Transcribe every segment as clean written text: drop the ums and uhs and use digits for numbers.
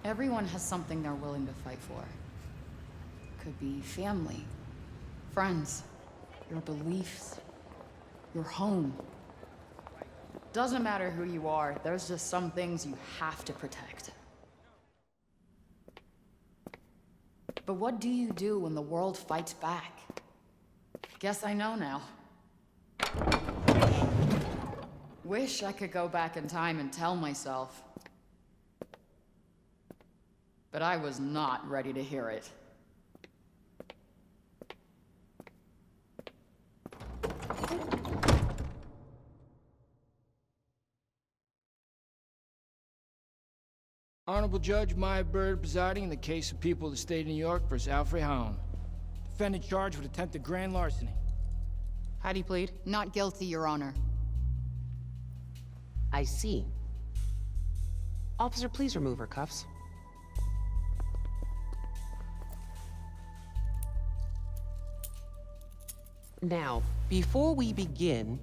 Everyone has something they're willing to fight for. Could be family, friends, your beliefs, your home. Doesn't matter who you are, there's just some things you have to protect. But what do you do when the world fights back? Guess I know now. Wish I could go back in time and tell myself. But I was not ready to hear it. Honorable Judge Maya Bird presiding in the case of people of the state of New York versus Alfred Hound. Defendant charged with attempted grand larceny. How do you plead? Not guilty, Your Honor. I see. Officer, please remove her cuffs. Now, before we begin,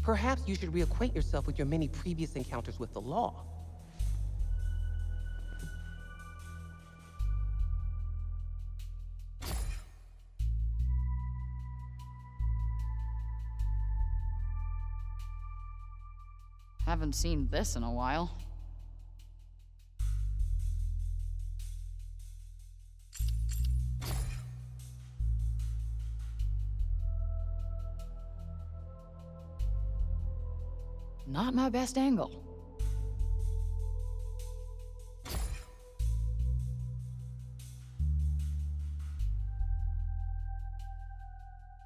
perhaps you should reacquaint yourself with your many previous encounters with the law. Haven't seen this in a while. Not my best angle.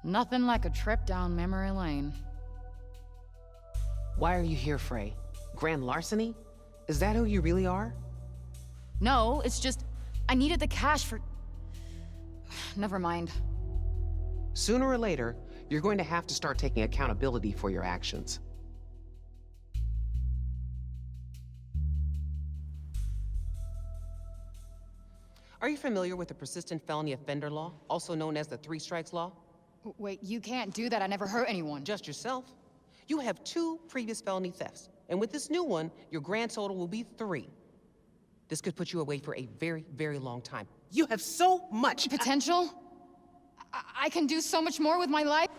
Nothing like a trip down memory lane. Why are you here, Frey? Grand larceny? Is that who you really are? No, it's just, I needed the cash for... Never mind. Sooner or later, you're going to have to start taking accountability for your actions. Are you familiar with the persistent felony offender law, also known as the Three Strikes Law? Wait, you can't do that. I never hurt anyone. Just yourself. You have 2 previous felony thefts, and with this new one, your grand total will be 3. This could put you away for a very, very long time. You have so much potential? I can do so much more with my life.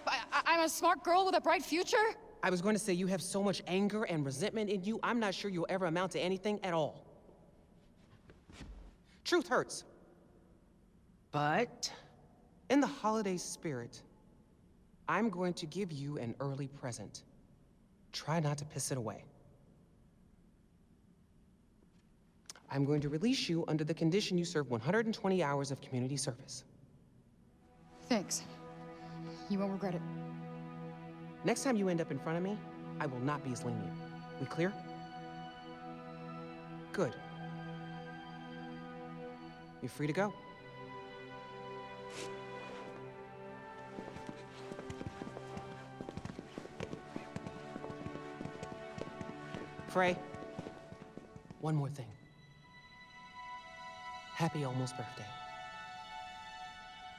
I'm a smart girl with a bright future. I was going to say you have so much anger and resentment in you, I'm not sure you'll ever amount to anything at all. Truth hurts. But in the holiday spirit, I'm going to give you an early present. Try not to piss it away. I'm going to release you under the condition you serve 120 hours of community service. Thanks. You won't regret it. Next time you end up in front of me, I will not be as lenient. We clear? Good. You're free to go. Frey, one more thing. Happy almost birthday.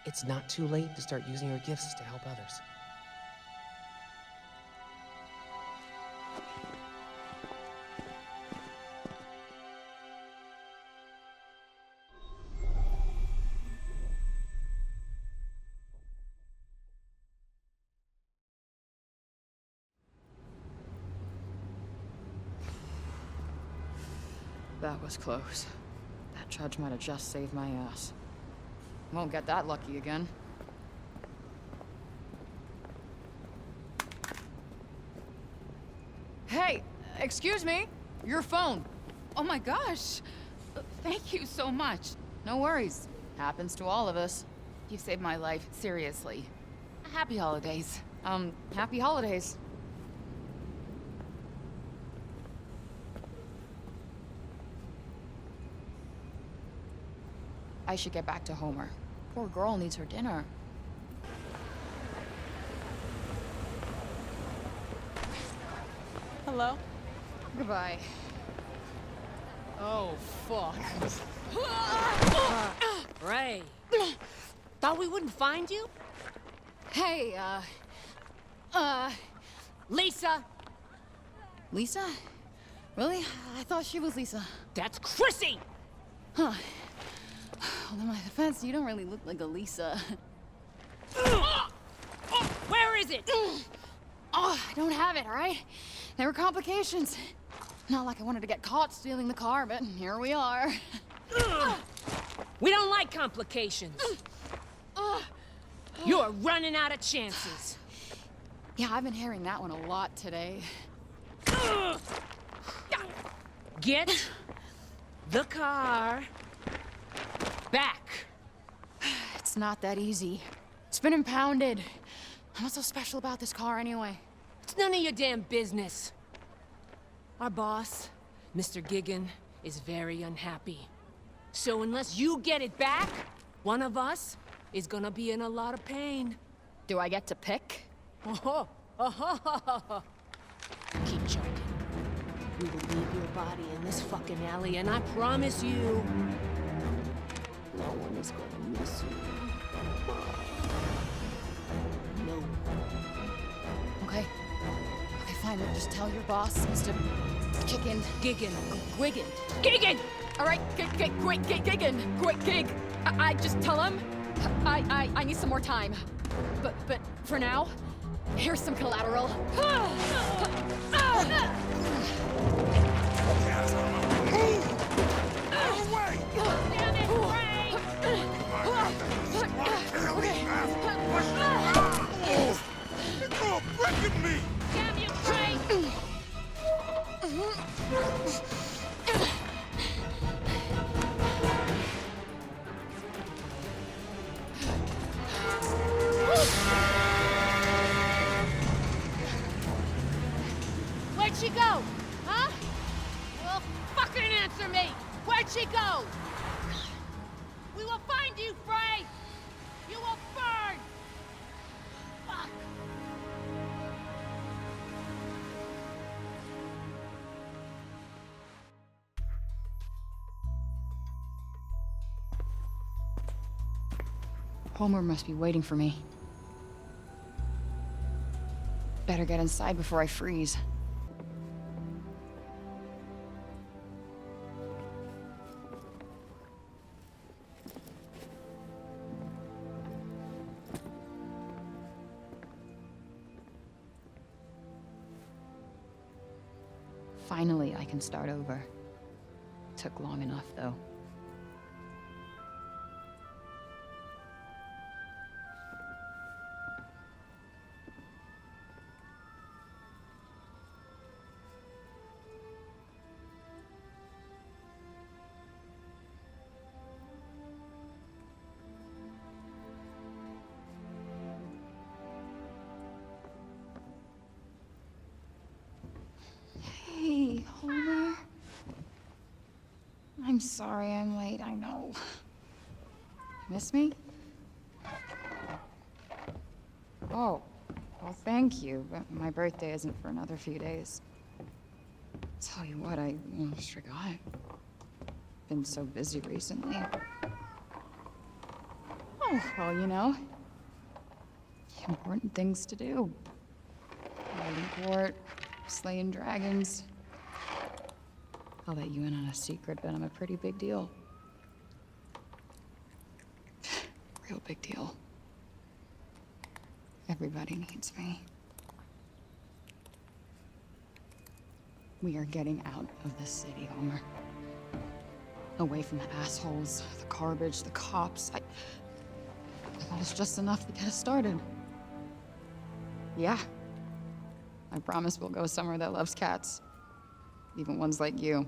It's not too late to start using your gifts to help others. That was close. That judge might have just saved my ass. Won't get that lucky again. Hey, excuse me. Your phone. Oh my gosh. Thank you so much. No worries. Happens to all of us. You saved my life, seriously. Happy holidays. Happy holidays. I should get back to Homer. Poor girl needs her dinner. Hello? Goodbye. Oh, fuck. Ray. Thought we wouldn't find you? Hey, Lisa! Lisa? Really? I thought she was Lisa. That's Chrissy! Huh. Well, in my defense, you don't really look like a Lisa. Where is it? Oh, I don't have it, all right? There were complications. Not like I wanted to get caught stealing the car, but here we are. We don't like complications. You're running out of chances. Yeah, I've been hearing that one a lot today. Get the car back. It's not that easy. It's been impounded. What's so special about this car anyway? It's none of your damn business. Our boss, Mr. Gigan, is very unhappy. So unless you get it back, one of us is gonna be in a lot of pain. Do I get to pick? Keep joking. We will leave your body in this fucking alley, and I promise you, no one is gonna miss you. No one. Okay. Okay, fine. Then just tell your boss, Mr. Chicken. Gigan. Wiggin. Gigan! All right, great giggin. Great gig. I just tell him I need some more time. But for now, here's some collateral. Damn it, Ray! Oh, breaking me! Damn you, Ray! Where'd she go? Huh? Well, fucking answer me! Where'd she go? We will find you, Frey! You will burn! Fuck! Homer must be waiting for me. Better get inside before I freeze. Finally, I can start over. Took long enough, though. Hey, Homer. I'm sorry I'm late, I know. Miss me? Oh, well, thank you, but my birthday isn't for another few days. Tell you what, I almost forgot. Been so busy recently. Oh, well, you know. Important things to do. Riding court, slaying dragons. I'll let you in on a secret, but I'm a pretty big deal. Real big deal. Everybody needs me. We are getting out of the city, Homer. Away from the assholes, the garbage, the cops. That was just enough to get us started. Yeah. I promise we'll go somewhere that loves cats. Even ones like you.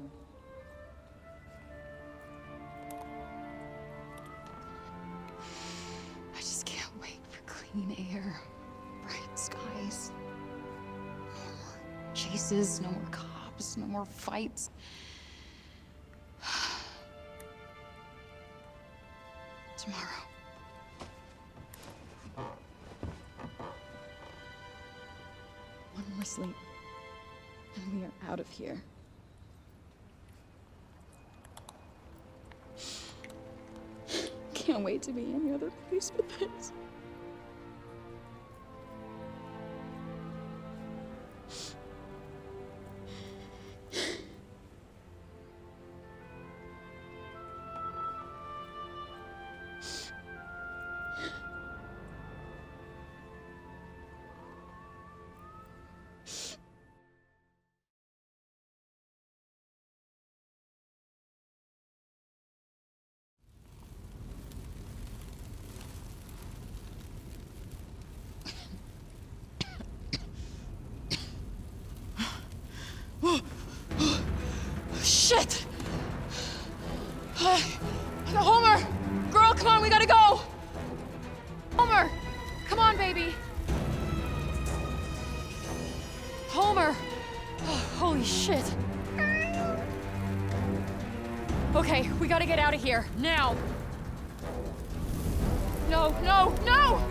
I just can't wait for clean air, bright skies. No more chases, no more cops, no more fights. Tomorrow. One more sleep, and we are out of here. Can't wait to be any other place but this. Holy shit. Okay, we gotta get out of here, now. No, no, no!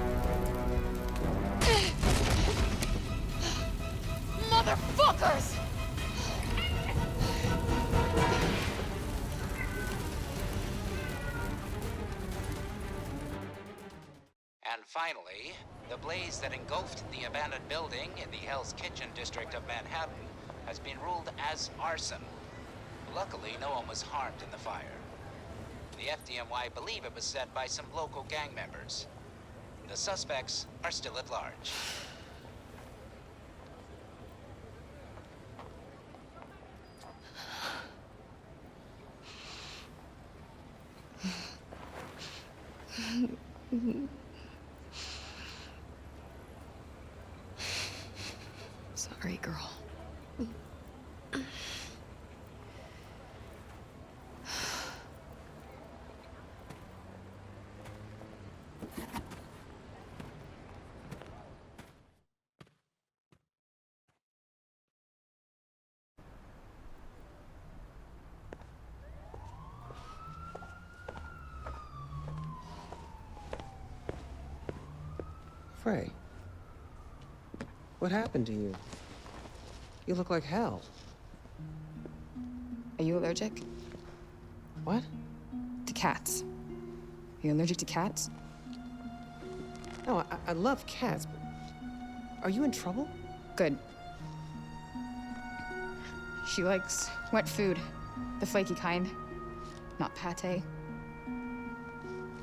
Motherfuckers! And finally, the blaze that engulfed the abandoned building in the Hell's Kitchen district of Manhattan has been ruled as arson. Luckily, no one was harmed in the fire. The FDNY believe it was set by some local gang members. The suspects are still at large. Sorry, girl. Frey, what happened to you? You look like hell. Are you allergic? What? To cats. Are you allergic to cats? No, I love cats, but are you in trouble? Good. She likes wet food, the flaky kind, not pate.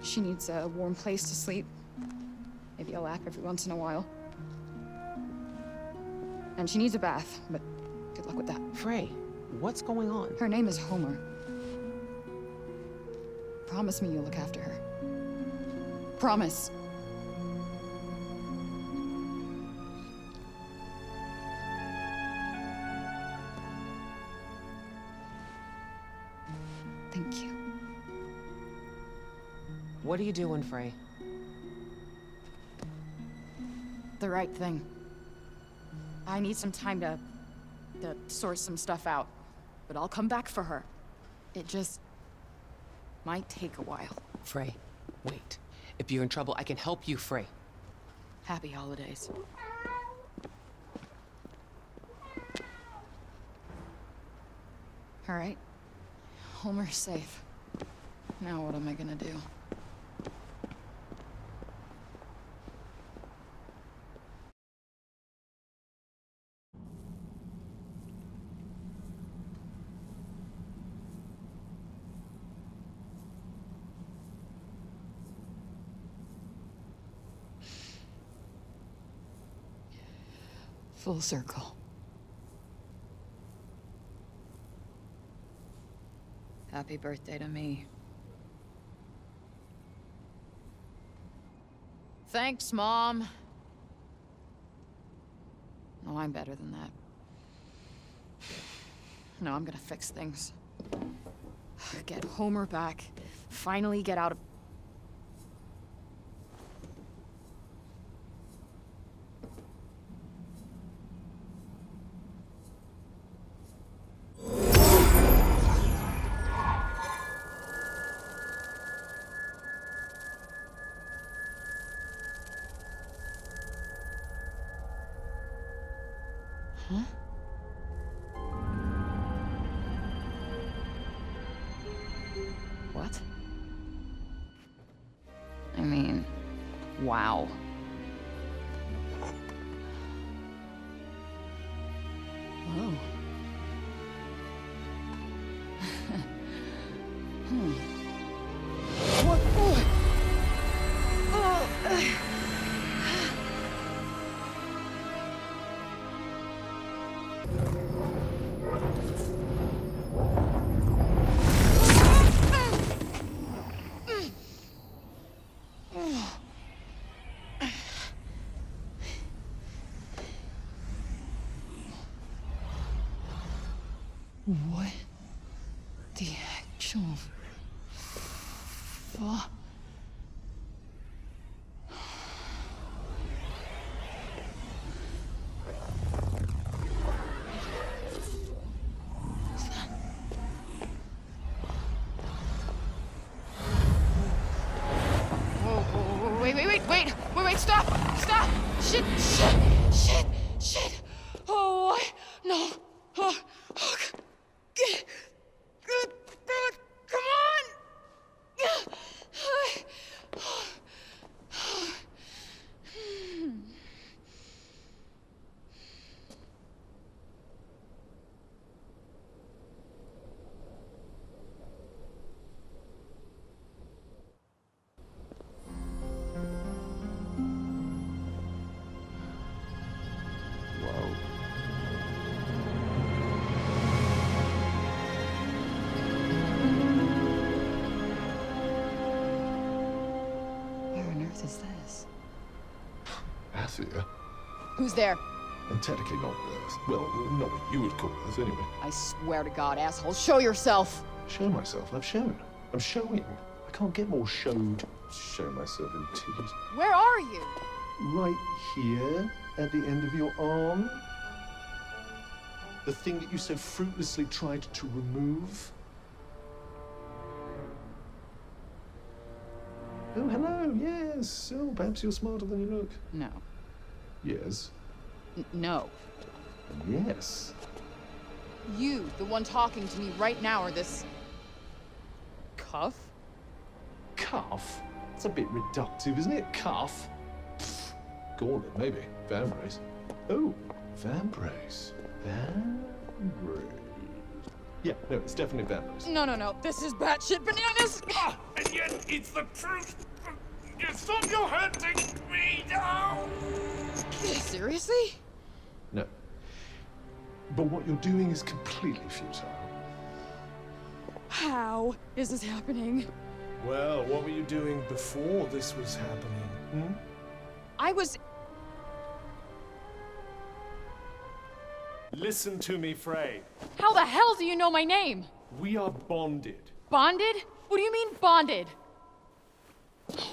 She needs a warm place to sleep, maybe a lap every once in a while. And she needs a bath, but good luck with that. Frey, what's going on? Her name is Homer. Promise me you'll look after her. Promise. Thank you. What are you doing, Frey? The right thing. I need some time to sort some stuff out, but I'll come back for her. It just might take a while. Frey, wait. If you're in trouble, I can help you, Frey. Happy holidays. All right. Homer's safe. Now what am I gonna do? Full circle. Happy birthday to me. Thanks, Mom. No, I'm better than that. No, I'm gonna fix things. Get Homer back. Finally get out of... Huh? What? I mean, wow. Whoa. What? What the actual fuck? No. Oh, oh, come on! Where on earth is this? Athia. Who's there? And technically not Earth. Well, not what you would call Earth, anyway. I swear to God, asshole, show yourself! Show myself. I've shown. I'm showing. I can't get more showed. Show myself indeed. Where are you? Right here, at the end of your arm. The thing that you so fruitlessly tried to remove. Oh, hello, yes. Oh, perhaps you're smarter than you look. No. Yes. No. Yes. You, the one talking to me right now, are this... cuff? Cuff? It's a bit reductive, isn't it? Cuff? Pfft. Gauntlet, maybe. Vambrace. Oh, Vambrace. Vambrace. Yeah, no, it's definitely Vambrace. No. This is batshit bananas! Ah, and yet it's the truth. You stop your hurting me now. Seriously? No. But what you're doing is completely futile. How is this happening? Well, what were you doing before this was happening? I was... Listen to me, Frey. How the hell do you know my name? We are bonded. Bonded? What do you mean, bonded?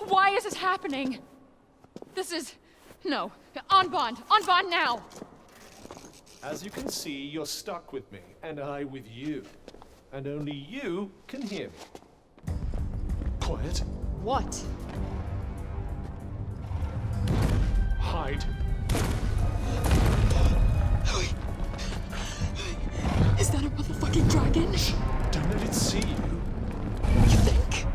Why is this happening? This is... No. On bond now! As you can see, you're stuck with me, and I with you. And only you can hear me. Quiet. What? Hide. Is that a motherfucking dragon? Don't let it see you. You think?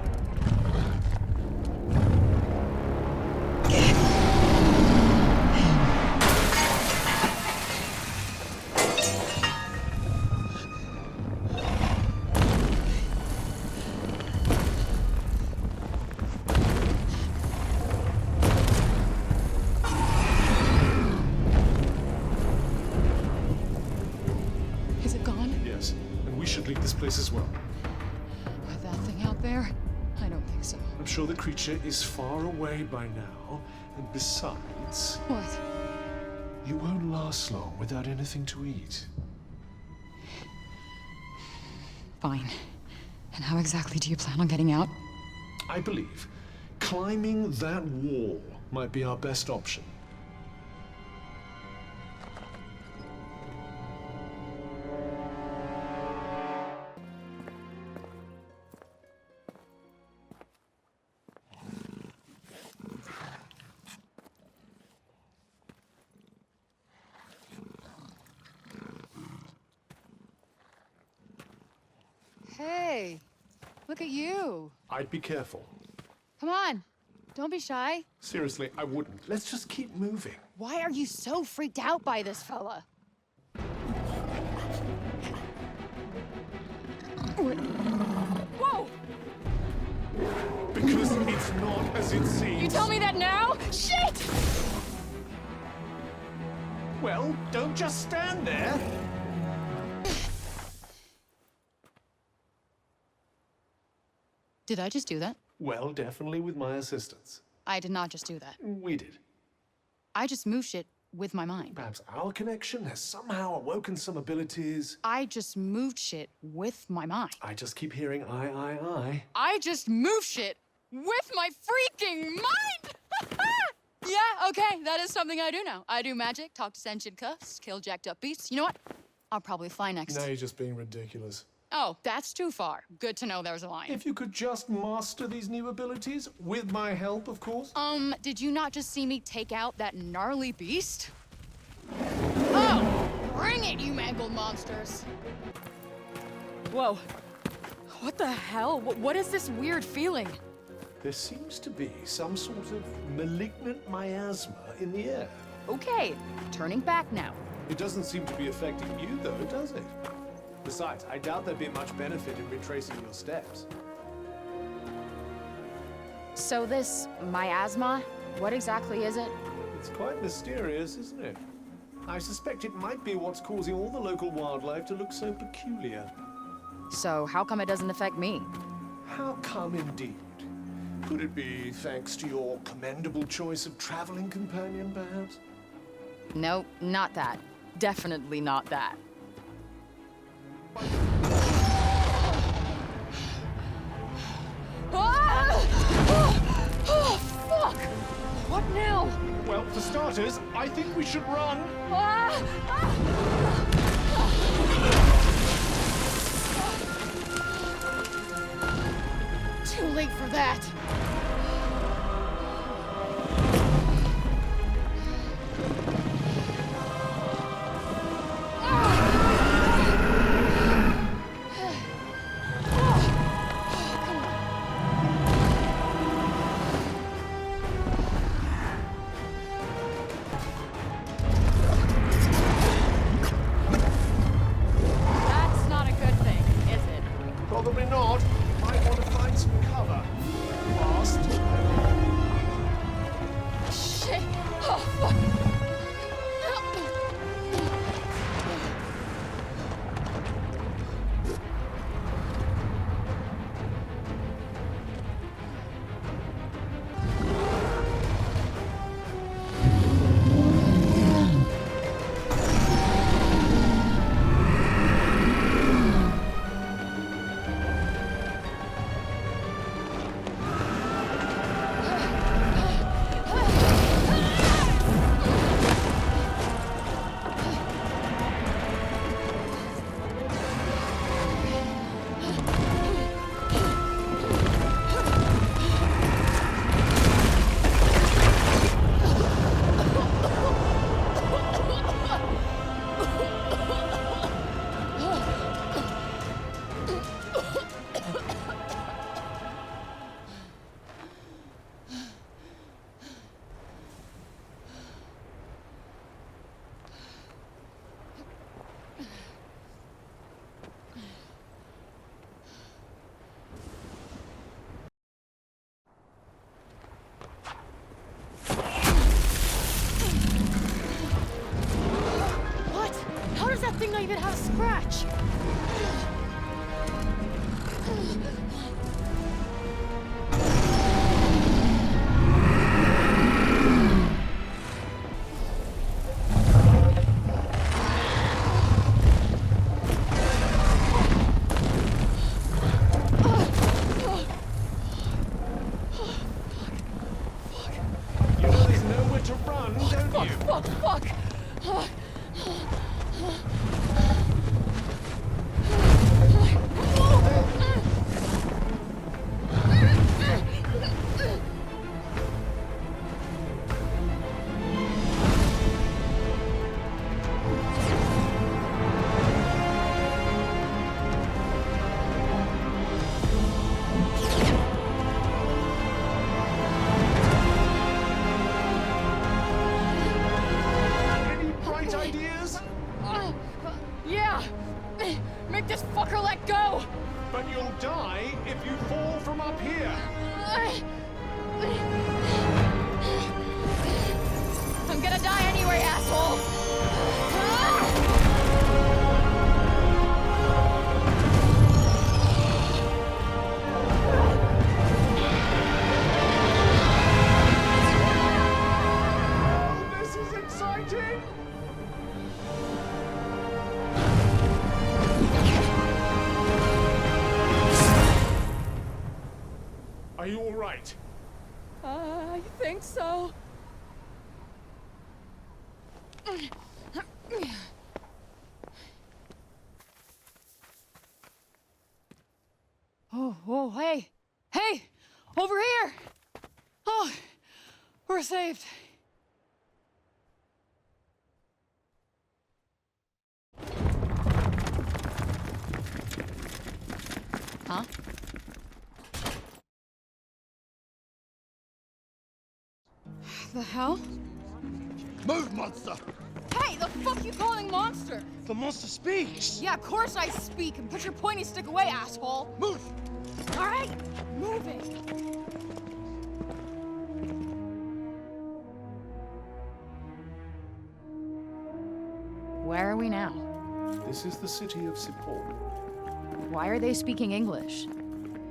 Is it gone? Yes, and we should leave this place as well. With that thing out there? I don't think so. I'm sure the creature is far away by now, and besides, What? you won't last long without anything to eat. Fine. And how exactly do you plan on getting out? I believe climbing that wall might be our best option. Hey, look at you. I'd be careful. Come on. Don't be shy. Seriously, I wouldn't. Let's just keep moving. Why are you so freaked out by this fella? Whoa! Because it's not as it seems. You tell me that now? Shit! Well, don't just stand there. Did I just do that? Well, definitely with my assistance. I did not just do that. We did. I just moved shit with my mind. Perhaps our connection has somehow awoken some abilities. I just moved shit with my mind. I just keep hearing I. I just moved shit with my freaking mind! Yeah, okay, that is something I do now. I do magic, talk to sentient cuffs, kill jacked up beasts. You know what? I'll probably fly next. Now you're just being ridiculous. Oh, that's too far. Good to know there's a line. If you could just master these new abilities, with my help, of course. Did you not just see me take out that gnarly beast? Oh, bring Bring it, you mangled monsters! Whoa. What the hell? What is this weird feeling? There seems to be some sort of malignant miasma in the air. Okay, turning back now. It doesn't seem to be affecting you, though, does it? Besides, I doubt there'd be much benefit in retracing your steps. So this miasma, what exactly is it? It's quite mysterious, isn't it? I suspect it might be what's causing all the local wildlife to look so peculiar. So how come it doesn't affect me? How come indeed? Could it be thanks to your commendable choice of traveling companion, perhaps? Nope, not that. Definitely not that. Ah! Oh, fuck! What now? Well, for starters, I think we should run. Ah! Too late for that! That's not a good thing, is it? Probably not. Might want to find some cover. Fast. Shit! Oh, fuck! What? How does that thing not even have a scratch? You know there's nowhere to run, don't Fuck, you? fuck, fuck! Any bright ideas? Yeah! Make this fucker let go! But you'll die if you fall from up here. I'm gonna die anyway, asshole! Oh, this is exciting! Are you all right? I think so. Oh, whoa, hey! Hey! Over here! Oh, we're saved. The hell? Move, monster! Hey, the fuck you calling monster? The monster speaks! Yeah, of course I speak, and put your pointy stick away, asshole! Move! Alright, moving! Where are we now? This is the city of Sipor. Why are they speaking English?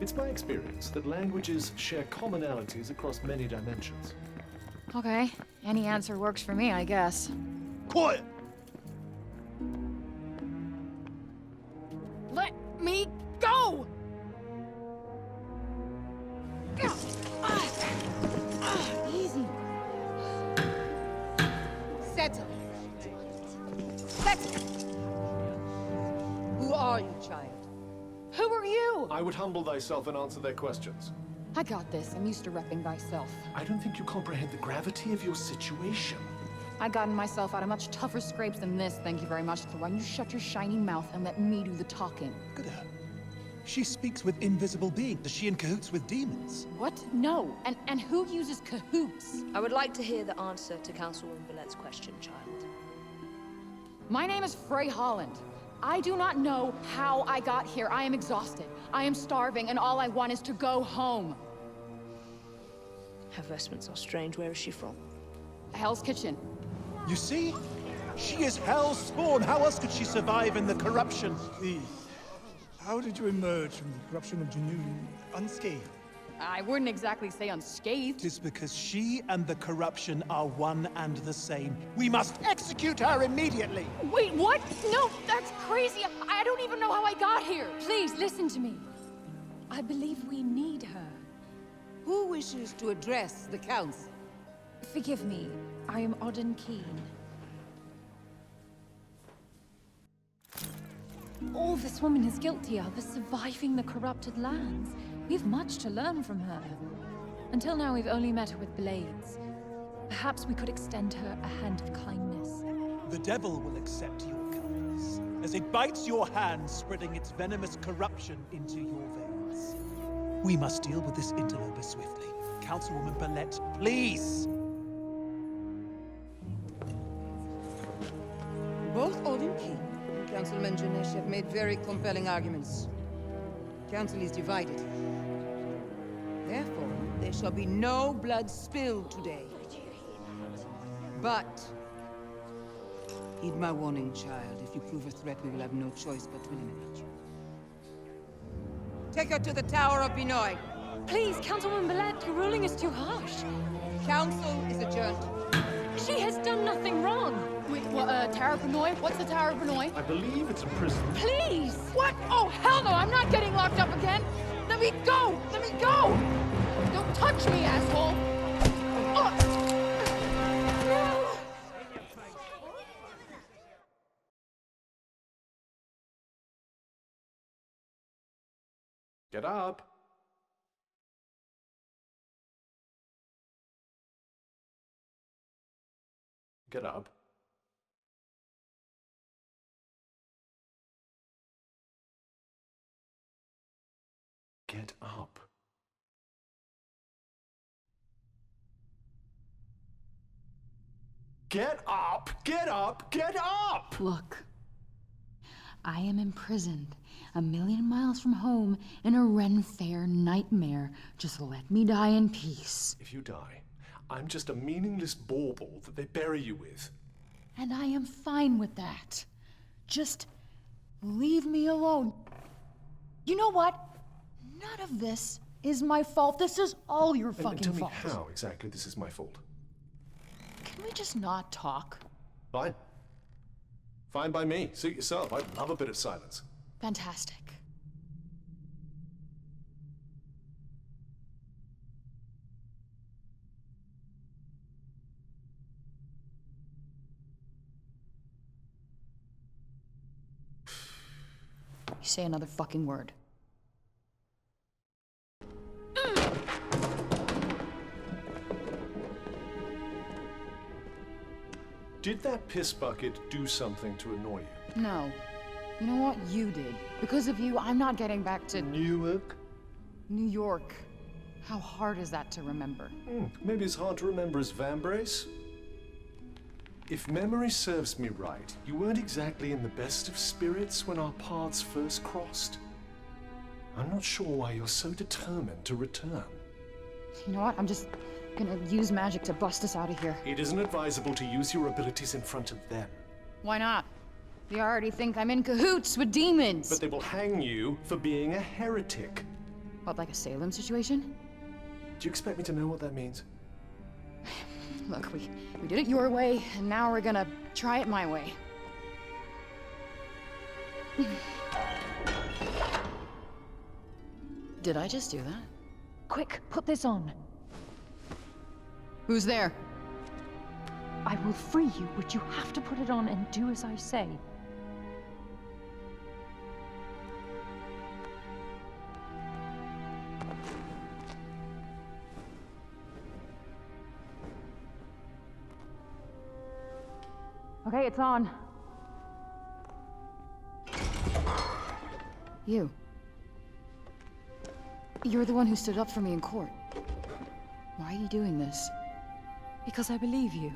It's my experience that languages share commonalities across many dimensions. Okay, any answer works for me, I guess. Quiet! Let me go! Easy. Settle. Settle. Who are you, child? Who are you? I would humble thyself and answer their questions. I got this. I'm used to repping thyself. I don't think you comprehend the gravity of your situation. I gotten myself out of much tougher scrapes than this, thank you very much. So why don't you shut your shiny mouth and let me do the talking? Look at her. She speaks with invisible beings. Is she in cahoots with demons? What? No. And who uses cahoots? I would like to hear the answer to Councilwoman Billet's question, child. My name is Frey Holland. I do not know how I got here. I am exhausted. I am starving, and all I want is to go home. Her vestments are strange. Where is she from? Hell's Kitchen. You see? She is Hell's spawn. How else could she survive in the corruption? Please, how did you emerge from the corruption of Junoon unscathed? I wouldn't exactly say unscathed. It is because she and the corruption are one and the same. We must execute her immediately! Wait, what? No, that's crazy. I don't even know how I got here. Please, listen to me. I believe we need her. Who wishes to address the council? Forgive me. I am Odin Keen. All this woman is guilty of is surviving the corrupted lands. We have much to learn from her. Until now, we've only met her with blades. Perhaps we could extend her a hand of kindness. The devil will accept your kindness, as it bites your hand, spreading its venomous corruption into your veins. We must deal with this interloper swiftly. Councilwoman Billet, please! Both Odin King and Councilman Janesh have made very compelling arguments. Council is divided. Therefore, there shall be no blood spilled today. But, heed my warning, child. If you prove a threat, we will have no choice but to eliminate you. Take her to the Tower of Binoy. Please, Councilwoman Billet, your ruling is too harsh. Council is adjourned. She has done nothing wrong. Wait, what, Tower of Binoy? What's the Tower of Binoy? I believe it's a prison. Please! What? Oh, hell no! I'm not getting locked up again! Let me go! Let me go! Don't touch me, asshole! No! Get up. Get up. Get up. Get up! Get up! Get up! Look, I am imprisoned 1,000,000 miles from home in a Ren Fair nightmare. Just let me die in peace. If you die, I'm just a meaningless bauble that they bury you with. And I am fine with that. Just leave me alone. You know what? None of this is my fault. This is all your And fucking tell me fault. how exactly this is my fault. Can we just not talk? Fine. Fine by me. Suit yourself. I'd love a bit of silence. Fantastic. You say another fucking word. Did that piss bucket do something to annoy you? No. You know what? You did. Because of you, I'm not getting back to Newark? New York. How hard is that to remember? Maybe as hard to remember as Vambrace? If memory serves me right, you weren't exactly in the best of spirits when our paths first crossed. I'm not sure why you're so determined to return. You know what? I'm just gonna use magic to bust us out of here. It isn't advisable to use your abilities in front of them. Why not? They already think I'm in cahoots with demons. But they will hang you for being a heretic. What, like a Salem situation? Do you expect me to know what that means? Look, we did it your way, and now we're gonna try it my way. Did I just do that? Quick, put this on. Who's there? I will free you, but you have to put it on and do as I say. Okay, it's on. You. You're the one who stood up for me in court. Why are you doing this? Because I believe you.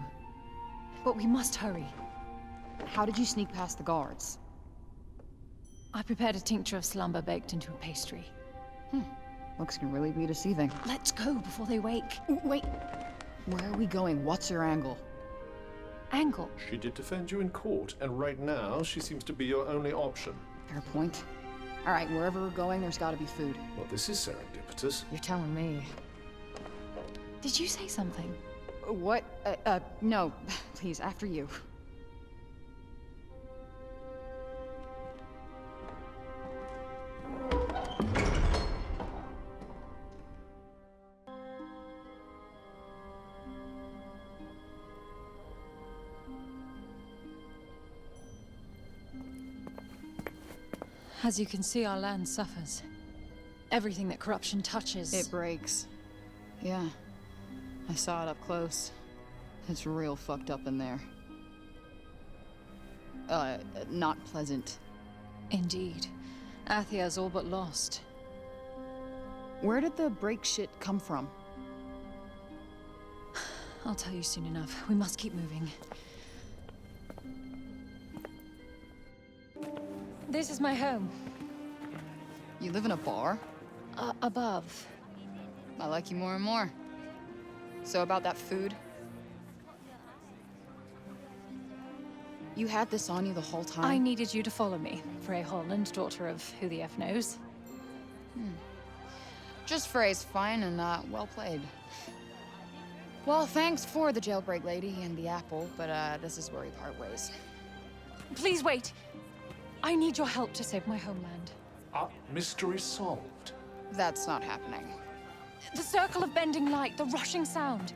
But we must hurry. How did you sneak past the guards? I prepared a tincture of slumber baked into a pastry. Looks can really be deceiving. Let's go before they wake. Wait. Where are we going? What's your angle? Angle? She did defend you in court, and right now she seems to be your only option. Fair point. All right, wherever we're going, there's gotta be food. Well, this is serendipitous. You're telling me. Did you say something? What? No. Please, after you. As you can see, our land suffers. Everything that corruption touches... It breaks. Yeah. I saw it up close. It's real fucked up in there. Not pleasant. Indeed. Athia's all but lost. Where did the break shit come from? I'll tell you soon enough. We must keep moving. This is my home. You live in a bar? Above. I like you more and more. So about that food? You had this on you the whole time? I needed you to follow me. Frey Holland, daughter of who the F knows. Just phrase fine and well played. Well, thanks for the jailbreak lady and the apple, but this is where we part ways. Please wait. I need your help to save my homeland. Mystery solved. That's not happening. The circle of bending light, the rushing sound.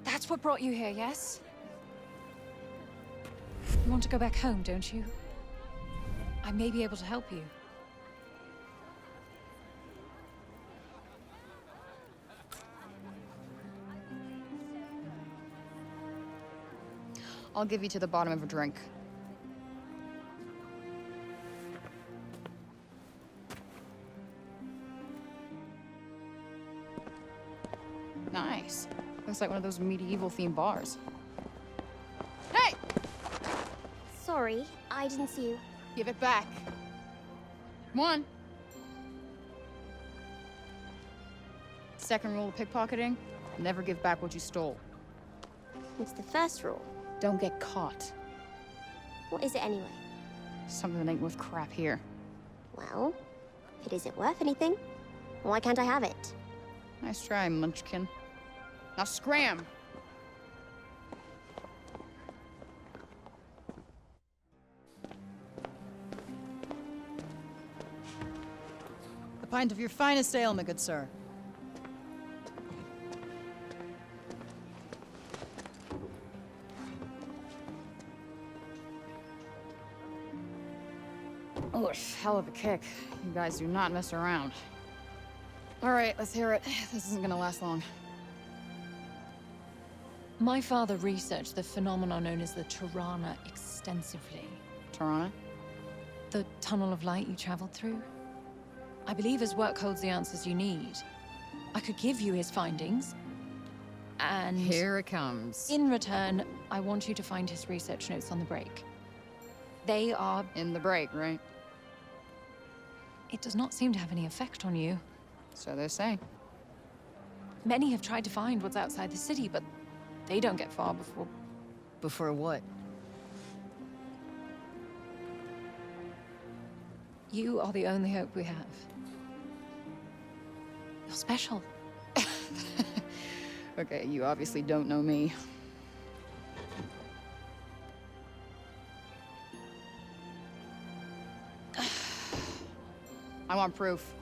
That's what brought you here, yes? You want to go back home, don't you? I may be able to help you. I'll give you to the bottom of a drink. Nice. Looks like one of those medieval-themed bars. Hey! Sorry, I didn't see you. Give it back. Come on. Second rule of pickpocketing, never give back what you stole. It's the first rule. Don't get caught. What is it anyway? Something that ain't worth crap here. Well, if it isn't worth anything, why can't I have it? Nice try, Munchkin. Now scram! A pint of your finest ale, my good sir. Oh, hell of a kick. You guys do not mess around. All right, let's hear it. This isn't gonna last long. My father researched the phenomenon known as the Tirana extensively. Tirana? The tunnel of light you traveled through? I believe his work holds the answers you need. I could give you his findings. And Here it comes. in return, I want you to find his research notes on the break. They are... In the break, right? It does not seem to have any effect on you. So they say. Many have tried to find what's outside the city, but they don't get far before... Before what? You are the only hope we have. You're special. Okay, you obviously don't know me. I want proof.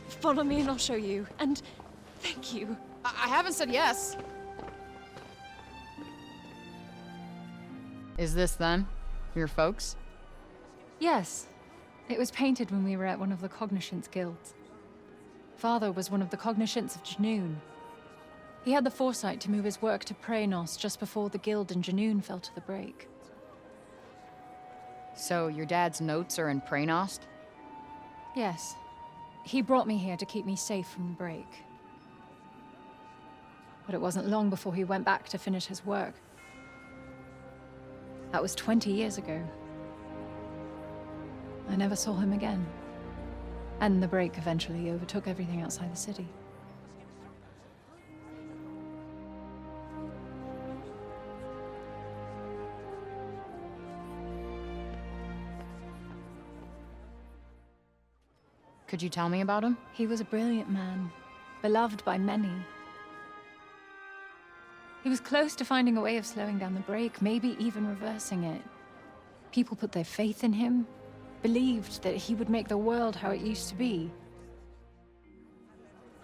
Follow me and I'll show you. And thank you. I haven't said yes. Is this then? Your folks? Yes. It was painted when we were at one of the Cognoscence guilds. Father was one of the Cognoscents of Janoon. He had the foresight to move his work to Praenos just before the guild in Janoon fell to the break. So your dad's notes are in Praenost? Yes. He brought me here to keep me safe from the break. But it wasn't long before he went back to finish his work. That was 20 years ago. I never saw him again. And the break eventually overtook everything outside the city. Could you tell me about him? He was a brilliant man, beloved by many. He was close to finding a way of slowing down the break, maybe even reversing it. People put their faith in him, believed that he would make the world how it used to be.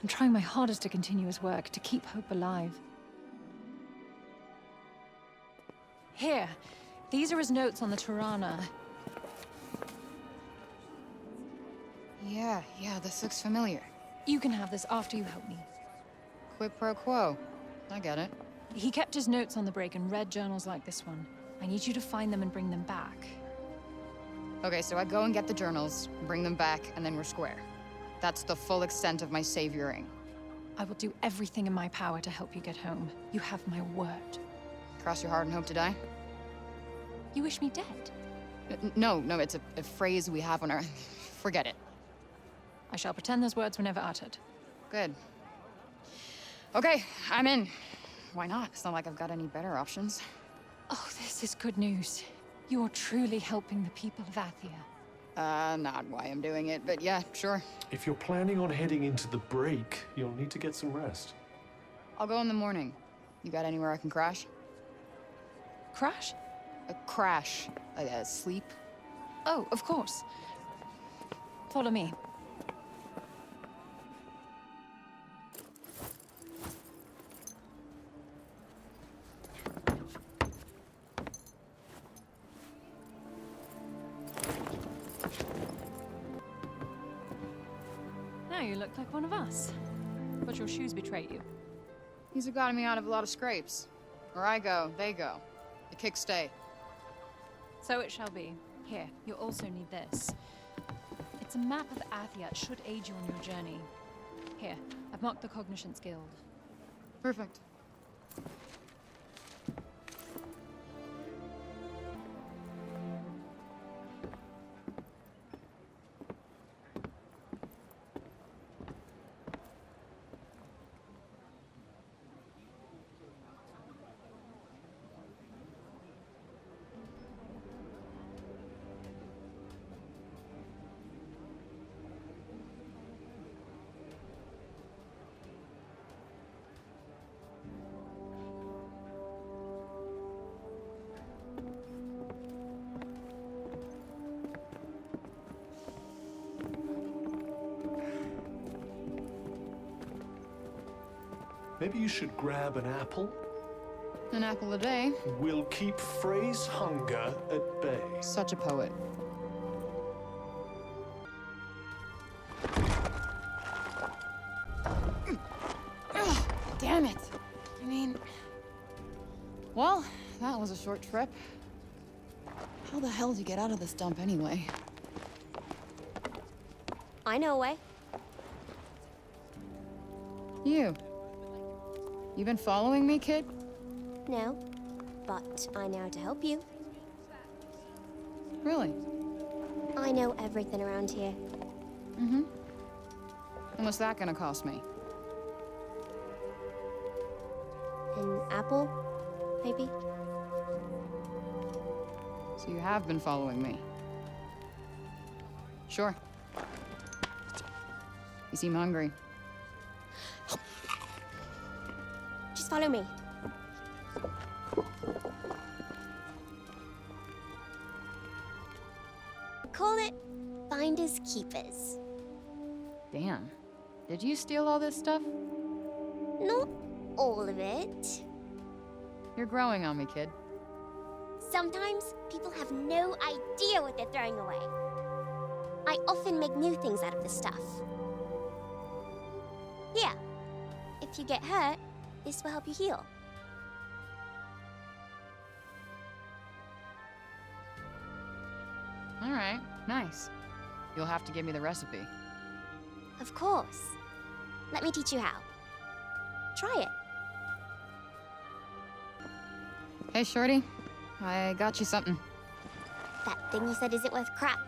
I'm trying my hardest to continue his work, to keep hope alive. Here, these are his notes on the Tirana. Yeah, this looks familiar. You can have this after you help me. Quid pro quo. I get it. He kept his notes on the break and read journals like this one. I need you to find them and bring them back. Okay, so I go and get the journals, bring them back, and then we're square. That's the full extent of my savioring. I will do everything in my power to help you get home. You have my word. Cross your heart and hope to die? You wish me dead? No, it's a phrase we have on our... Forget it. I shall pretend those words were never uttered. Good. Okay, I'm in. Why not? It's not like I've got any better options. Oh, this is good news. You're truly helping the people of Athia. Not why I'm doing it, but yeah, sure. If you're planning on heading into the break, you'll need to get some rest. I'll go in the morning. You got anywhere I can crash? Crash? Crash. Sleep? Oh, of course. Follow me. Now you look like one of us. But your shoes betray you. These have gotten me out of a lot of scrapes. Where I go, they go. The kicks stay. So it shall be. Here, you'll also need this. It's a map of Athia. It should aid you on your journey. Here, I've marked the Cognoscence Guild. Perfect. Maybe you should grab an apple. An apple a day. We'll keep Frey's hunger at bay. Such a poet. Damn it. I mean... Well, that was a short trip. How the hell did you get out of this dump anyway? I know a way. You been following me, kid? No, but I know how to help you. Really? I know everything around here. Mm-hmm. And what's that gonna cost me? An apple, maybe? So you have been following me. Sure. You seem hungry. Just follow me. Call it finders keepers. Damn. Did you steal all this stuff? Not all of it. You're growing on me, kid. Sometimes people have no idea what they're throwing away. I often make new things out of the stuff. Here, if you get hurt, this will help you heal. All right, nice. You'll have to give me the recipe. Of course. Let me teach you how. Try it. Hey, shorty. I got you something. That thing you said isn't worth crap.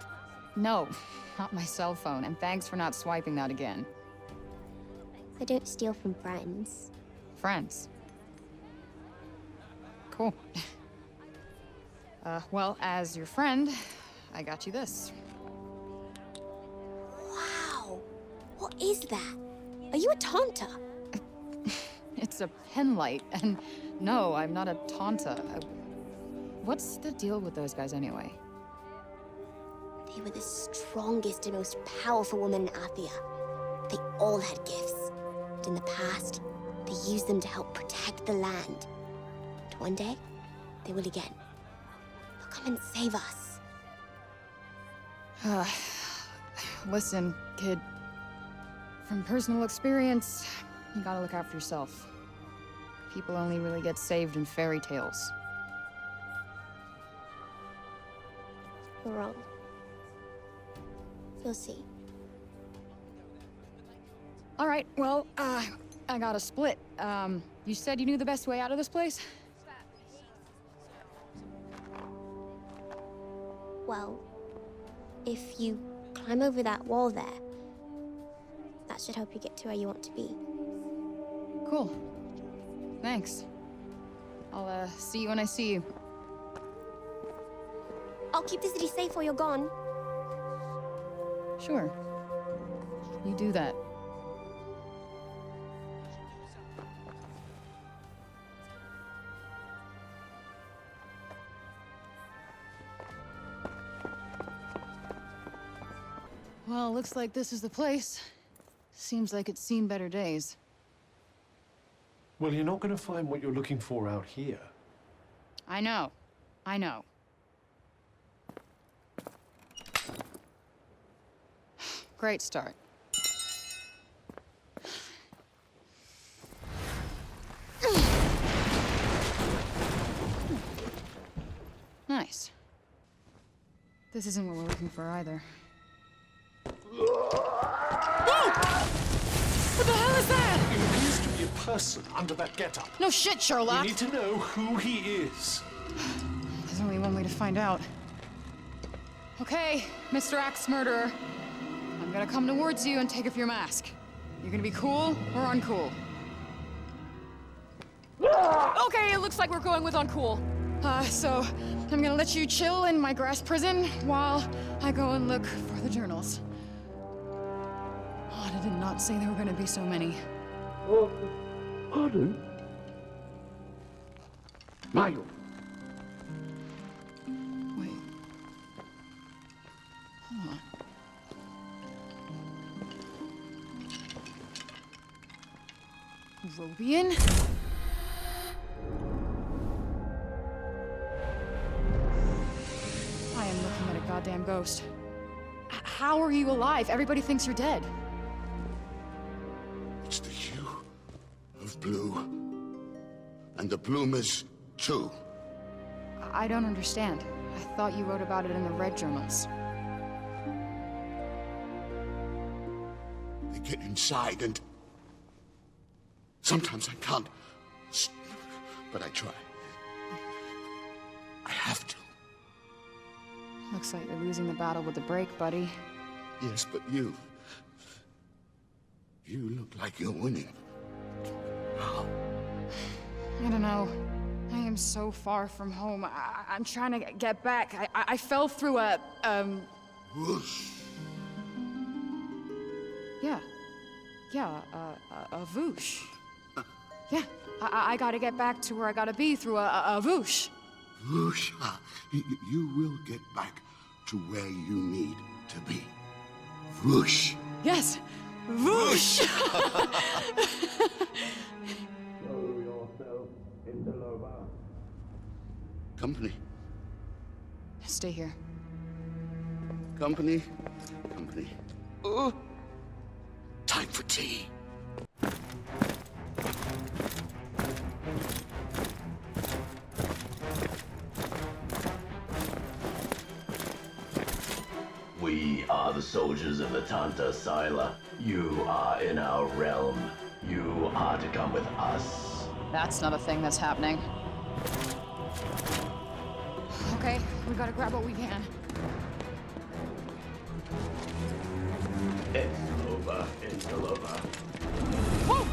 No, not my cell phone, and thanks for not swiping that again. I don't steal from friends. Friends. Cool. Well, as your friend, I got you this. Wow! What is that? Are you a taunter? It's a pen light, and no, I'm not a taunta. What's the deal with those guys anyway? They were the strongest and most powerful women in Athia. They all had gifts. And in the past, they used them to help protect the land. And one day, they will again. They'll come and save us. Listen, kid. From personal experience, you gotta look out for yourself. People only really get saved in fairy tales. You're wrong. You'll see. All right, well, I got a split. You said you knew the best way out of this place? Well, if you climb over that wall there, that should help you get to where you want to be. Cool. Thanks. I'll, see you when I see you. I'll keep the city safe while you're gone. Sure. You do that. Well, looks like this is the place. Seems like it's seen better days. Well, you're not going to find what you're looking for out here. I know. I know. Great start. Nice. This isn't what we're looking for either. What the hell is that? It appears to be a person under that getup. No shit, Sherlock! We need to know who he is. There's only one way to find out. Okay, Mr. Axe Murderer. I'm gonna come towards you and take off your mask. You're gonna be cool or uncool? Okay, it looks like we're going with uncool. So I'm gonna let you chill in my grass prison while I go and look for the journals. Oh, I did not say there were gonna be so many. Pardon? Michael. Wait. Hold on. Robian? I am looking at a goddamn ghost. How are you alive? Everybody thinks you're dead. It's the hue of blue. And the bloomers, too. I don't understand. I thought you wrote about it in the red journals. get inside, and sometimes I can't. But I try. I have to. Looks like you're losing the battle with the break, buddy. Yes, but you look like you're winning. How? I don't know. I am so far from home. I'm trying to get back. I fell through a, Whoosh. Yeah. Yeah, a whoosh. Yeah, I gotta get back to where I gotta be through a whoosh. Whoosh. You will get back to where you need to be. Whoosh. Yes, whoosh! Company. Stay here. Company. Company. Time for tea. We are the soldiers of the Tanta Sila. You are in our realm. You are to come with us. That's not a thing that's happening. Okay, we gotta grab what we can. It's over. It's all over. Whoa!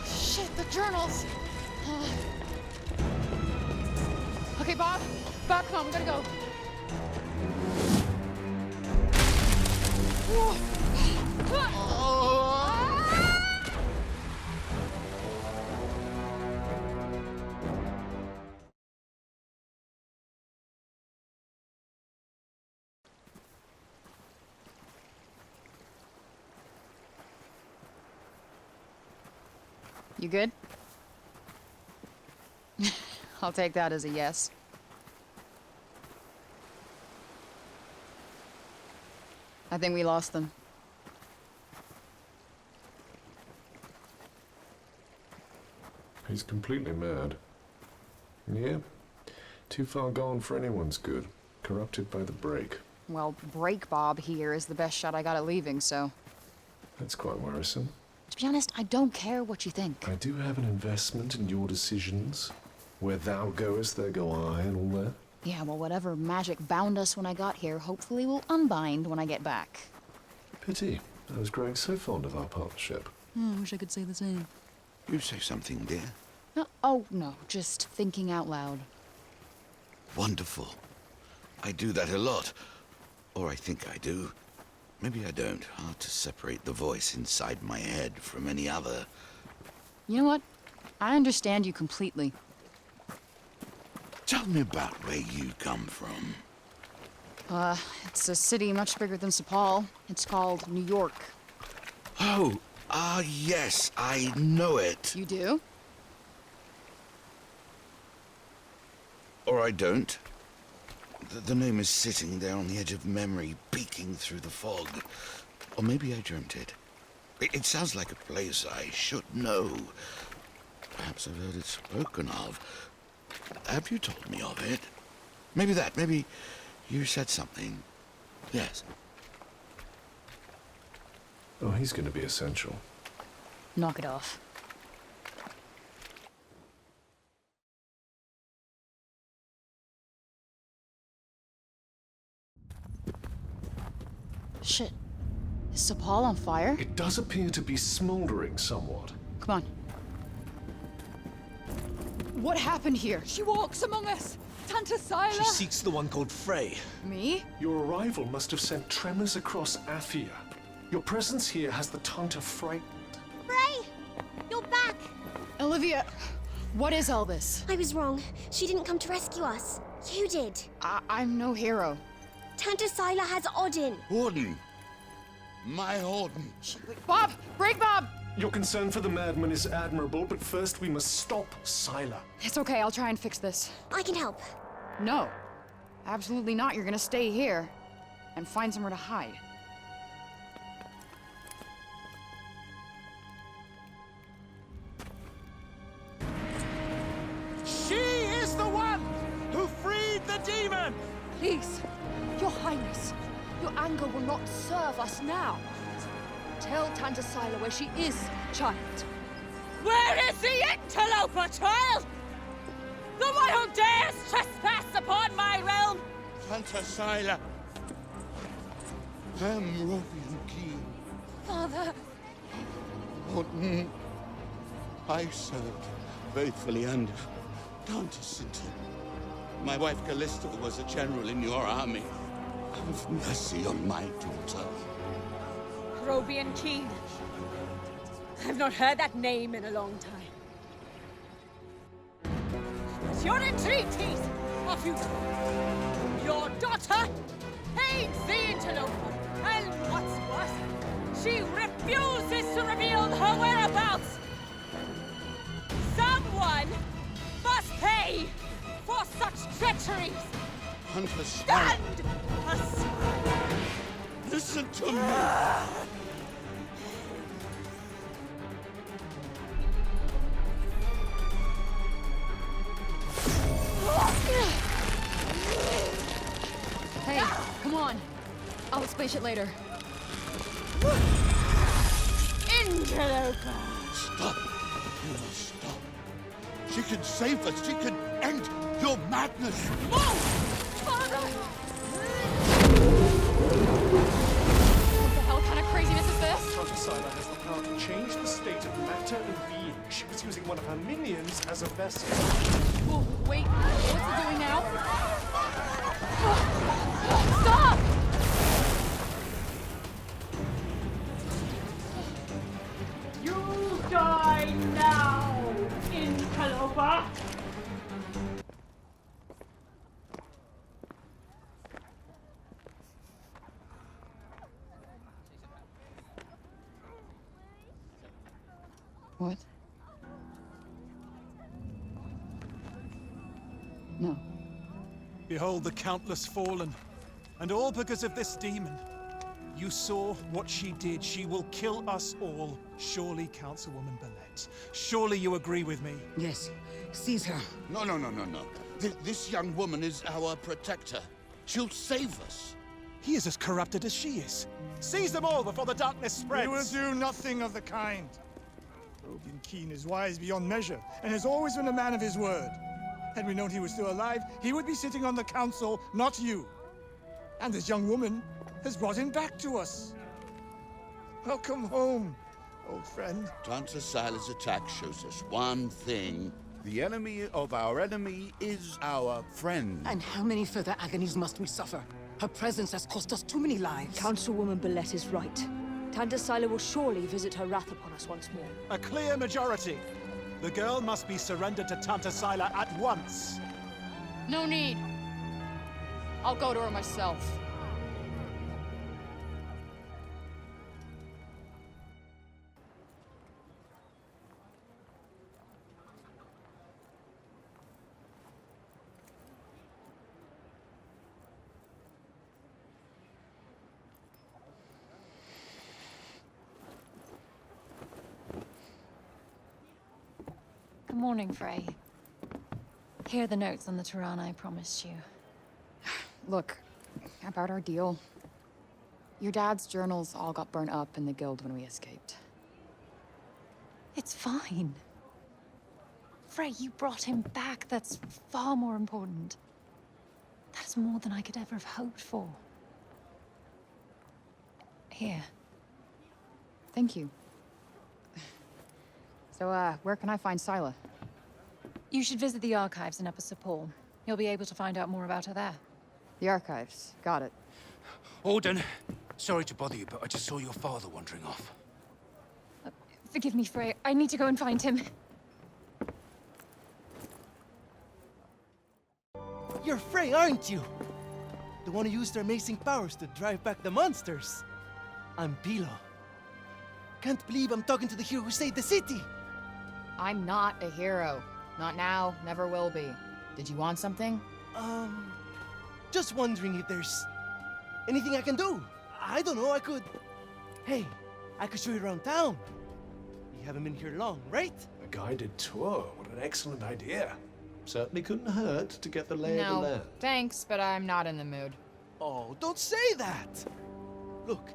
Shit, the journals! Okay, Bob, come on, we gotta go. You good? I'll take that as a yes. I think we lost them. He's completely mad. Yeah. Too far gone for anyone's good. Corrupted by the break. Well, Break Bob here is the best shot I got at leaving, so... That's quite worrisome. To be honest, I don't care what you think. I do have an investment in your decisions. Where thou goest, there go I, and all that. Yeah, well, whatever magic bound us when I got here, hopefully will unbind when I get back. Pity. I was growing so fond of our partnership. I wish I could say the same. You say something, dear. Oh, no, just thinking out loud. Wonderful. I do that a lot. Or I think I do. Maybe I don't. Hard to separate the voice inside my head from any other. You know what? I understand you completely. Tell me about where you come from. It's a city much bigger than Sepal. It's called New York. Oh, yes, I know it. You do? Or I don't. The name is sitting there on the edge of memory, peeking through the fog. Or maybe I dreamt it. It sounds like a place I should know. Perhaps I've heard it spoken of. Have you told me of it? Maybe that. Maybe you said something. Yes. Oh, he's going to be essential. Knock it off. Shit. Is Sepal on fire? It does appear to be smoldering somewhat. Come on. What happened here? She walks among us! Tanta Sila! She seeks the one called Frey. Me? Your arrival must have sent tremors across Athia. Your presence here has the Tanta frightened. Frey! You're back! Olivia, what is all this? I was wrong. She didn't come to rescue us. You did. I'm no hero. Tanta Sila has Odin. Odin. My Odin. Bob! Break Bob! Your concern for the madman is admirable, but first we must stop Sila. It's okay, I'll try and fix this. I can help. No. Absolutely not. You're gonna stay here and find somewhere to hide. She is the one who freed the demon! Please, Your Highness, Your anger will not serve us now. Tell Tanta Sila where she is, child. Where is the interloper, child? The one who dares trespass upon my realm? Tanta Sila. Robian Keen. Father! Morton, I served faithfully under Tanta Sinta. My wife Callista was a general in your army. Have mercy on my daughter. Robian Keen. I've not heard that name in a long time. But your entreaties are futile. Your daughter hates the interloper, and what's worse, she refuses to reveal her whereabouts. Someone must pay for such treacheries. Tanta Stand Sila. aside. Listen to me. Hey, come on. I'll explain shit later. Interloper. Stop. You must stop. She can save us. She can end your madness. Move! Father! What the hell kind of craziness is this? Tanta Sila has the power to change the state of matter and being. She was using one of her minions as a vessel. Oh, wait. What's it doing now? Stop! You die now, interloper! What? No. Behold the countless fallen, and all because of this demon. You saw what she did. She will kill us all. Surely, Councilwoman Bellet. Surely you agree with me. Yes. Seize her. No. This young woman is our protector. She'll save us. He is as corrupted as she is. Seize them all before the darkness spreads. We will do nothing of the kind. Robian Keen is wise beyond measure, and has always been a man of his word. Had we known he was still alive, he would be sitting on the council, not you. And this young woman has brought him back to us. Welcome home, old friend. Tanta Sila's attack shows us one thing. The enemy of our enemy is our friend. And how many further agonies must we suffer? Her presence has cost us too many lives. Councilwoman Bellet is right. Tanta Sila will surely visit her wrath upon us once more. A clear majority. The girl must be surrendered to Tanta Sila at once. No need. I'll go to her myself. Good morning, Frey. Here are the notes on the Tirana I promised you. Look, about our deal. Your dad's journals all got burnt up in the guild when we escaped. It's fine. Frey, you brought him back. That's far more important. That is more than I could ever have hoped for. Here. Thank you. So, where can I find Sila? You should visit the archives in Upper Sepul. You'll be able to find out more about her there. The archives. Got it. Odin, sorry to bother you, but I just saw your father wandering off. Forgive me, Frey. I need to go and find him. You're Frey, aren't you? The one who used her amazing powers to drive back the monsters. I'm Pilo. Can't believe I'm talking to the hero who saved the city. I'm not a hero. Not now, never will be. Did you want something? Just wondering if there's anything I can do. I don't know, I could... Hey, I could show you around town. You haven't been here long, right? A guided tour, what an excellent idea. Certainly couldn't hurt to get the lay of the No, land. thanks, but I'm not in the mood. Oh, don't say that! Look,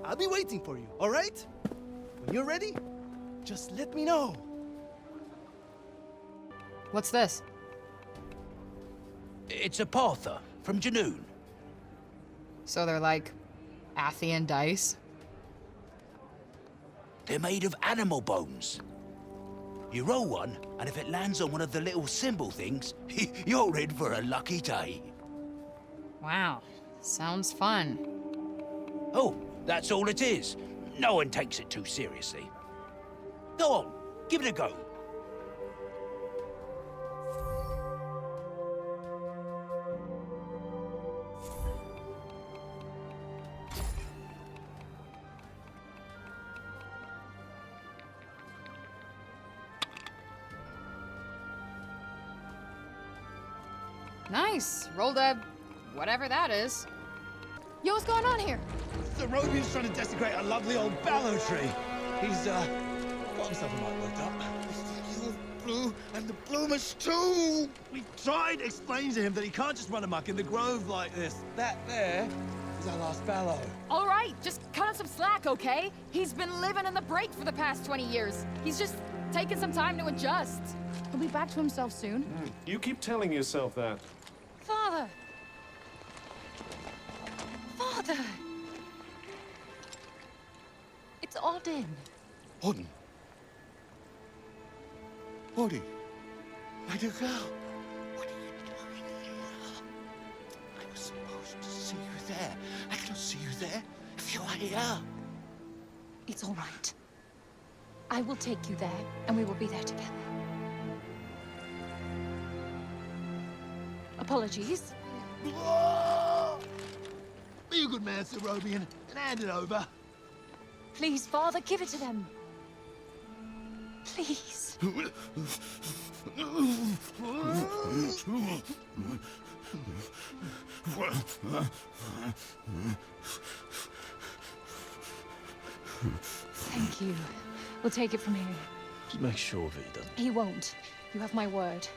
I'll be waiting for you, all right? When you're ready, just let me know. What's this? It's a Partha from Janoon. So they're like Athian dice? They're made of animal bones. You roll one, and if it lands on one of the little symbol things, you're in for a lucky day. Wow, sounds fun. Oh, that's all it is. No one takes it too seriously. Go on, give it a go. Nice. Rolled a whatever that is. Yo, what's going on here? The Robian's trying to desecrate a lovely old ballow tree. He's, got himself a mite worked up. Blue and the bloomers too! We tried explaining to him that he can't just run amok in the grove like this. That there is our last ballow. All right, just cut him some slack, okay? He's been living in the break for the past 20 years. He's just taking some time to adjust. He'll be back to himself soon. You keep telling yourself that. Father! Father! It's Odin. Odin. Odin. My dear girl. What are you doing here? I was supposed to see you there. I cannot see you there if you are here. It's all right. I will take you there, and we will be there together. Apologies. Be a good man, Sir Robian, and hand it over. Please, Father, give it to them. Please. Thank you. We'll take it from here. Just make sure that he doesn't. He won't. You have my word.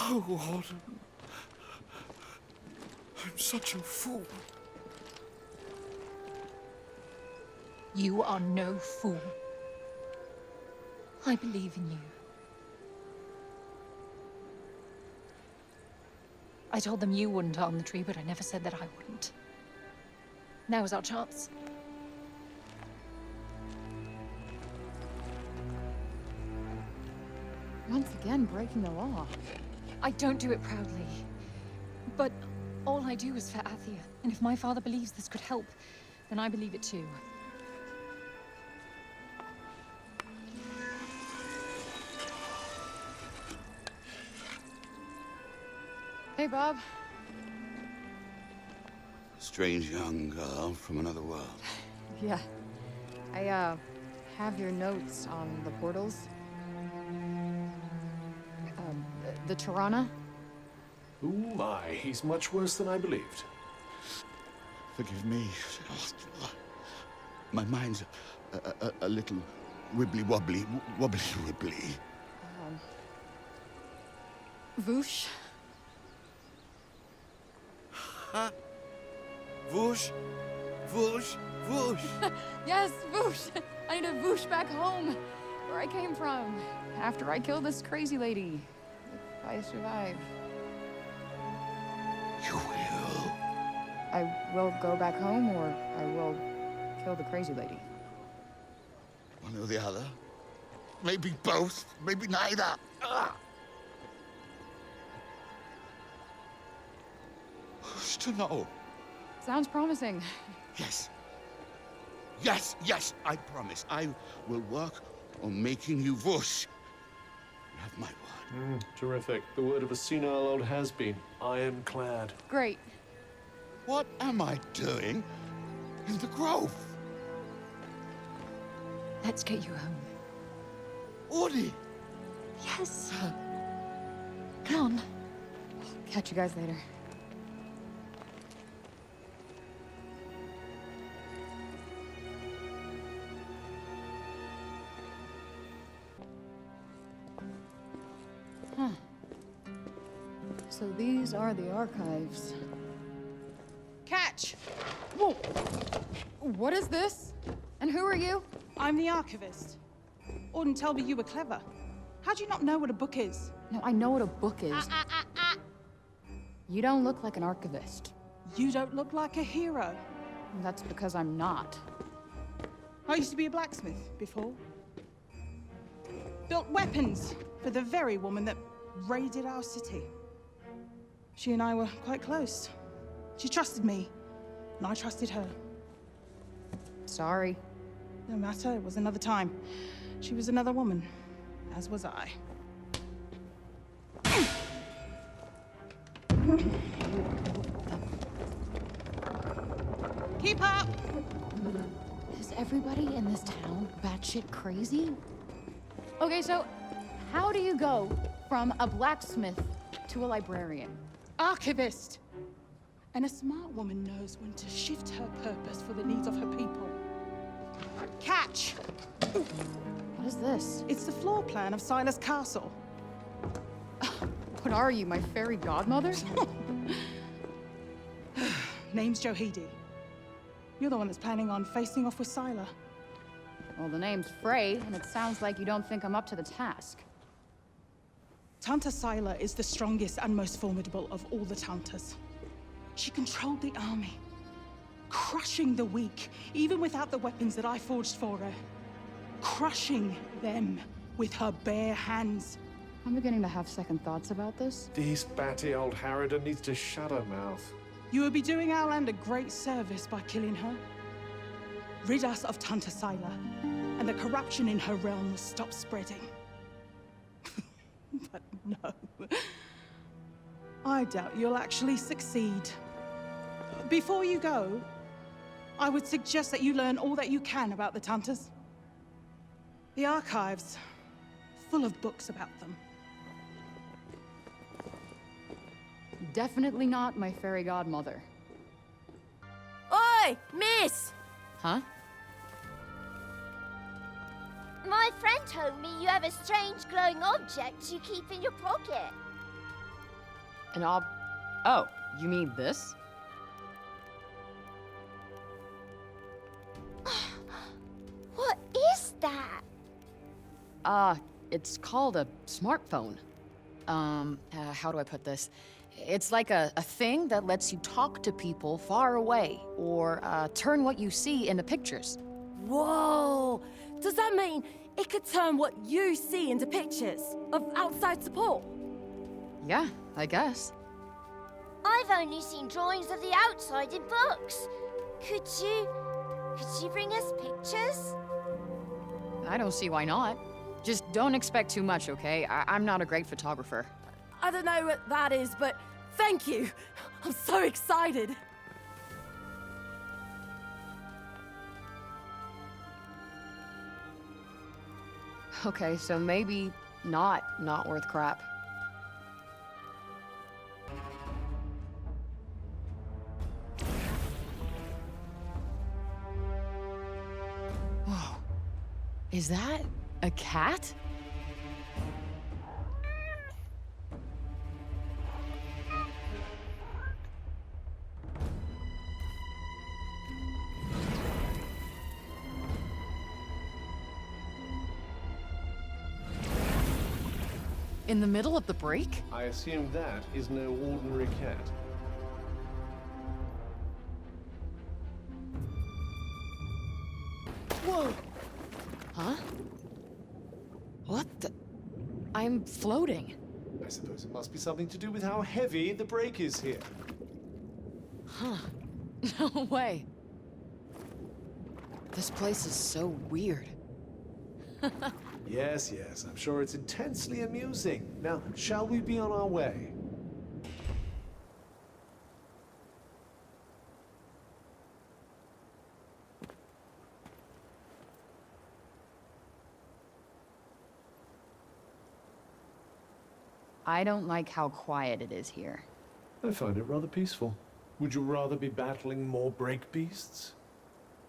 Oh, Odin. I'm such a fool. You are no fool. I believe in you. I told them you wouldn't harm the tree, but I never said that I wouldn't. Now is our chance. Once again, breaking the law. I don't do it proudly. But all I do is for Athia. And if my father believes this could help, then I believe it too. Hey, Bob. Strange young girl from another world. Yeah. I, have your notes on the portals. The Tirana? Oh my, he's much worse than I believed. Forgive me. My mind's a little wibbly-wobbly, wobbly-wibbly. Voosh? Huh? Whoosh, whoosh, whoosh. Yes, Voosh! I need to Voosh back home, where I came from, after I killed this crazy lady. If I survive. You will? I will go back home, or I will kill the crazy lady. One or the other. Maybe both, maybe neither. Ah! Who's to know? Sounds promising. Yes. Yes, yes, I promise. I will work on making you whoosh. You have my word. Terrific. The word of a senile old has-been. Ironclad. Great. What am I doing in the grove? Let's get you home. Audie! Yes. Come on. Catch you guys later. So these are the archives. Catch! Whoa! What is this? And who are you? I'm the archivist. Auden told me you were clever. How do you not know what a book is? No, I know what a book is. You don't look like an archivist. You don't look like a hero. That's because I'm not. I used to be a blacksmith before. Built weapons for the very woman that raided our city. She and I were quite close. She trusted me, and I trusted her. Sorry. No matter, it was another time. She was another woman, as was I. Keep up! Is everybody in this town batshit crazy? Okay, so how do you go from a blacksmith to a librarian? Archivist! And a smart woman knows when to shift her purpose for the needs of her people. Catch! What is this? It's the floor plan of Silas Castle. What are you, my fairy godmother? Name's Johidi. You're the one that's planning on facing off with Sila. Well, the name's Frey, and it sounds like you don't think I'm up to the task. Tanta Sila is the strongest and most formidable of all the Tantas. She controlled the army, crushing the weak, even without the weapons that I forged for her. Crushing them with her bare hands. I'm beginning to have second thoughts about this. This batty old harridan needs to shut her mouth. You would be doing our land a great service by killing her. Rid us of Tanta Sila, and the corruption in her realm will stop spreading. But no. I doubt you'll actually succeed. Before you go, I would suggest that you learn all that you can about the Tantas. The archives, full of books about them. Definitely not my fairy godmother. Oi, miss! Huh? My friend told me you have a strange glowing object you keep in your pocket. An Oh, you mean this? What is that? It's called a smartphone. How do I put this? It's like a thing that lets you talk to people far away, or turn what you see into pictures. Whoa! Does that mean it could turn what you see into pictures of outside support? Yeah, I guess. I've only seen drawings of the outside in books. Could you bring us pictures? I don't see why not. Just don't expect too much, okay? I'm not a great photographer. I don't know what that is, but thank you. I'm so excited. Okay, so maybe not worth crap. Whoa. Is that a cat? In the middle of the break? I assume that is no ordinary cat. Whoa! Huh? What the? I'm floating. I suppose it must be something to do with how heavy the break is here. Huh. No way. This place is so weird. Yes, I'm sure it's intensely amusing. Now, shall we be on our way? I don't like how quiet it is here. I find it rather peaceful. Would you rather be battling more break beasts?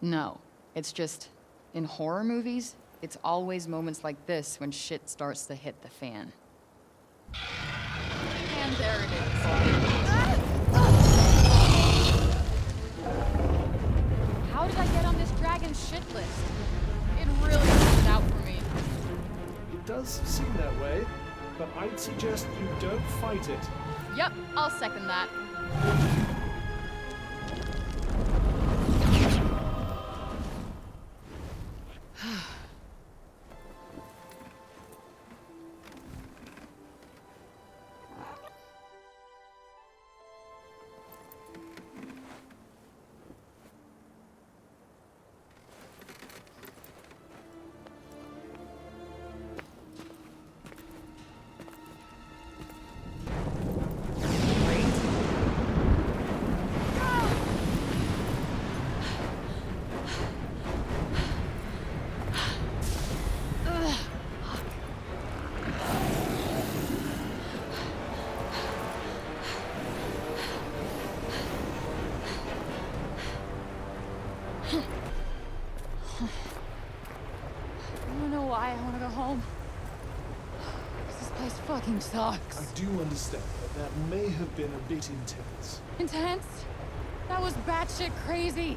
No, it's just, in horror movies, it's always moments like this when shit starts to hit the fan. And And there it is. How did I get on this dragon shit list? It really stood out for me. It does seem that way, but I'd suggest you don't fight it. Yep, I'll second that. Fucking sucks. I do understand that may have been a bit intense. Intense? That was batshit crazy.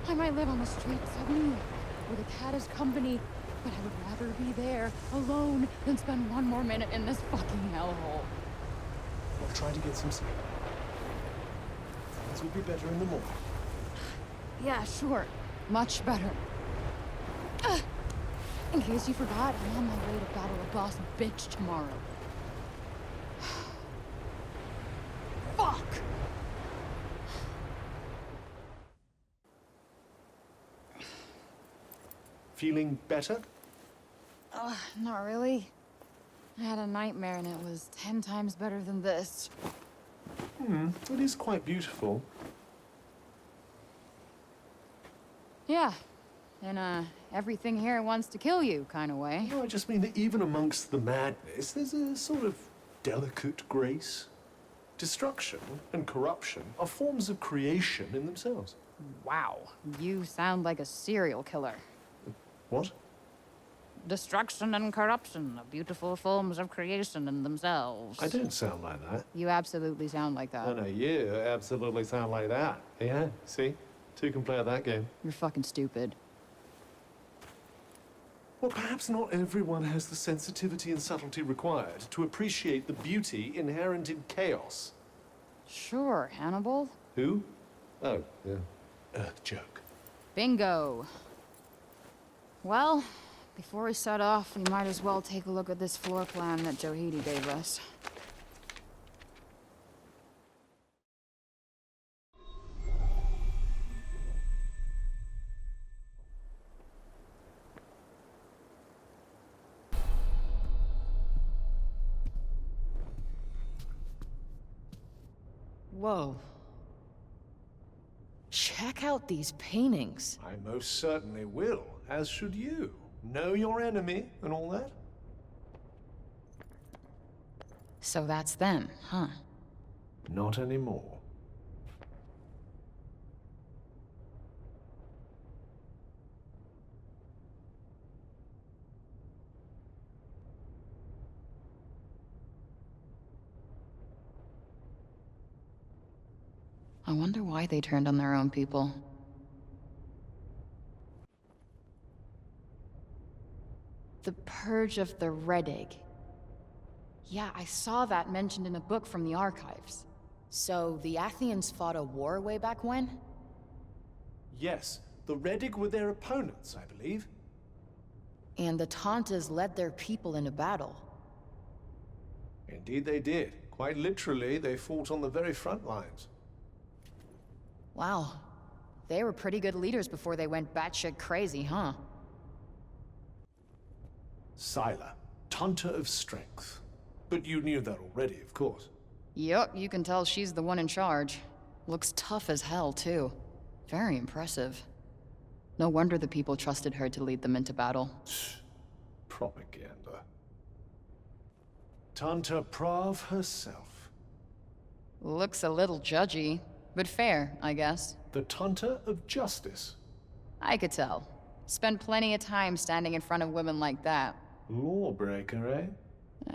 I might live on the streets suddenly, with a cat as company, but I would rather be there, alone, than spend one more minute in this fucking hellhole. I'll try to get some sleep. Things will be better in the morning. Yeah, sure. Much better. In case you forgot, I'm on my way to battle a boss bitch tomorrow. Fuck! Feeling better? Not really. I had a nightmare and it was 10 times better than this. It is quite beautiful. Yeah. In a everything here wants to kill you kind of way. No, I just mean that even amongst the madness, there's a sort of delicate grace. Destruction and corruption are forms of creation in themselves. Wow. You sound like a serial killer. What? Destruction and corruption are beautiful forms of creation in themselves. I don't sound like that. You absolutely sound like that. Oh, no, you absolutely sound like that. Yeah, see? Two can play at that game. You're fucking stupid. Well, perhaps not everyone has the sensitivity and subtlety required to appreciate the beauty inherent in chaos. Sure, Hannibal. Who? Oh, yeah. Joke. Bingo. Well, before we set off, we might as well take a look at this floor plan that Johidi gave us. Whoa. Check out these paintings. I most certainly will, as should you. Know your enemy and all that. So that's them, huh? Not anymore. I wonder why they turned on their own people. The Purge of the Red Egg. Yeah, I saw that mentioned in a book from the archives. So, the Athenians fought a war way back when? Yes, the Redig were their opponents, I believe. And the Tantas led their people into battle. Indeed they did. Quite literally, they fought on the very front lines. Wow. They were pretty good leaders before they went batshit crazy, huh? Scylla, Tanta of Strength. But you knew that already, of course. Yup, you can tell she's the one in charge. Looks tough as hell, too. Very impressive. No wonder the people trusted her to lead them into battle. Propaganda. Tanta Prav herself. Looks a little judgy, but fair, I guess. The Tanta of Justice. I could tell. Spent plenty of time standing in front of women like that. Lawbreaker, eh?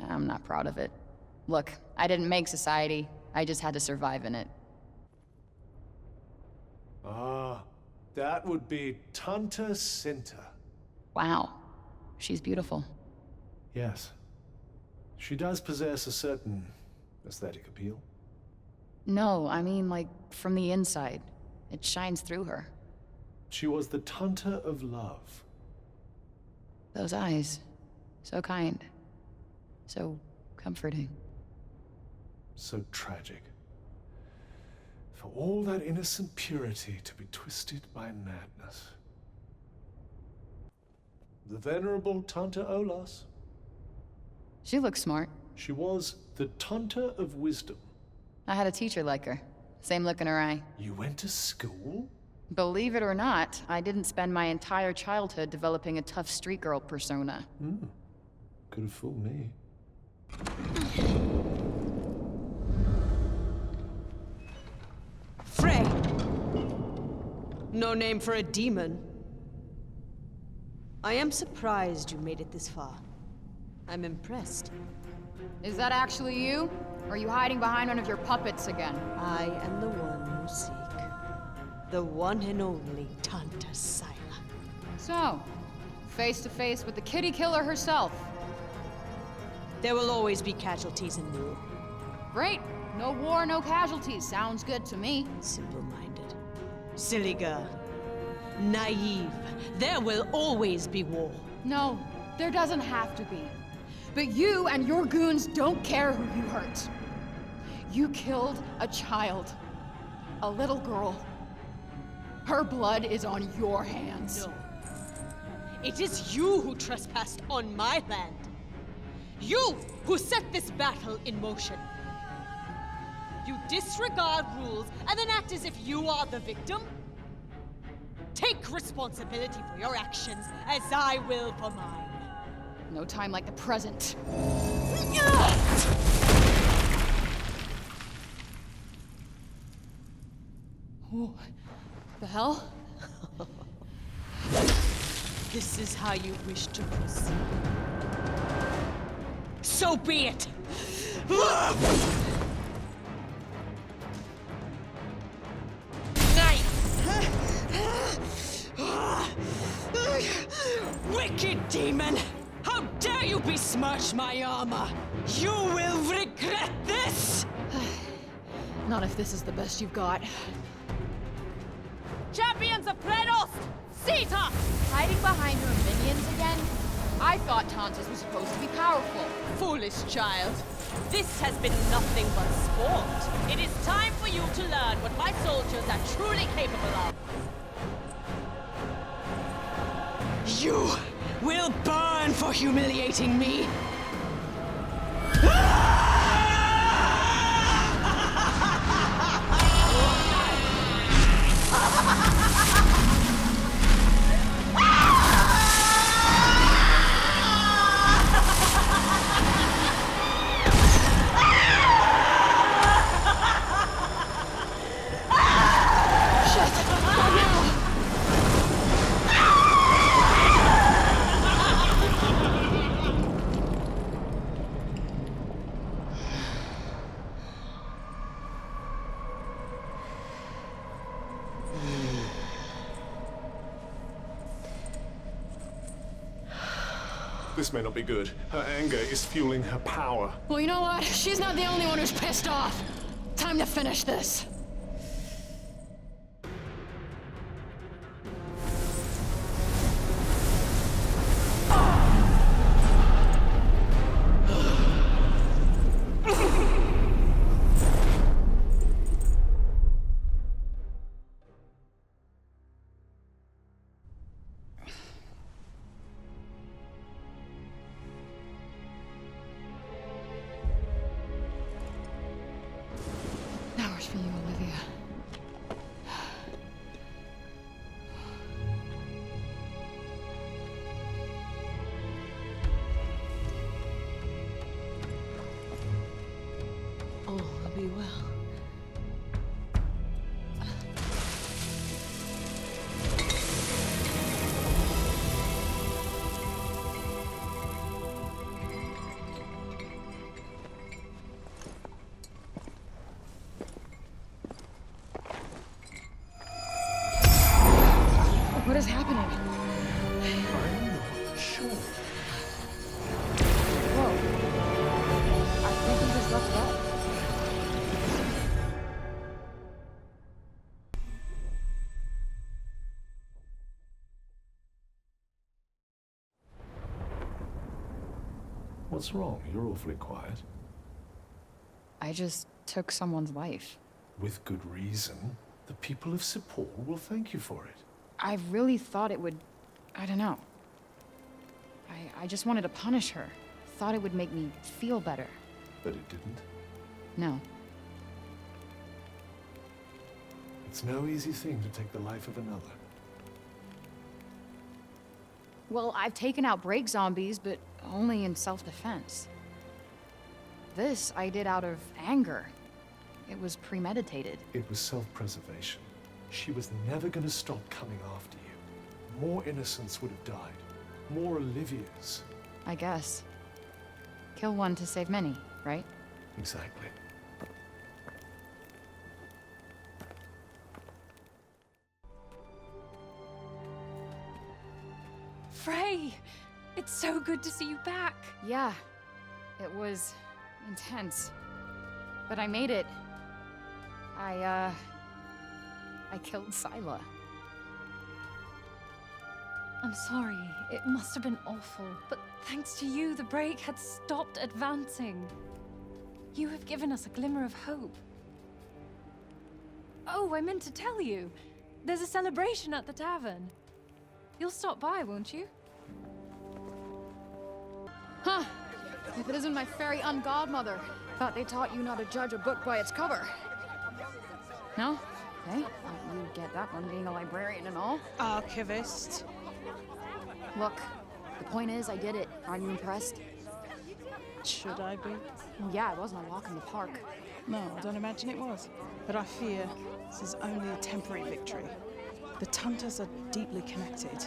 I'm not proud of it. Look, I didn't make society. I just had to survive in it. Ah, that would be Tanta Cinta. Wow. She's beautiful. Yes. She does possess a certain aesthetic appeal. No, I mean, like, from the inside. It shines through her. She was the Tanta of love. Those eyes. So kind. So comforting. So tragic. For all that innocent purity to be twisted by madness. The venerable Tanta Olas. She looks smart. She was the Tanta of wisdom. I had a teacher like her. Same look in her eye. You went to school? Believe it or not, I didn't spend my entire childhood developing a tough street girl persona. Could have fooled me. Frey! No name for a demon. I am surprised you made it this far. I'm impressed. Is that actually you? Or are you hiding behind one of your puppets again? I am the one you seek. The one and only Tanta Sila. So, face to face with the kitty killer herself. There will always be casualties in war. Great. No war, no casualties. Sounds good to me. Simple-minded. Silly girl. Naive. There will always be war. No, there doesn't have to be. But you and your goons don't care who you hurt. You killed a child. A little girl. Her blood is on your hands. No. It is you who trespassed on my land. You who set this battle in motion. You disregard rules and then act as if you are the victim? Take responsibility for your actions as I will for mine. No time like the present. What the hell? This is how you wish to proceed. So be it! Wicked demon! How dare you besmirch my armor! You will regret this! Not if this is the best you've got. Champions of Praenost! Sita! Hiding behind your minions again? I thought Tantas was supposed to be powerful. Foolish child. This has been nothing but sport. It is time for you to learn what my soldiers are truly capable of. You will burn for humiliating me! This may not be good. Her anger is fueling her power. Well, you know what? She's not the only one who's pissed off. Time to finish this. For you, Olivia. All will be well. What's wrong? You're awfully quiet. I just took someone's life. With good reason. The people of Sepul will thank you for it. I really thought it would... I don't know. I just wanted to punish her. Thought it would make me feel better. But it didn't. No. It's no easy thing to take the life of another. Well, I've taken out break zombies, but only in self-defense. This I did out of anger. It was premeditated. It was self-preservation. She was never going to stop coming after you. More innocents would have died. More Olivias. I guess. Kill one to save many, right? Exactly. Frey! It's so good to see you back. Yeah. It was intense. But I made it. I killed Sila. I'm sorry. It must have been awful. But thanks to you, the break had stopped advancing. You have given us a glimmer of hope. Oh, I meant to tell you. There's a celebration at the tavern. You'll stop by, won't you? Huh. If it isn't my fairy ungodmother. Thought they taught you not to judge a book by its cover. No? Okay. Thought you'd get that one, being a librarian and all. Archivist. Look, the point is, I did it. Aren't you impressed? Should I be? Yeah, it wasn't a walk in the park. No, I don't imagine it was. But I fear this is only a temporary victory. The Tantas are deeply connected.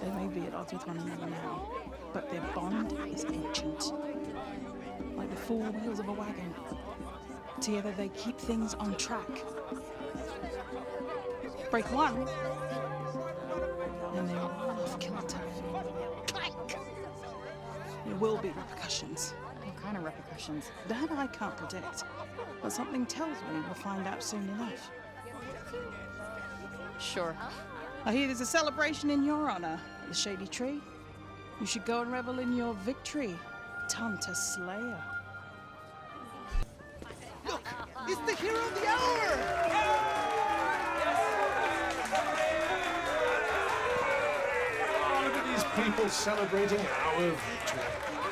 They may be at odds with one another now, but their bond is ancient. Like the four wheels of a wagon. Together they keep things on track. Break one, and they're all off kilter. Clank! There will be repercussions. What kind of repercussions? That I can't predict, but something tells me we'll find out soon enough. Sure. I hear there's a celebration in your honor at the Shady Tree. You should go and revel in your victory, Tanta Slayer. Look! It's the hero of the hour! Look at these people celebrating our victory.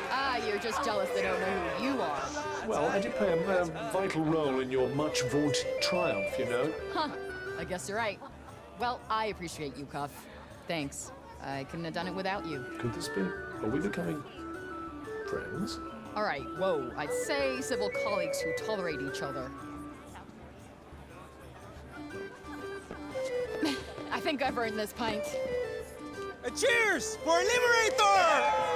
Ah, you're just jealous they don't know who you are. Well, I did play a vital role in your much vaunted triumph, you know. Huh. I guess you're right. Well, I appreciate you, Cuff. Thanks. I couldn't have done it without you. Could this be? Are we becoming friends? All right, whoa. I'd say civil colleagues who tolerate each other. I think I've earned this pint. A cheers for Liberator!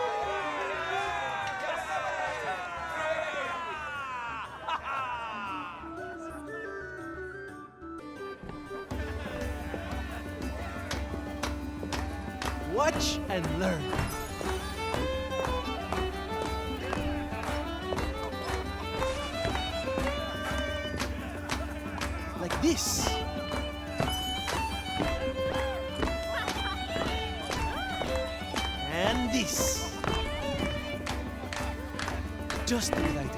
Watch and learn. Like this. And this. Just the way I do.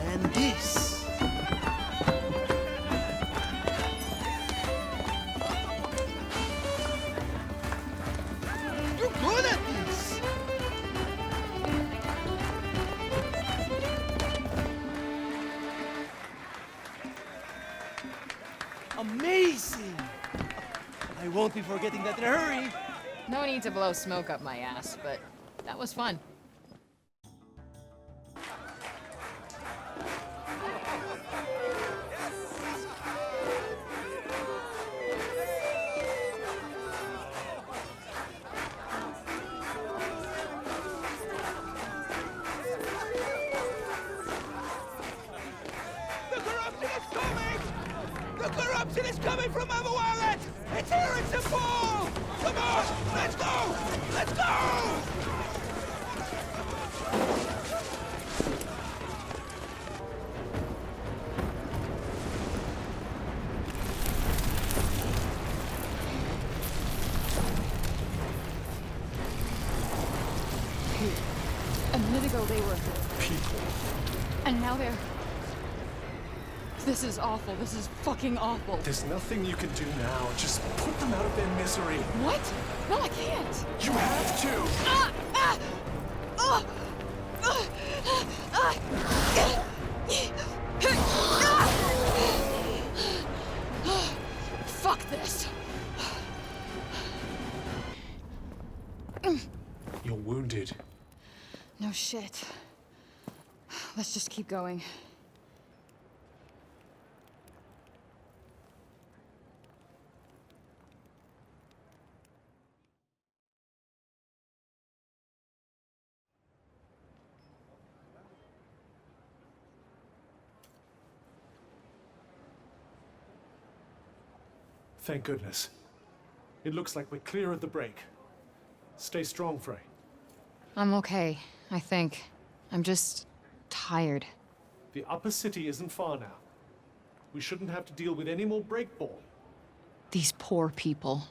And this. You're good at this! Amazing! I won't be forgetting that in a hurry. No need to blow smoke up my ass, but that was fun. The corruption is coming! The corruption is coming from Mama Wallet! It's here in Sepul! Come on! Let's go! Let's go! now they're... This is awful. This is fucking awful. There's nothing you can do now. Just put them out of their misery. What? No, I can't. You have to! Fuck this. You're wounded. No shit. Let's just keep going. Thank goodness. It looks like we're clear of the break. Stay strong, Frey. I'm okay, I think. I'm just... tired. The upper city isn't far now. We shouldn't have to deal with any more breakball. These poor people.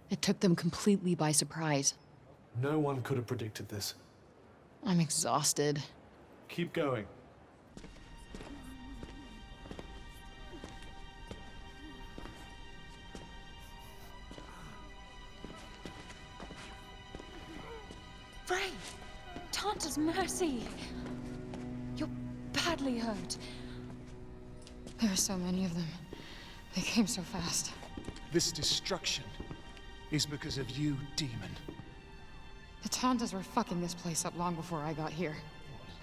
It took them completely by surprise. No one could have predicted this. I'm exhausted. Keep going. Frey! Tanta's mercy! You're badly hurt. There are so many of them. They came so fast. This destruction is because of you, demon. The Tantas were fucking this place up long before I got here.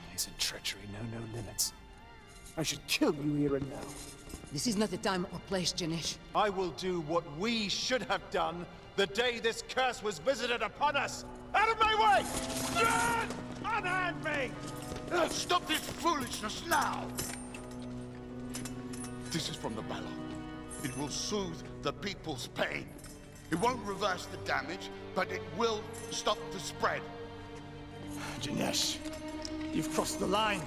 Lies and treachery know no limits. I should kill you here and now. This is not the time or place, Janesh. I will do what we should have done the day this curse was visited upon us! Out of my way! Unhand me! Stop this foolishness now! This is from the Balor. It will soothe the people's pain. It won't reverse the damage, but it will stop the spread. Janesh, you've crossed the line.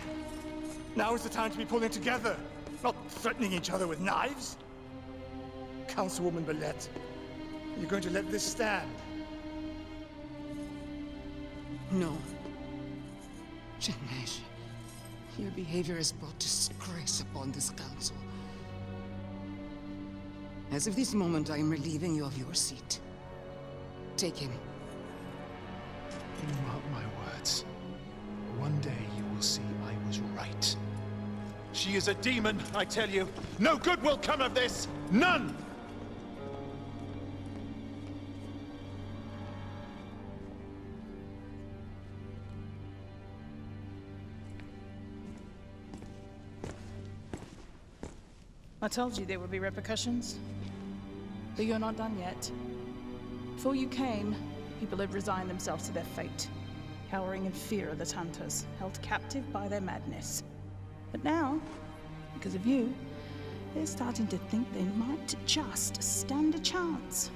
Now is the time to be pulling together, not threatening each other with knives. Councilwoman Belette, are you going to let this stand? No. Janesh, your behavior has brought disgrace upon this council. As of this moment, I am relieving you of your seat. Take him. You mark my words. One day you will see I was right. She is a demon, I tell you. No good will come of this! None! I told you there would be repercussions. But you're not done yet. Before you came, people had resigned themselves to their fate, cowering in fear of the Tantas, held captive by their madness. But now, because of you, they're starting to think they might just stand a chance.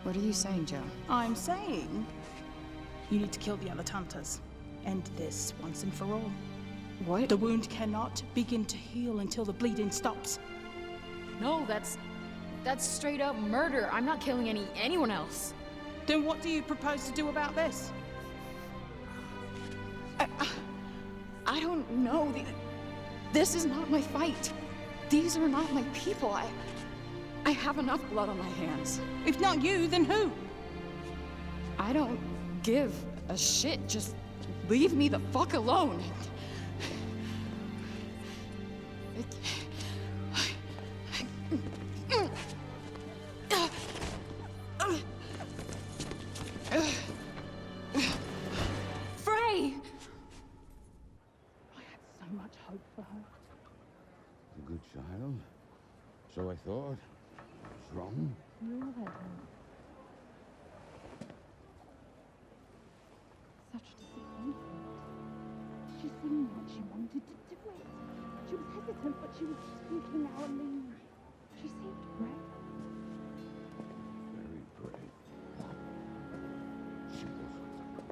What are you saying, Joe? I'm saying you need to kill the other Tantas. End this once and for all. What? The wound cannot begin to heal until the bleeding stops. No, that's straight up murder. I'm not killing anyone else. Then what do you propose to do about this? I don't know. This is not my fight. These are not my people. I have enough blood on my hands. If not you, then who? I don't give a shit. Just leave me the fuck alone. Frey! I had so much hope for her. A good child. So I thought. What's wrong? You're right. Such disappointment. She seemed like she wanted to do it. She was hesitant, but she was speaking our language. She seemed brave. Very brave. She was.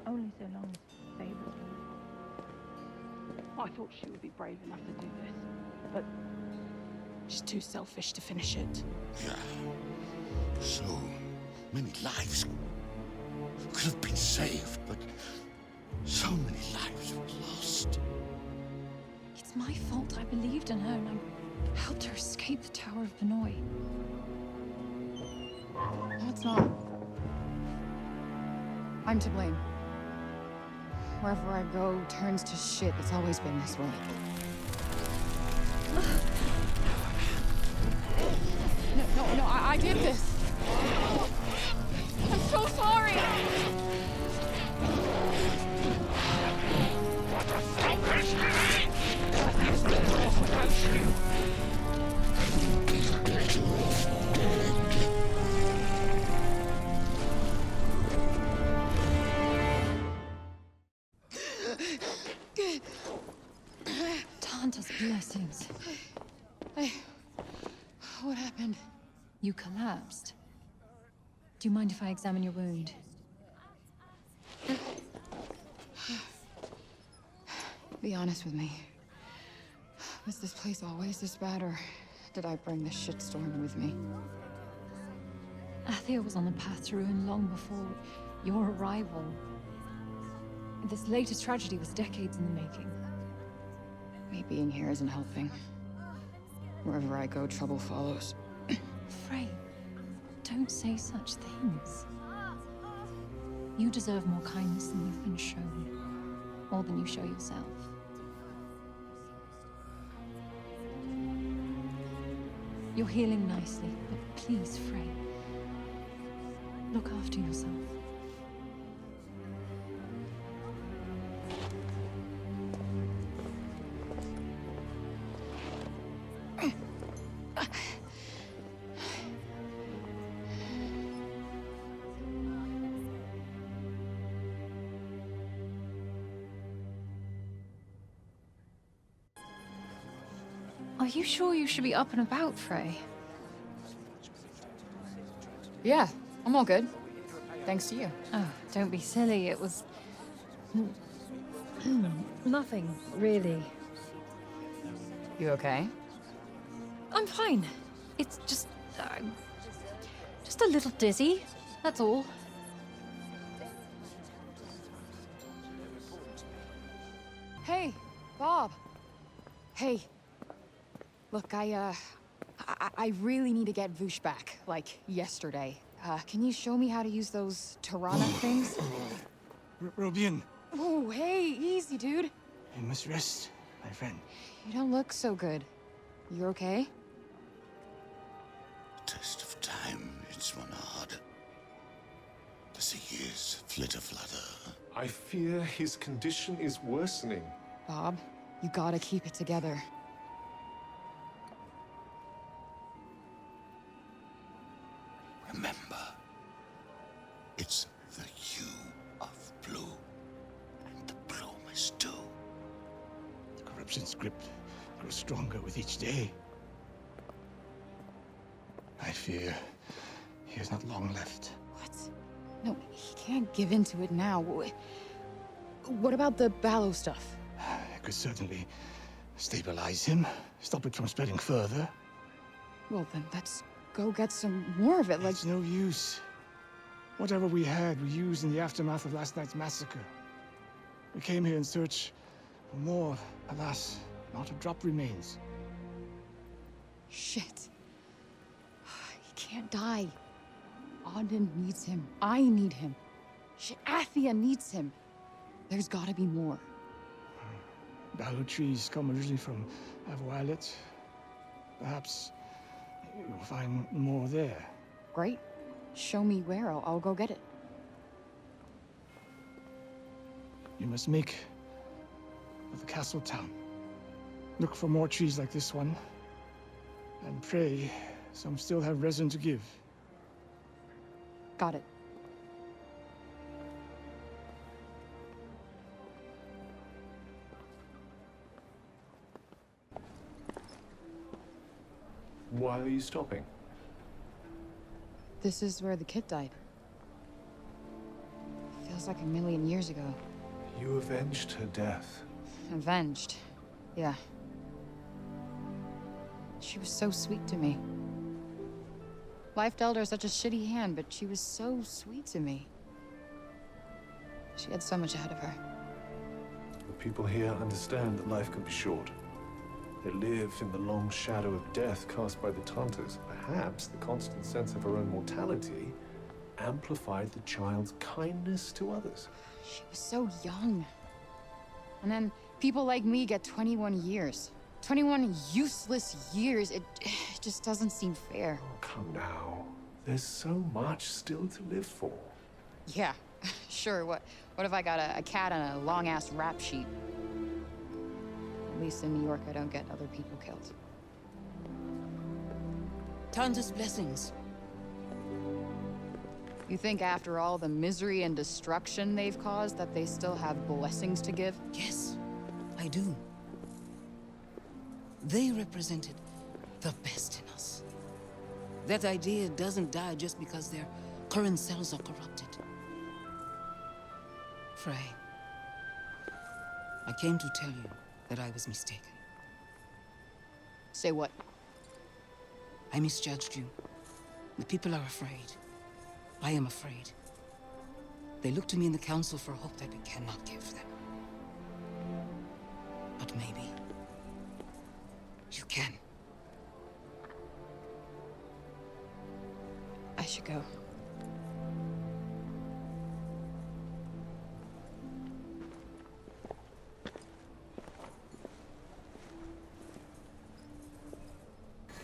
Only so long as Faye was alive. I thought she would be brave enough to do this, but she's too selfish to finish it. Yeah. So many lives could have been saved, but so many lives were lost. It's It's my fault. I believed in her and I helped her escape the Tower of Benoy. No, it's not. I'm to blame. Wherever I go turns to shit. It's always been this way. No, I did this. I'm so sorry. Tanta's blessings. Hey, what happened? You collapsed. Do you mind if I examine your wound? Be honest with me. Was this place always this bad, or did I bring this shitstorm with me? Athia was on the path to ruin long before your arrival. This latest tragedy was decades in the making. Me being here isn't helping. Wherever I go, trouble follows. Frey, don't say such things. You deserve more kindness than you've been shown. More than you show yourself. You're healing nicely, but please, Frey, look after yourself. Are you sure you should be up and about, Frey? Yeah, I'm all good. Thanks to you. Oh, don't be silly. It was... nothing, really. You okay? I'm fine. It's just a little dizzy, that's all. Hey, Bob. Hey. Look, I really need to get Voosh back, like, yesterday. Can you show me how to use those Tirana things? Robian, Oh, hey, easy, dude. you must rest, my friend. You don't look so good. You okay? Test of time, it's one hard. As the years flitter. I fear his condition is worsening. Bob, you gotta keep it together. Remember, it's the hue of blue, and the bloom is too. The corruption's grip grows stronger with each day. I fear he has not long left. What? No, he can't give in to it now. What about the Ballo stuff? I could certainly stabilize him, stop it from spreading further. Well, then let's go get some more of it, like... It's no use. Whatever we had, we used in the aftermath of last night's massacre. We came here in search for more. Alas, not a drop remains. Shit. He can't die. Auden needs him. I need him. Athia needs him. There's gotta be more. Ballow trees come originally from Avoilet. Perhaps you'll find more there. Great. Show me where. I'll go get it. You must make for the castle town. Look for more trees like this one. And pray some still have resin to give. Got it. Why are you stopping? This is where the kid died. Feels like a million years ago. You avenged her death. Avenged. Yeah. She was so sweet to me. Life dealt her such a shitty hand, but she was so sweet to me. She had so much ahead of her. The people here understand that life can be short. They live in the long shadow of death cast by the Tantas. Perhaps the constant sense of her own mortality amplified the child's kindness to others. She was so young. And then people like me get 21 years. 21 useless years. It just doesn't seem fair. Oh, come now. There's so much still to live for. Yeah, sure. What if I got a cat on a long-ass rap sheet? At least in New York, I don't get other people killed. Tanta's blessings. You think after all the misery and destruction they've caused that they still have blessings to give? Yes, I do. They represented the best in us. That idea doesn't die just because their current selves are corrupted. Frey, I came to tell you that I was mistaken. Say what? I misjudged you. The people are afraid. I am afraid. They look to me in the council for hope that we cannot give them. But maybe you can. I should go.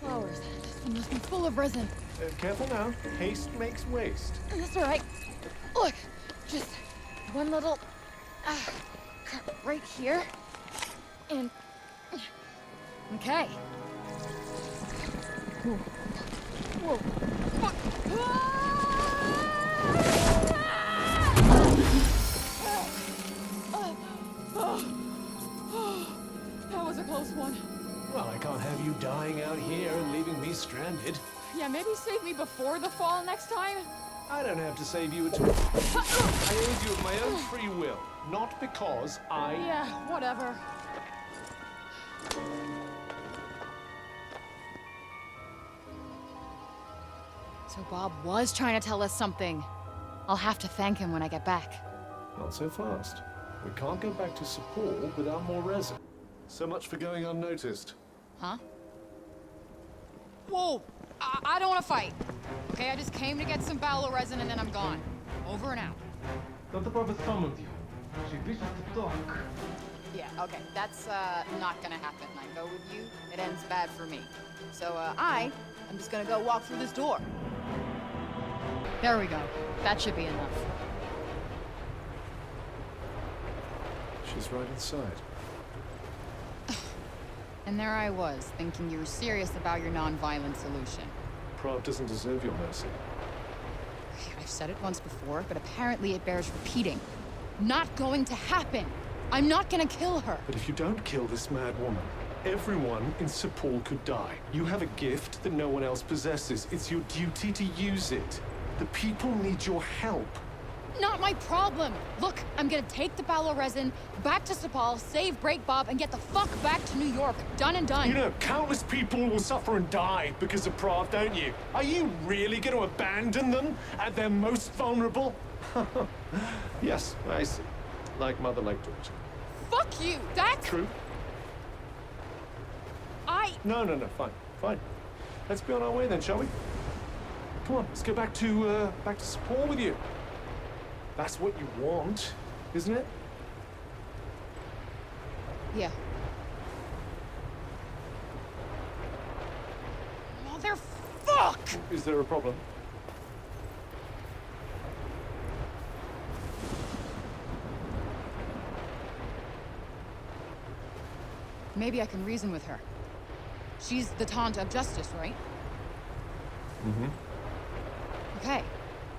Flowers. They must be full of resin. Careful now. Haste makes waste. That's all right. Look, just one little cut right here, and okay. Whoa. Whoa. That was a close one. Well, I can't have you dying out here and leaving me stranded. Yeah, maybe save me before the fall next time. I don't have to save you at all. I aid you of my own free will, not because I... Yeah, whatever. So Bob was trying to tell us something. I'll have to thank him when I get back. Not so fast. We can't go back to Sepul without more resin. So much for going unnoticed. Huh? Whoa! I don't want to fight. Okay, I just came to get some Balo resin and then I'm gone. Over and out. Tanta Prophet summoned you. She wishes to talk. Yeah, okay, that's not gonna happen. I go with you, it ends bad for me. So I'm just gonna go walk through this door. There we go. That should be enough. She's right inside. And there I was, thinking you were serious about your non-violent solution. Prav doesn't deserve your mercy. I've said it once before, but apparently it bears repeating. Not going to happen! I'm not gonna kill her! But if you don't kill this mad woman, everyone in Sepul could die. You have a gift that no one else possesses. It's your duty to use it. The people need your help. Not my problem! Look, I'm gonna take the Balo resin, back to Sepal, save Break Bob, and get the fuck back to New York. Done and done. You know, countless people will suffer and die because of Prav, don't you? Are you really going to abandon them at their most vulnerable? Yes, I see. Like mother, like daughter. Fuck you! That's... True. No, fine, fine. Let's be on our way then, shall we? Come on, let's go back to Sepul with you. That's what you want, isn't it? Yeah. Motherfuck! Is there a problem? Maybe I can reason with her. She's the Taunt of Justice, right? Mm-hmm. Okay.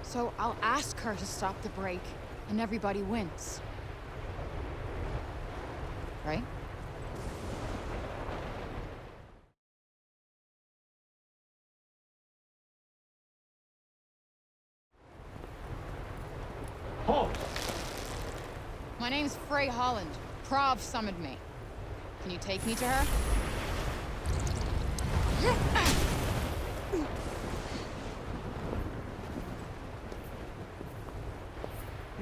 So I'll ask her to stop the break, and everybody wins. Right? Halt! My name's Frey Holland. Prav summoned me. Can you take me to her?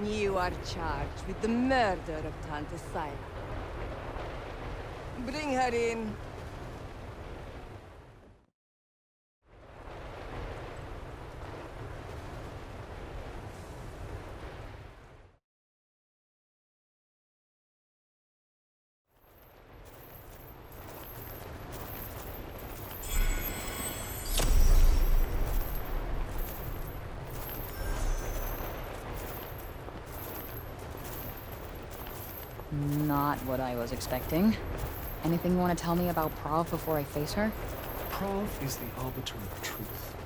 You are charged with the murder of Tanta Sila. Bring her in, Not what I was expecting. Anything you want to tell me about Prov before I face her? Prov is the arbiter of truth.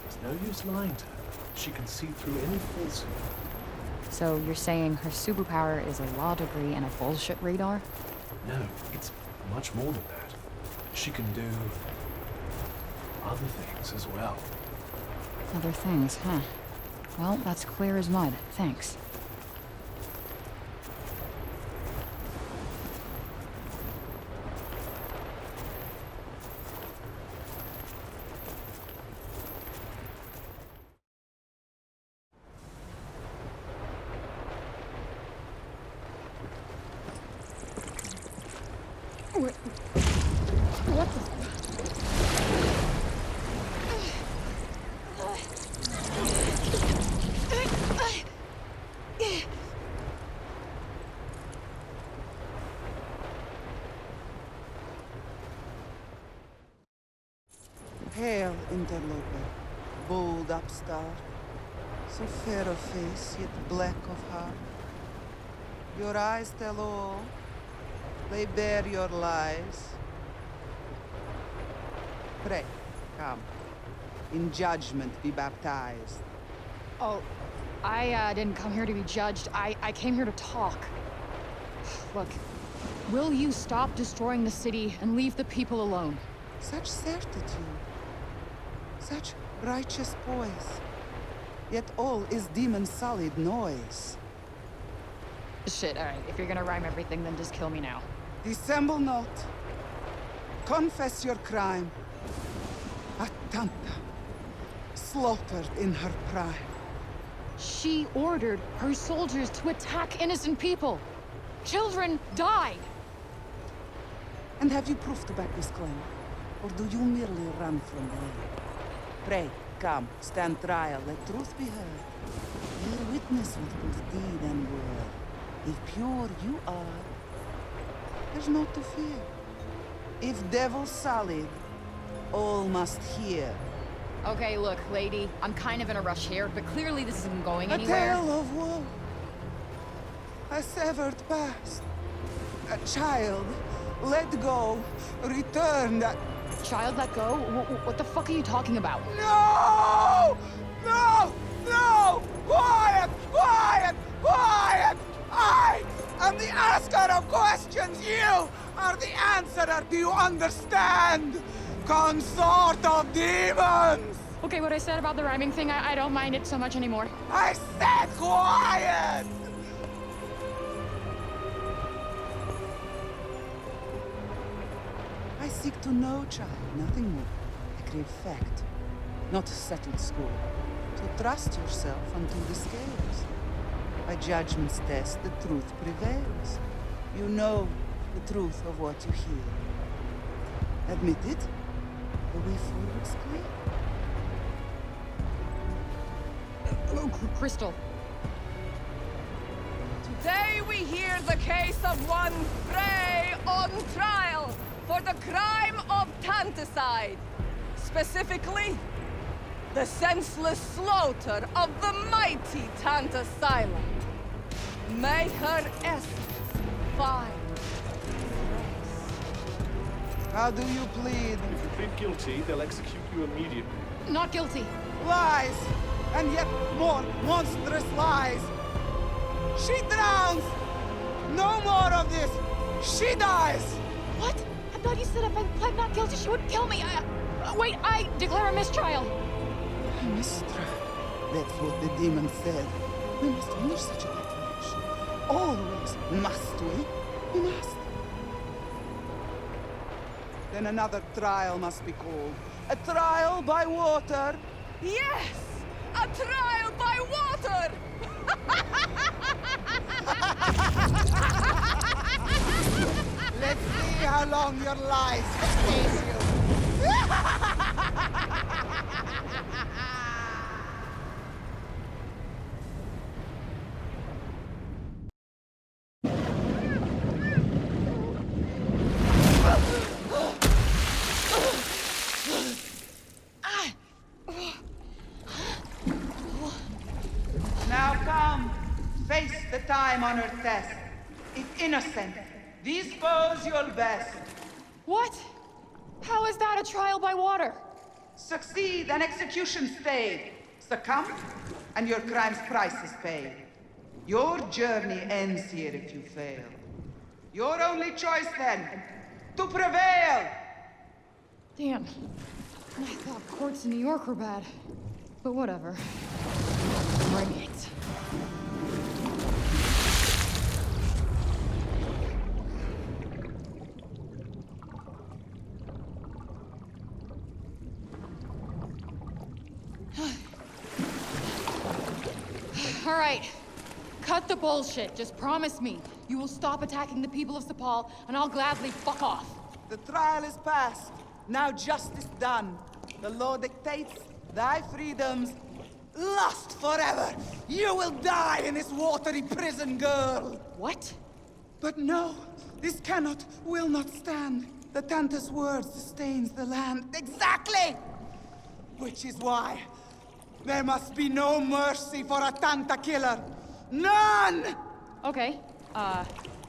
There's no use lying to her. She can see through any falsehood. So you're saying her superpower is a law degree and a bullshit radar? No, it's much more than that. She can do other things as well. Other things, huh? Well, that's clear as mud. Thanks. What the... Hail, interloper, bold upstart, so fair of face, yet black of heart. Your eyes tell all, they bear your lies. Pray, come, in judgment be baptized. Oh, I didn't come here to be judged. I came here to talk. Look, will you stop destroying the city and leave the people alone? Such certitude, such righteous poise, yet all is demon-solid noise. Shit, alright, if you're gonna rhyme everything, then just kill me now. Dissemble not. Confess your crime. Atanta, slaughtered in her prime. She ordered her soldiers to attack innocent people. Children died. And have you proof to back this claim? Or do you merely run from blame? Pray, come, stand trial, let truth be heard. Bear witness with both deed and word. If pure you are, there's naught to fear. If devil solid, all must hear. Okay, look, lady, I'm kind of in a rush here, but clearly this isn't going anywhere. A tale of woe. A severed past. A child let go, returned. Child let go? What the fuck are you talking about? No! No! No! Quiet! Quiet! Quiet! I am the asker of questions. You are the answerer. Do you understand? Consort of demons! Okay, what I said about the rhyming thing, I don't mind it so much anymore. I said quiet! I seek to know, child, nothing more. I crave fact, not settled score. So trust yourself unto the scales. By judgment's test, the truth prevails. You know the truth of what you hear. Admit it, the way forward's clear. Crystal. Today we hear the case of one Frey on trial for the crime of tanticide. Specifically, the senseless slaughter of the mighty Tanta Sila. May her essence find grace. How do you plead? If you plead guilty, they'll execute you immediately. Not guilty. Lies! And yet more monstrous lies! She drowns! No more of this! She dies! What? I thought you said if I pled not guilty, she would kill me. Wait, I declare a mistrial. A mistrial? That's what the demon said. We must honor such a declaration. Always. Must we? We must. Then another trial must be called. A trial by water. Yes! A trial by water! Let's see how long your lies face you. Now come, face the time-honored test. is innocent. Dispose your best. What? How is that a trial by water? Succeed and execution stayed. Succumb and your crime's price is paid. Your journey ends here if you fail. Your only choice then, to prevail! Damn. I thought courts in New York were bad. But whatever. Bring it. All right. Cut the bullshit. Just promise me you will stop attacking the people of Sepal, and I'll gladly fuck off. The trial is past. Now justice done. The law dictates thy freedoms last forever. You will die in this watery prison, girl. What? But no, this cannot, will not stand. The Tanta's word sustains the land. Exactly! Which is why there must be no mercy for a Tanta killer. None! Okay,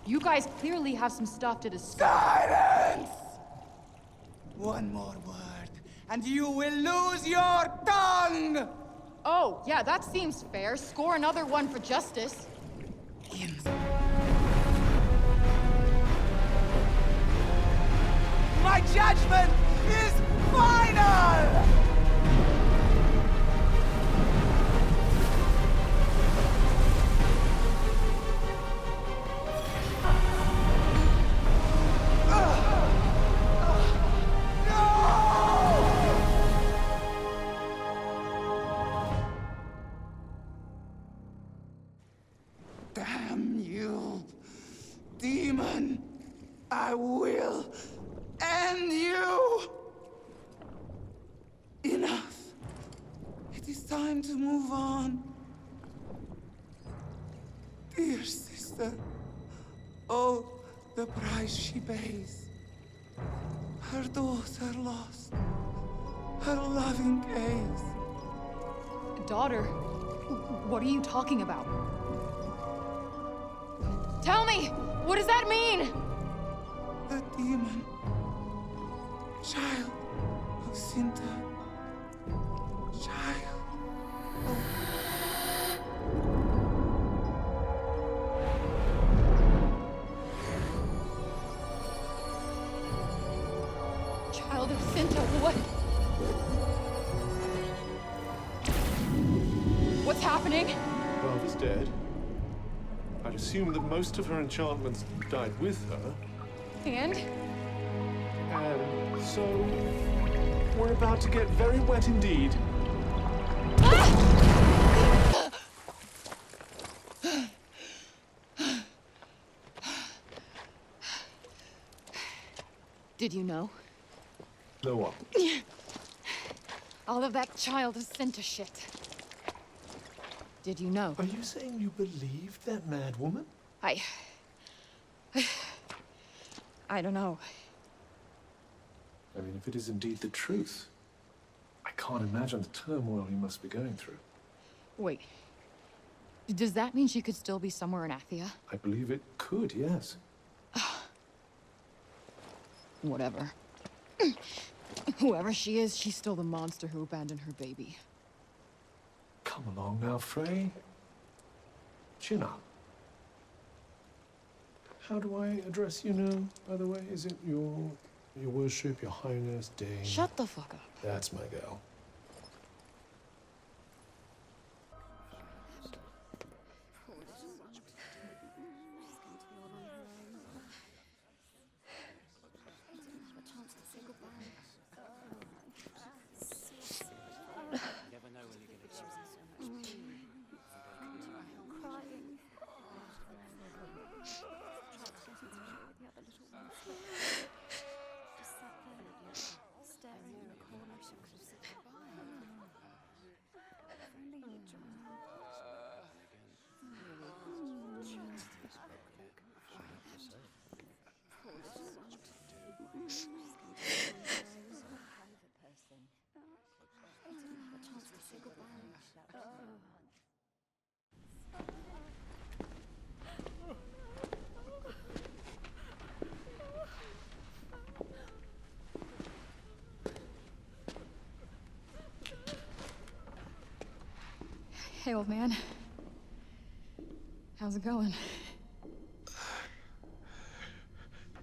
you guys clearly have some stuff to discuss. Silence! One more word, and you will lose your tongue! Oh, yeah, that seems fair. Score another one for justice. My judgment is final! Damn you, demon! I will end you! Enough. It is time to move on. Dear sister, oh, the price she pays. Her daughter lost. Her loving gaze. Daughter? What are you talking about? Tell me! What does that mean? The demon. Child of Sinta. Child of... Child of Sinta, what? What's happening? Father's dead. I'd assume that most of her enchantments died with her. And? And so... we're about to get very wet indeed. Did you know? No what? All of that Child of Sinta shit. Did you know? Are you saying you believed that mad woman? I don't know. I mean, if it is indeed the truth, I can't imagine the turmoil you must be going through. Wait. Does that mean she could still be somewhere in Athia? I believe it could, yes. Whatever. Whoever she is, she's still the monster who abandoned her baby. Come along now, Frey. Chin up. How do I address you now, by the way? Is it your worship, your highness, Dame? Shut the fuck up. That's my girl. Hey, old man. How's it going?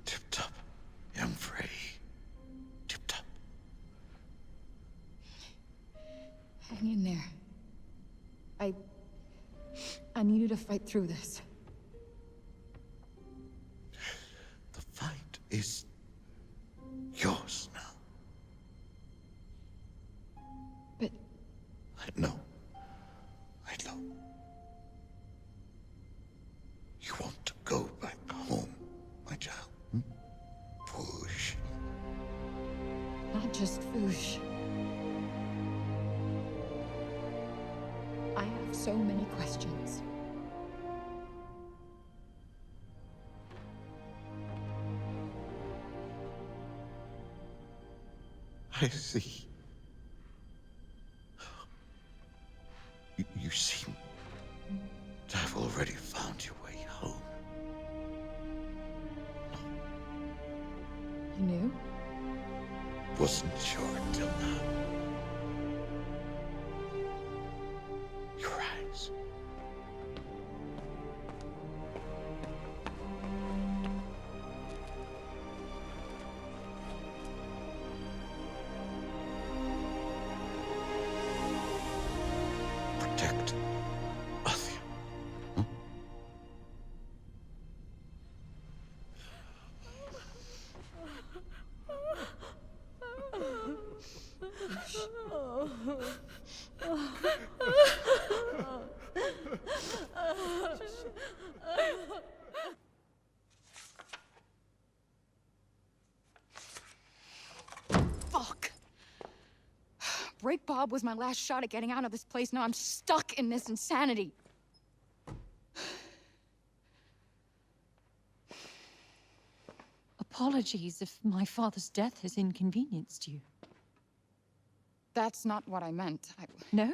Tip-top, young Frey. Tip-top. Hang in there. I need you to fight through this. The fight is yours now. But... I know. You want to go back home, my child. Push. Not just Foosh. I have so many questions. I see. You seem to have already found your way home. You knew? Wasn't sure until now. Your eyes. Protect Athia. Huh? Fuck! Break Bob was my last shot at getting out of this place. Now I'm stuck in this insanity. Apologies if my father's death has inconvenienced you. That's not what I meant. No?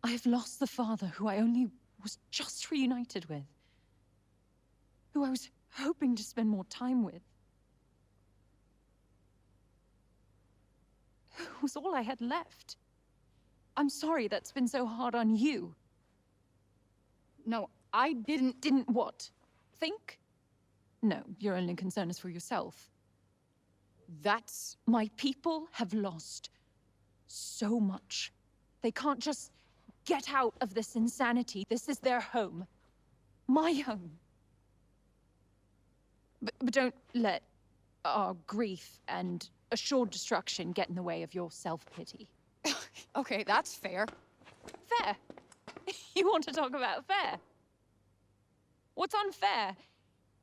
I have lost the father who I only was just reunited with. Who I was hoping to spend more time with. Who was all I had left. I'm sorry that's been so hard on you. No, I didn't... Didn't what? Think? No, your only concern is for yourself. That's... My people have lost so much. They can't just get out of this insanity. This is their home. My home. But don't let our grief and assured destruction get in the way of your self-pity. Okay, that's fair. Fair? You want to talk about fair? What's unfair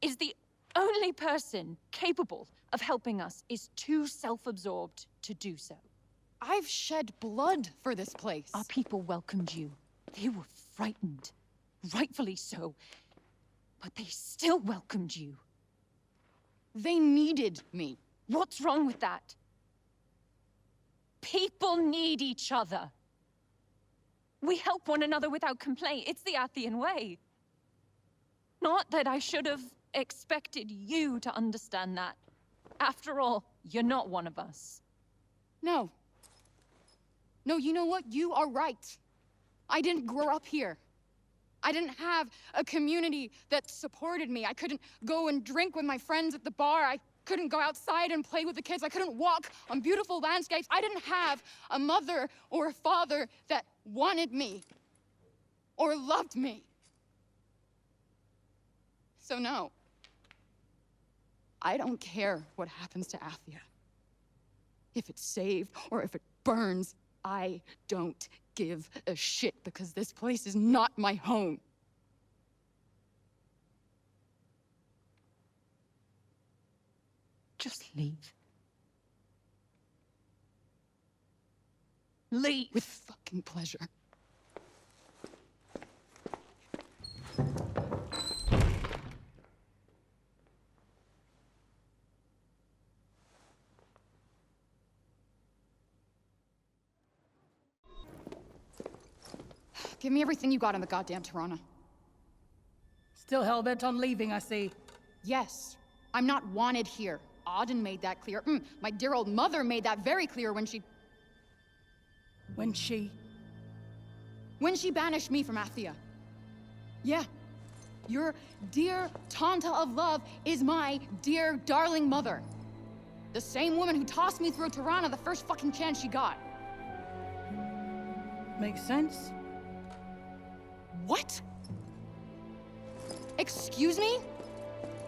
is the only person capable of helping us is too self-absorbed to do so. I've shed blood for this place. Our people welcomed you. They were frightened. Rightfully so. But they still welcomed you. They needed me. What's wrong with that? People need each other. We help one another without complaint. It's the Athian way. Not that I should have expected you to understand that. After all, you're not one of us. No. No, you know what? You are right. I didn't grow up here. I didn't have a community that supported me. I couldn't go and drink with my friends at the bar. I couldn't go outside and play with the kids. I couldn't walk on beautiful landscapes. I didn't have a mother or a father that wanted me or loved me. So no. I don't care what happens to Athia. If it's saved or if it burns, I don't give a shit because this place is not my home. Just leave. Leave. With fucking pleasure. Give me everything you got in the goddamn Tirana. Still hell-bent on leaving, I see. Yes. I'm not wanted here. Auden made that clear. My dear old mother made that very clear when she... When she... When she banished me from Athia. Yeah. Your dear Tanta of Love is my dear darling mother. The same woman who tossed me through Tirana the first fucking chance she got. Makes sense. What? Excuse me?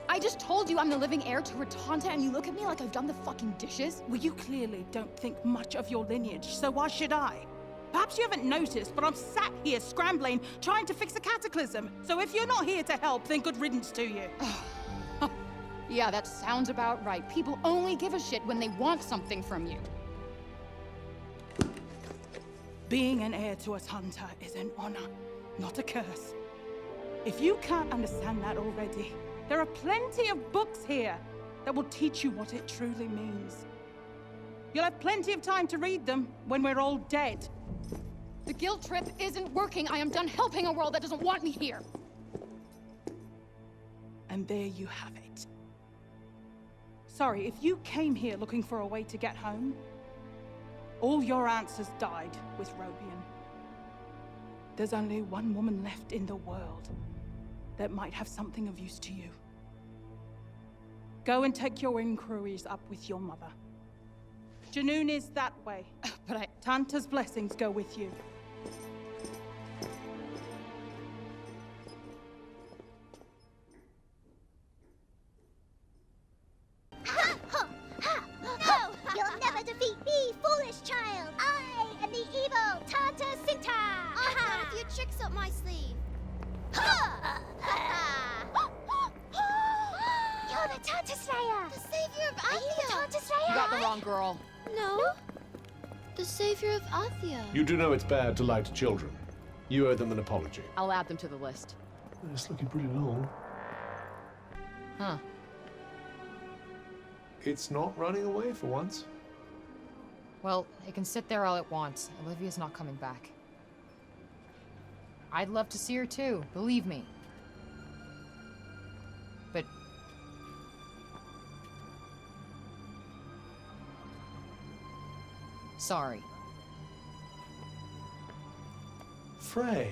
I just told you I'm the living heir to her Tanta and you look at me like I've done the fucking dishes? Well, you clearly don't think much of your lineage, so why should I? Perhaps you haven't noticed, but I'm sat here scrambling, trying to fix a cataclysm. So if you're not here to help, then good riddance to you. Yeah, that sounds about right. People only give a shit when they want something from you. Being an heir to a Tanta is an honor, not a curse. If you can't understand that already, there are plenty of books here that will teach you what it truly means. You'll have plenty of time to read them when we're all dead. The guilt trip isn't working. I am done helping a world that doesn't want me here. And there you have it. Sorry, if you came here looking for a way to get home, all your answers died with Robian. There's only one woman left in the world that might have something of use to you. Go and take your inquiries up with your mother. Janoon is that way, but Tanta's blessings go with you. No! You'll never defeat me, foolish child! I am the evil Tanta Sinta! I've got a few tricks up my sleeve. You're the Tanta Slayer! The savior of Athia! Are you the Tanta Slayer? You got the wrong girl. No. The savior of Athia. You do know it's bad to lie to children. You owe them an apology. I'll add them to the list. It's looking pretty long. Huh. It's not running away for once. Well, it can sit there all it wants. Olivia's not coming back. I'd love to see her too, believe me. But... sorry. Frey.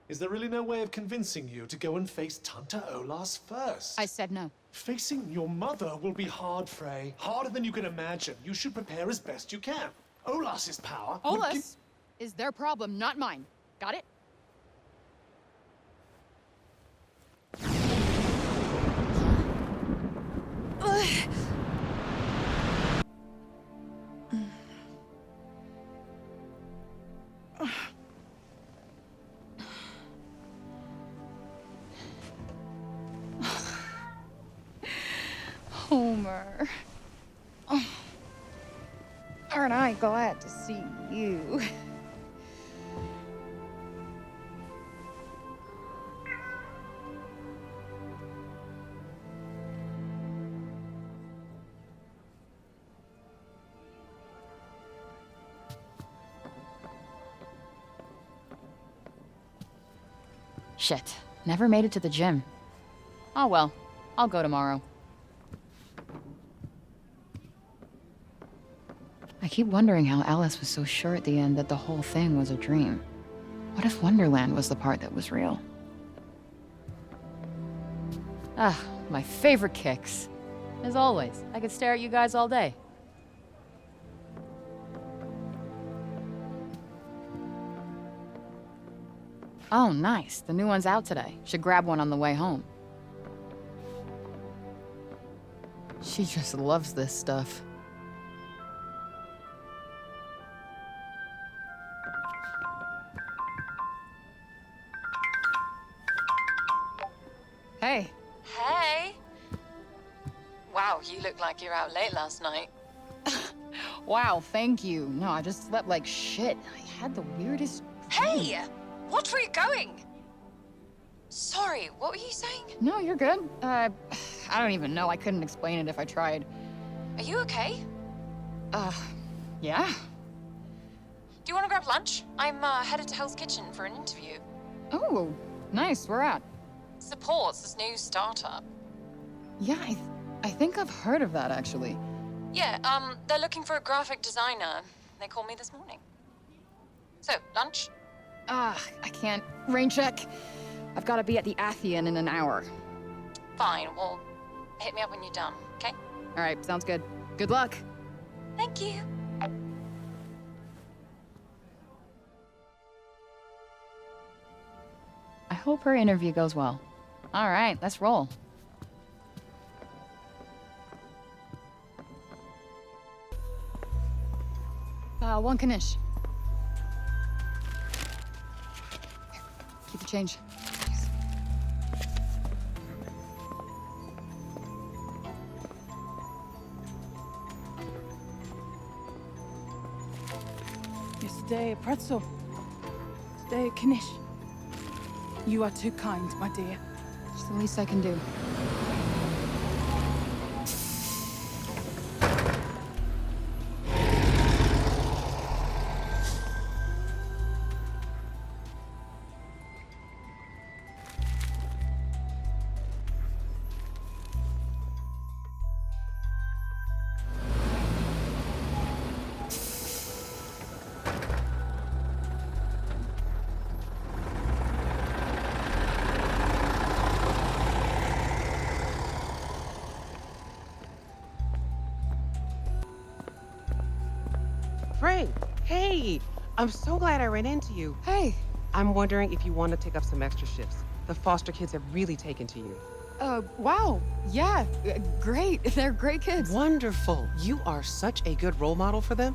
Is there really no way of convincing you to go and face Tanta Olas first? I said no. Facing your mother will be hard, Frey. Harder than you can imagine. You should prepare as best you can. Olas's power would give- Olas is their problem, not mine. Got it? Homer. Oh. Aren't I glad to see you? Shit. Never made it to the gym. Oh well. I'll go tomorrow. I keep wondering how Alice was so sure at the end that the whole thing was a dream. What if Wonderland was the part that was real? Ah, my favorite kicks. As always, I could stare at you guys all day. Oh, nice. The new one's out today. Should grab one on the way home. She just loves this stuff. Hey. Hey! Wow, you look like you were out late last night. Wow, thank you. No, I just slept like shit. I had the weirdest... Hey! Watch where you're going! Sorry, what were you saying? No, you're good. I don't even know. I couldn't explain it if I tried. Are you okay? Yeah? Do you want to grab lunch? I'm headed to Hell's Kitchen for an interview. Oh, nice. Where at? Supports this new startup. Yeah, I think I've heard of that, actually. Yeah, they're looking for a graphic designer. They called me this morning. So, lunch? I can't. Rain check. I've got to be at the Athian in an hour. Fine, well, hit me up when you're done, okay? All right, sounds good. Good luck. Thank you. I hope her interview goes well. All right, let's roll. One Kanish. Here, keep the change. Yesterday, a pretzel. Today, a Knish. You are too kind, my dear. It's the least I can do. Frank, hey! I'm so glad I ran into you. Hey! I'm wondering if you want to take up some extra shifts. The foster kids have really taken to you. Wow. Yeah, great. They're great kids. Wonderful. You are such a good role model for them.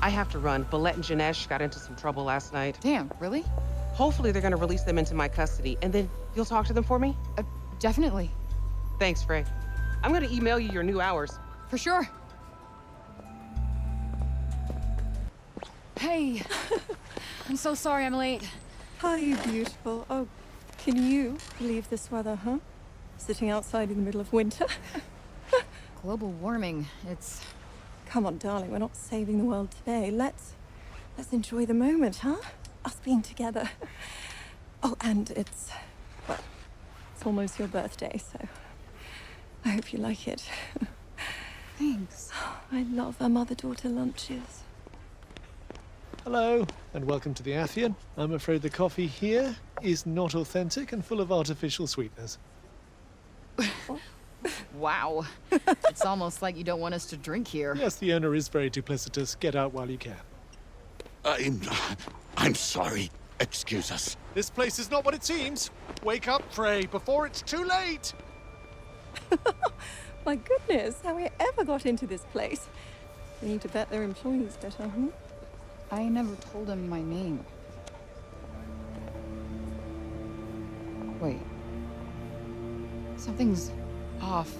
I have to run. Balette and Janesh got into some trouble last night. Damn, really? Hopefully they're gonna release them into my custody, and then you'll talk to them for me? Definitely. Thanks, Frey. I'm gonna email you your new hours. For sure. Hey. I'm so sorry I'm late. Hi, beautiful. Oh, can you believe this weather, huh? Sitting outside in the middle of winter. Global warming, it's... Come on, darling, we're not saving the world today. Let's enjoy the moment, huh? Us being together. Oh, and it's almost your birthday, so I hope you like it. Thanks. I love our mother-daughter lunches. Hello, and welcome to the Athian. I'm afraid the coffee here is not authentic and full of artificial sweeteners. Wow. It's almost like you don't want us to drink here. Yes, the owner is very duplicitous. Get out while you can. I'm sorry. Excuse us. This place is not what it seems. Wake up, Frey, before it's too late. My goodness, how we ever got into this place. They need to vet their employees better, huh? I never told him my name. Wait. Something's off.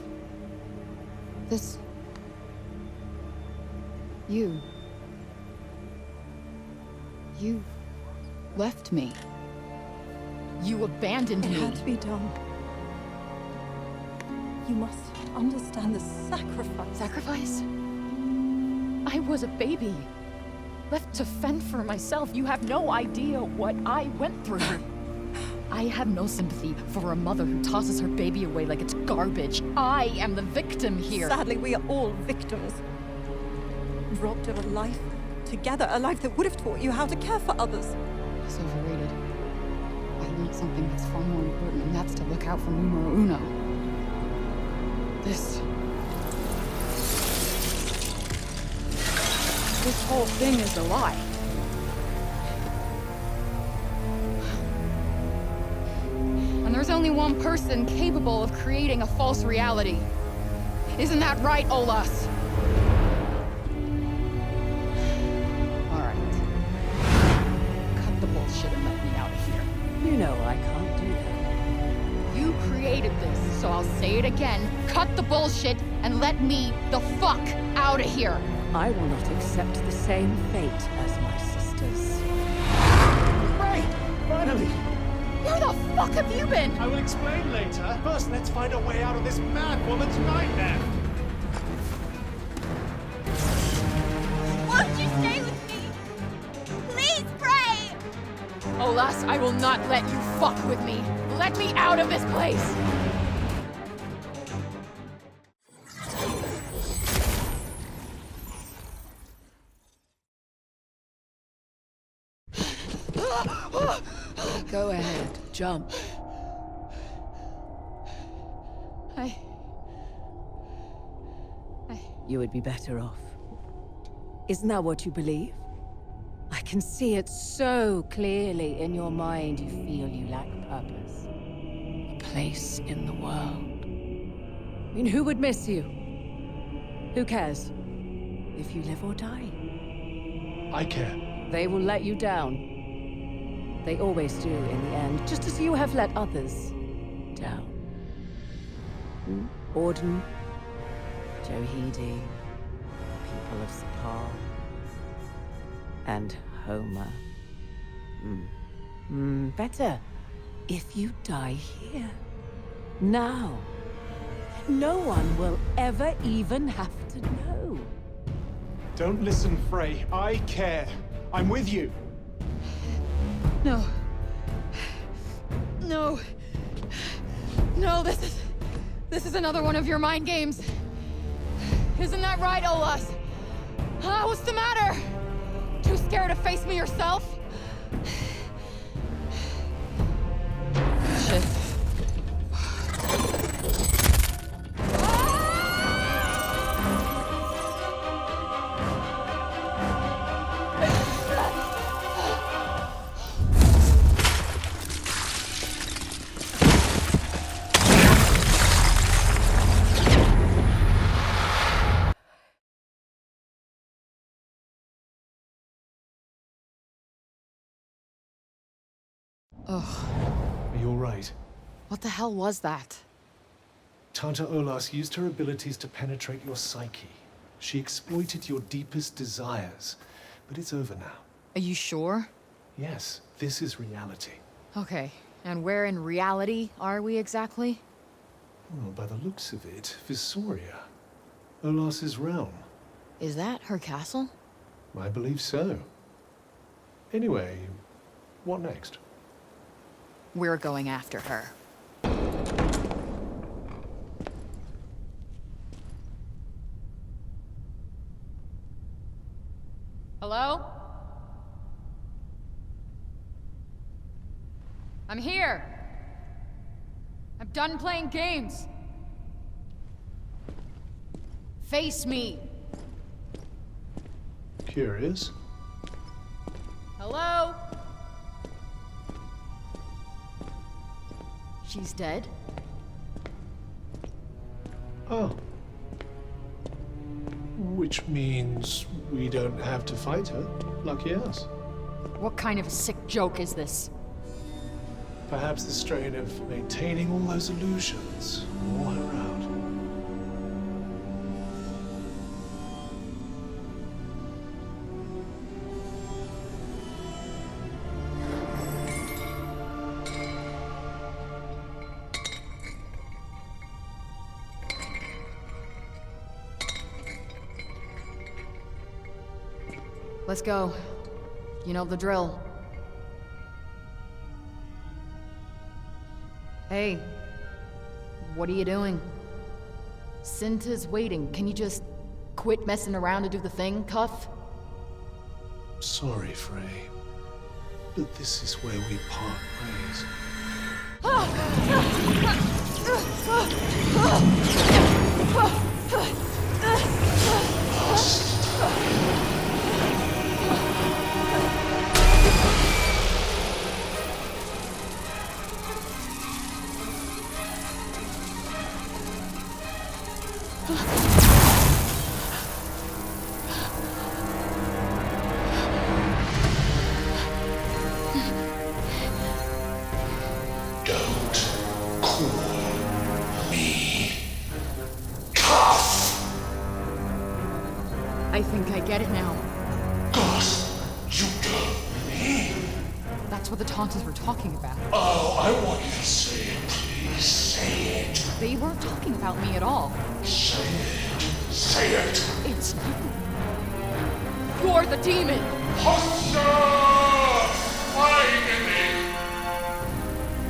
This... You left me. You abandoned me. It had to be done. You must understand the sacrifice. Sacrifice? I was a baby. Left to fend for myself. You have no idea what I went through. I have no sympathy for a mother who tosses her baby away like it's garbage. I am the victim here. Sadly, we are all victims. Robbed of a life together, a life that would have taught you how to care for others. It's overrated. I learned something that's far more important, and that's to look out for numero uno. This whole thing is a lie. And there's only one person capable of creating a false reality. Isn't that right, Olas? All right. Cut the bullshit and let me out of here. You know I can't do that. You created this, so I'll say it again. Cut the bullshit and let me the fuck out of here. I will not accept the same fate as my sisters. Frey! Finally! Where the fuck have you been? I will explain later. First, let's find a way out of this mad woman's nightmare. Won't you stay with me? Please, Frey! Olas, I will not let you fuck with me. Let me out of this place. Go ahead, jump. You would be better off. Isn't that what you believe? I can see it so clearly in your mind you feel you lack purpose. A place in the world. I mean, who would miss you? Who cares? If you live or die. I care. They will let you down. They always do in the end, just as you have let others down. Auden, Johidi, people of Sepal, and Homer. Better if you die here. Now. No one will ever even have to know. Don't listen, Frey. I care. I'm with you. No. No. No, this is another one of your mind games. Isn't that right, Olas? What's the matter? Too scared to face me yourself? Shit. Ugh. Are you all right? What the hell was that? Tanta Olas used her abilities to penetrate your psyche. She exploited your deepest desires. But it's over now. Are you sure? Yes, this is reality. Okay, and where in reality are we exactly? Well, by the looks of it, Visoria. Olas's realm. Is that her castle? I believe so. Anyway, what next? We're going after her. Hello? I'm here. I'm done playing games. Face me. Curious. Hello? She's dead? Oh. Which means we don't have to fight her. Lucky us. What kind of sick joke is this? Perhaps the strain of maintaining all those illusions wore her out. Let's go. You know the drill. Hey, what are you doing? Cinta's waiting. Can you just quit messing around to do the thing, Cuff? Sorry, Frey. But this is where we part ways. I think I get it now. You told me. That's what the Tantas were talking about. Oh, I want you to say it, please. Say it. They weren't talking about me at all. Say it. Say it. It's you. You're the demon. Finally!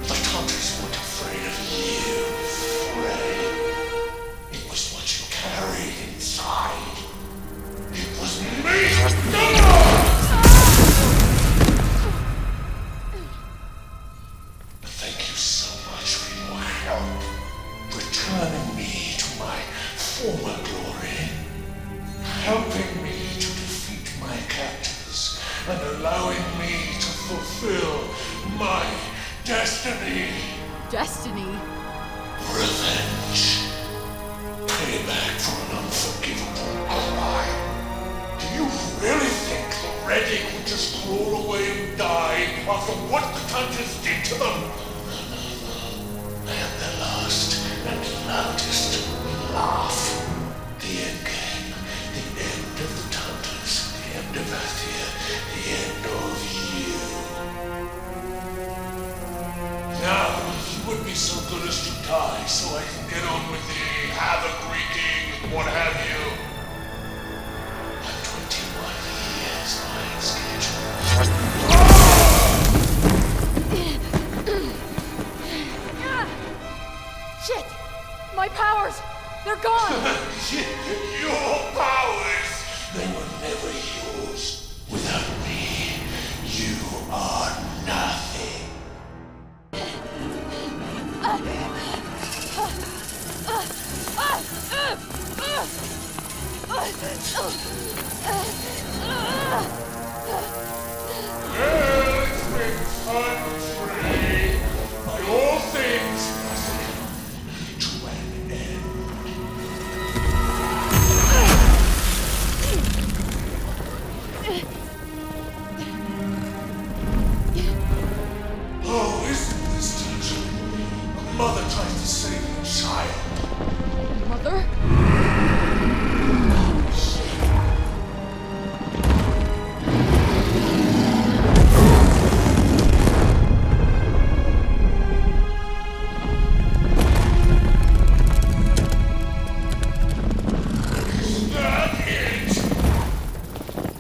The Tantas weren't afraid of you, Frey. It was what you carried inside. It was me! former glory, helping me to defeat my captors and allowing me to fulfill my destiny. Destiny? Revenge. Payback for an unforgivable crime. Do you really think the Reddick would just crawl away and die after what the Hunters did to them? No. I am their last and loudest laugh. The end game. The end of the Hunters. The end of Athia. The end of you. Now, if you would be so good as to die so I can get on with the havoc-wreaking, what have you. I'm 21 years behind schedule. Shit! My powers! They're gone! Your powers! They were never yours. Without me, you are nothing. Well, it's been fun, Trey. By all things must come to an end. Oh, isn't this touching? A mother tries to save her child. Mother?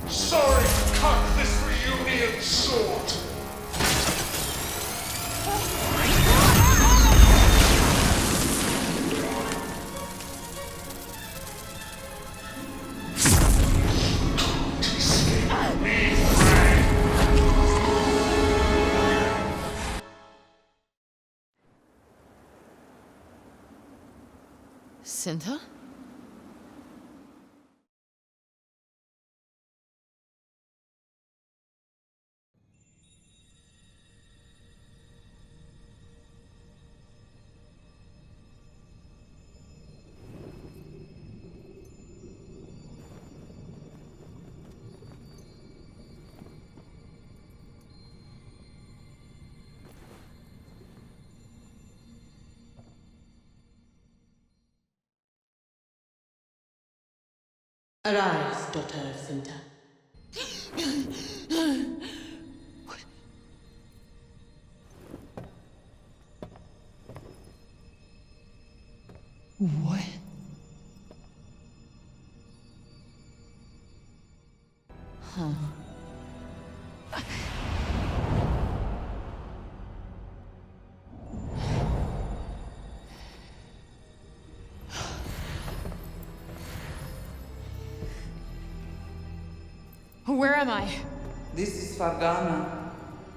Sorry to cut this reunion short. Cinta? Arise, daughter of Cinta. What? Huh. Where am I? This is Fargana,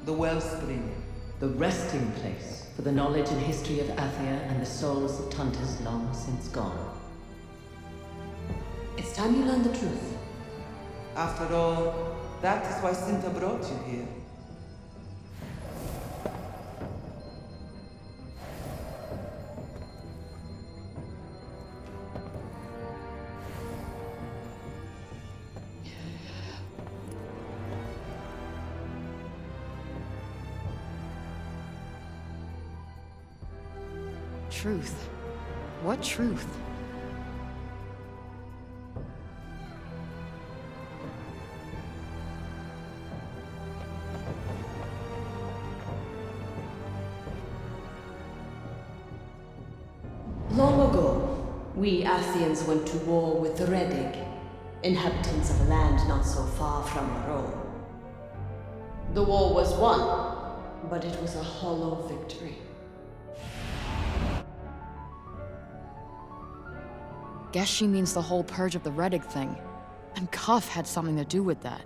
the wellspring. The resting place for the knowledge and history of Athia and the souls of Tantas long since gone. It's time you learn the truth. After all, that is why Cinta brought you here. Truth. What truth? Long ago, we Athians went to war with the Reddick, inhabitants of a land not so far from Rome. The war was won, but it was a hollow victory. Guess she means the whole purge of the Reddick thing. And Cuff had something to do with that.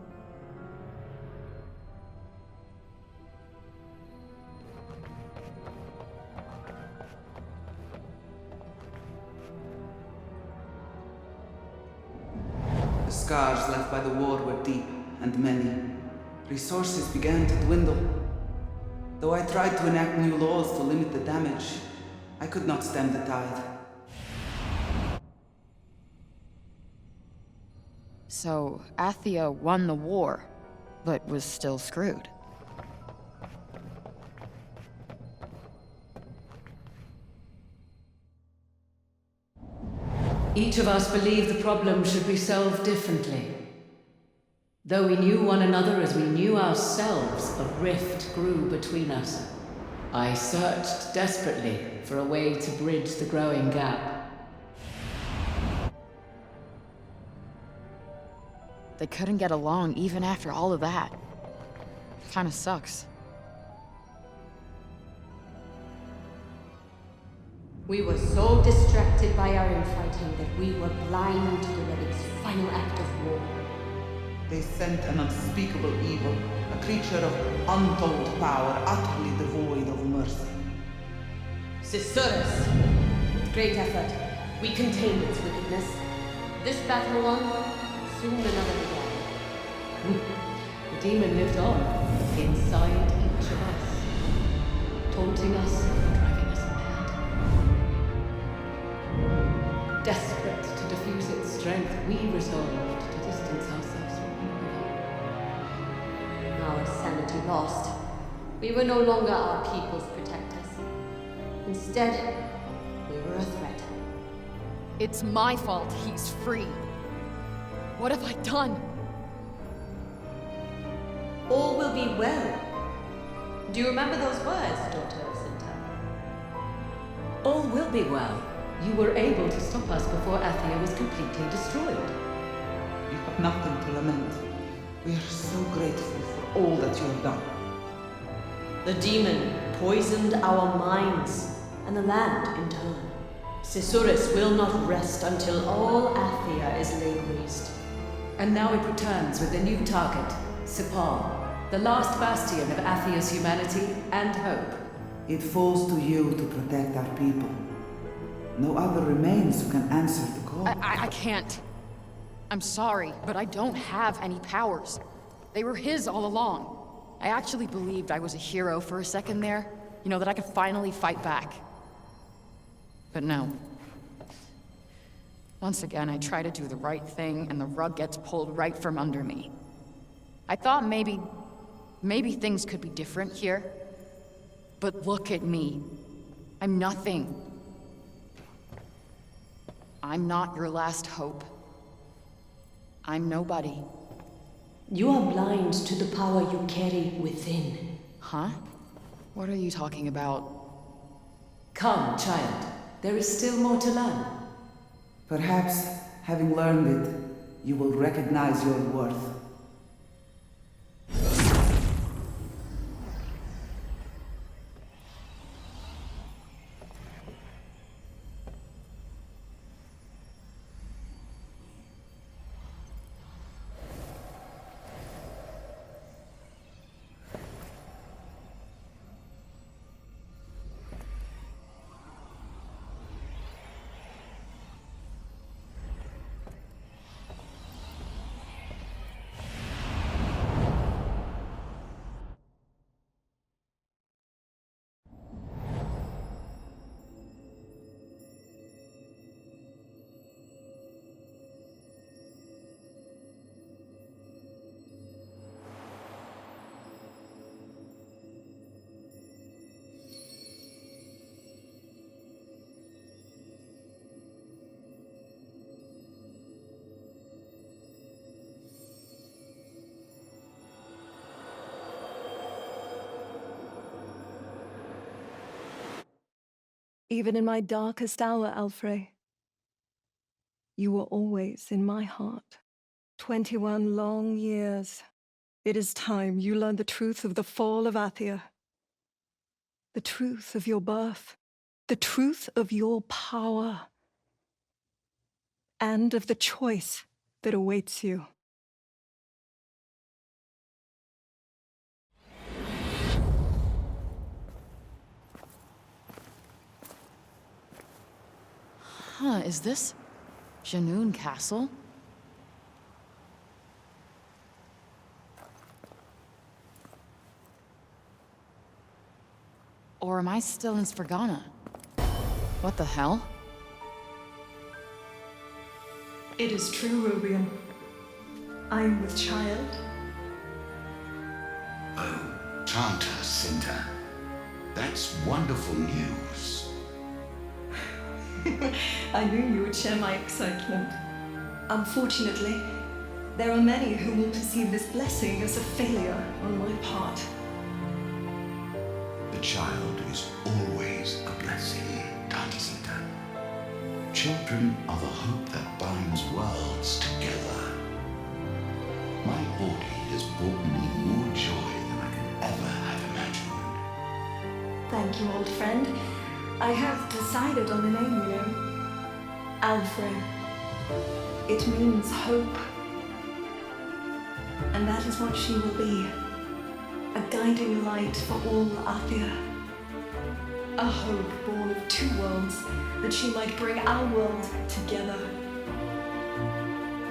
scars left by the war were deep and many. Resources began to dwindle. Though I tried to enact new laws to limit the damage, I could not stem the tide. So, Athia won the war, but was still screwed. Each of us believed the problem should be solved differently. Though we knew one another as we knew ourselves, a rift grew between us. I searched desperately for a way to bridge the growing gap. They couldn't get along even after all of that. Kinda sucks. We were so distracted by our infighting that we were blind to the Relic's final act of war. They sent an unspeakable evil, a creature of untold power, utterly devoid of mercy. Cisurus! With great effort, we contained its wickedness. This battle won, soon another began. The demon lived on, inside each of us, taunting us, driving us mad. Desperate to diffuse its strength, we resolved to distance ourselves from one another. Our sanity lost, we were no longer our people's protectors. Instead, we were a threat. It's my fault he's free. What have I done? All will be well. Do you remember those words, daughter of Sinta? All will be well. You were able to stop us before Athia was completely destroyed. You have nothing to lament. We are so grateful for all that you have done. The demon poisoned our minds, and the land in turn. Cisurus will not rest until all Athia is laid waste. And now it returns with a new target, Sepal, the last bastion of Athia's humanity and hope. It falls to you to protect our people. No other remains who can answer the call. I can't. I'm sorry, but I don't have any powers. They were his all along. I actually believed I was a hero for a second there. You know, that I could finally fight back. But no. Once again, I try to do the right thing, and the rug gets pulled right from under me. I thought maybe things could be different here. But look at me. I'm nothing. I'm not your last hope. I'm nobody. You are blind to the power you carry within. Huh? What are you talking about? Come, child. There is still more to learn. Perhaps, having learned it, you will recognize your worth. Even in my darkest hour, Alfred, you were always in my heart. 21 long years. It is time you learned the truth of the fall of Athia. The truth of your birth. The truth of your power. And of the choice that awaits you. Huh, is this Janoon Castle? Or am I still in Svergana? What the hell? It is true, Rubian. I am with child. Oh, Tanta Cinta. That's wonderful news. I knew you would share my excitement. Unfortunately, there are many who will perceive this blessing as a failure on my part. The child is always a blessing, Tanta Cinta. Children are the hope that binds worlds together. My order has brought me more joy than I could ever have imagined. Thank you, old friend. I have decided on a name, you know. Alfred. It means hope. And that is what she will be. A guiding light for all Athia. A hope born of two worlds, that she might bring our world together.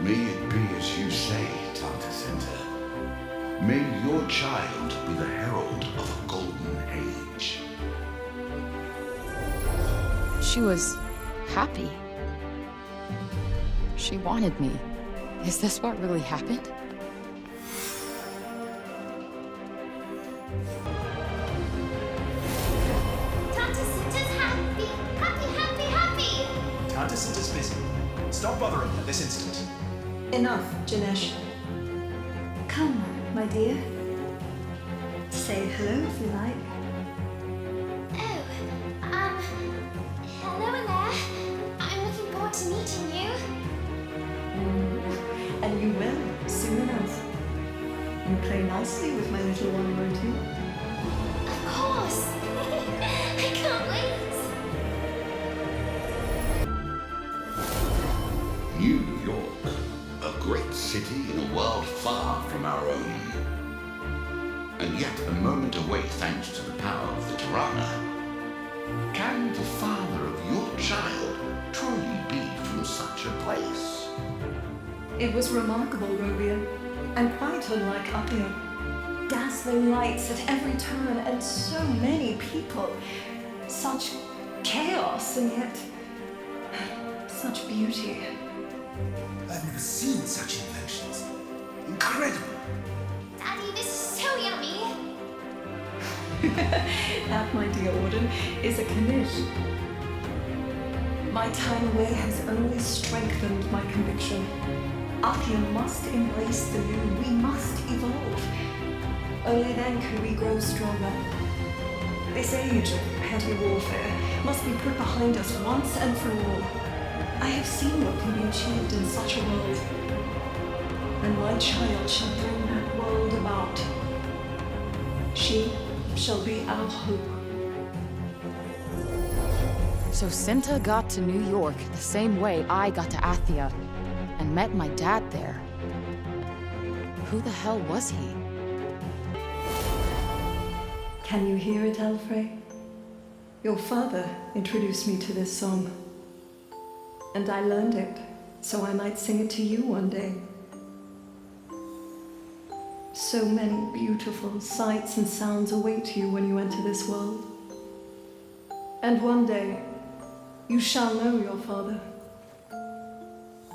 May it be as you say, Tanta Cinta. May your child be the herald of a golden age. She was happy. She wanted me. Is this what really happened? Tanta Cinta's happy! Happy, happy, happy! Tanta Cinta's busy. Stop bothering her this instant. Enough, Janesh. Come, my dear. Say hello if you like. Hello in there. I'm looking forward to meeting you. And you will, soon enough. You play nicely with my little one, won't you? Of course. I can't wait. New York, a great city in a world far from our own. And yet a moment away thanks to the power of the Tirana. Can the father of your child truly be from such a place? It was remarkable, Rubian, and quite unlike Appia. Dazzling lights at every turn, and so many people. Such chaos, and yet such beauty. I've never seen such inventions. Incredible. Daddy, this is so yummy. That, my dear Auden, is a Knish. My time away has only strengthened my conviction. Appia must embrace the new. We must evolve. Only then can we grow stronger. This age of petty warfare must be put behind us once and for all. I have seen what can be achieved in such a world. And my child shall bring that world about. She shall be our hope. So Cinta got to New York the same way I got to Athia, and met my dad there. Who the hell was he? Can you hear it, Alfred? Your father introduced me to this song. And I learned it, so I might sing it to you one day. So many beautiful sights and sounds await you when you enter this world. And one day, you shall know your father.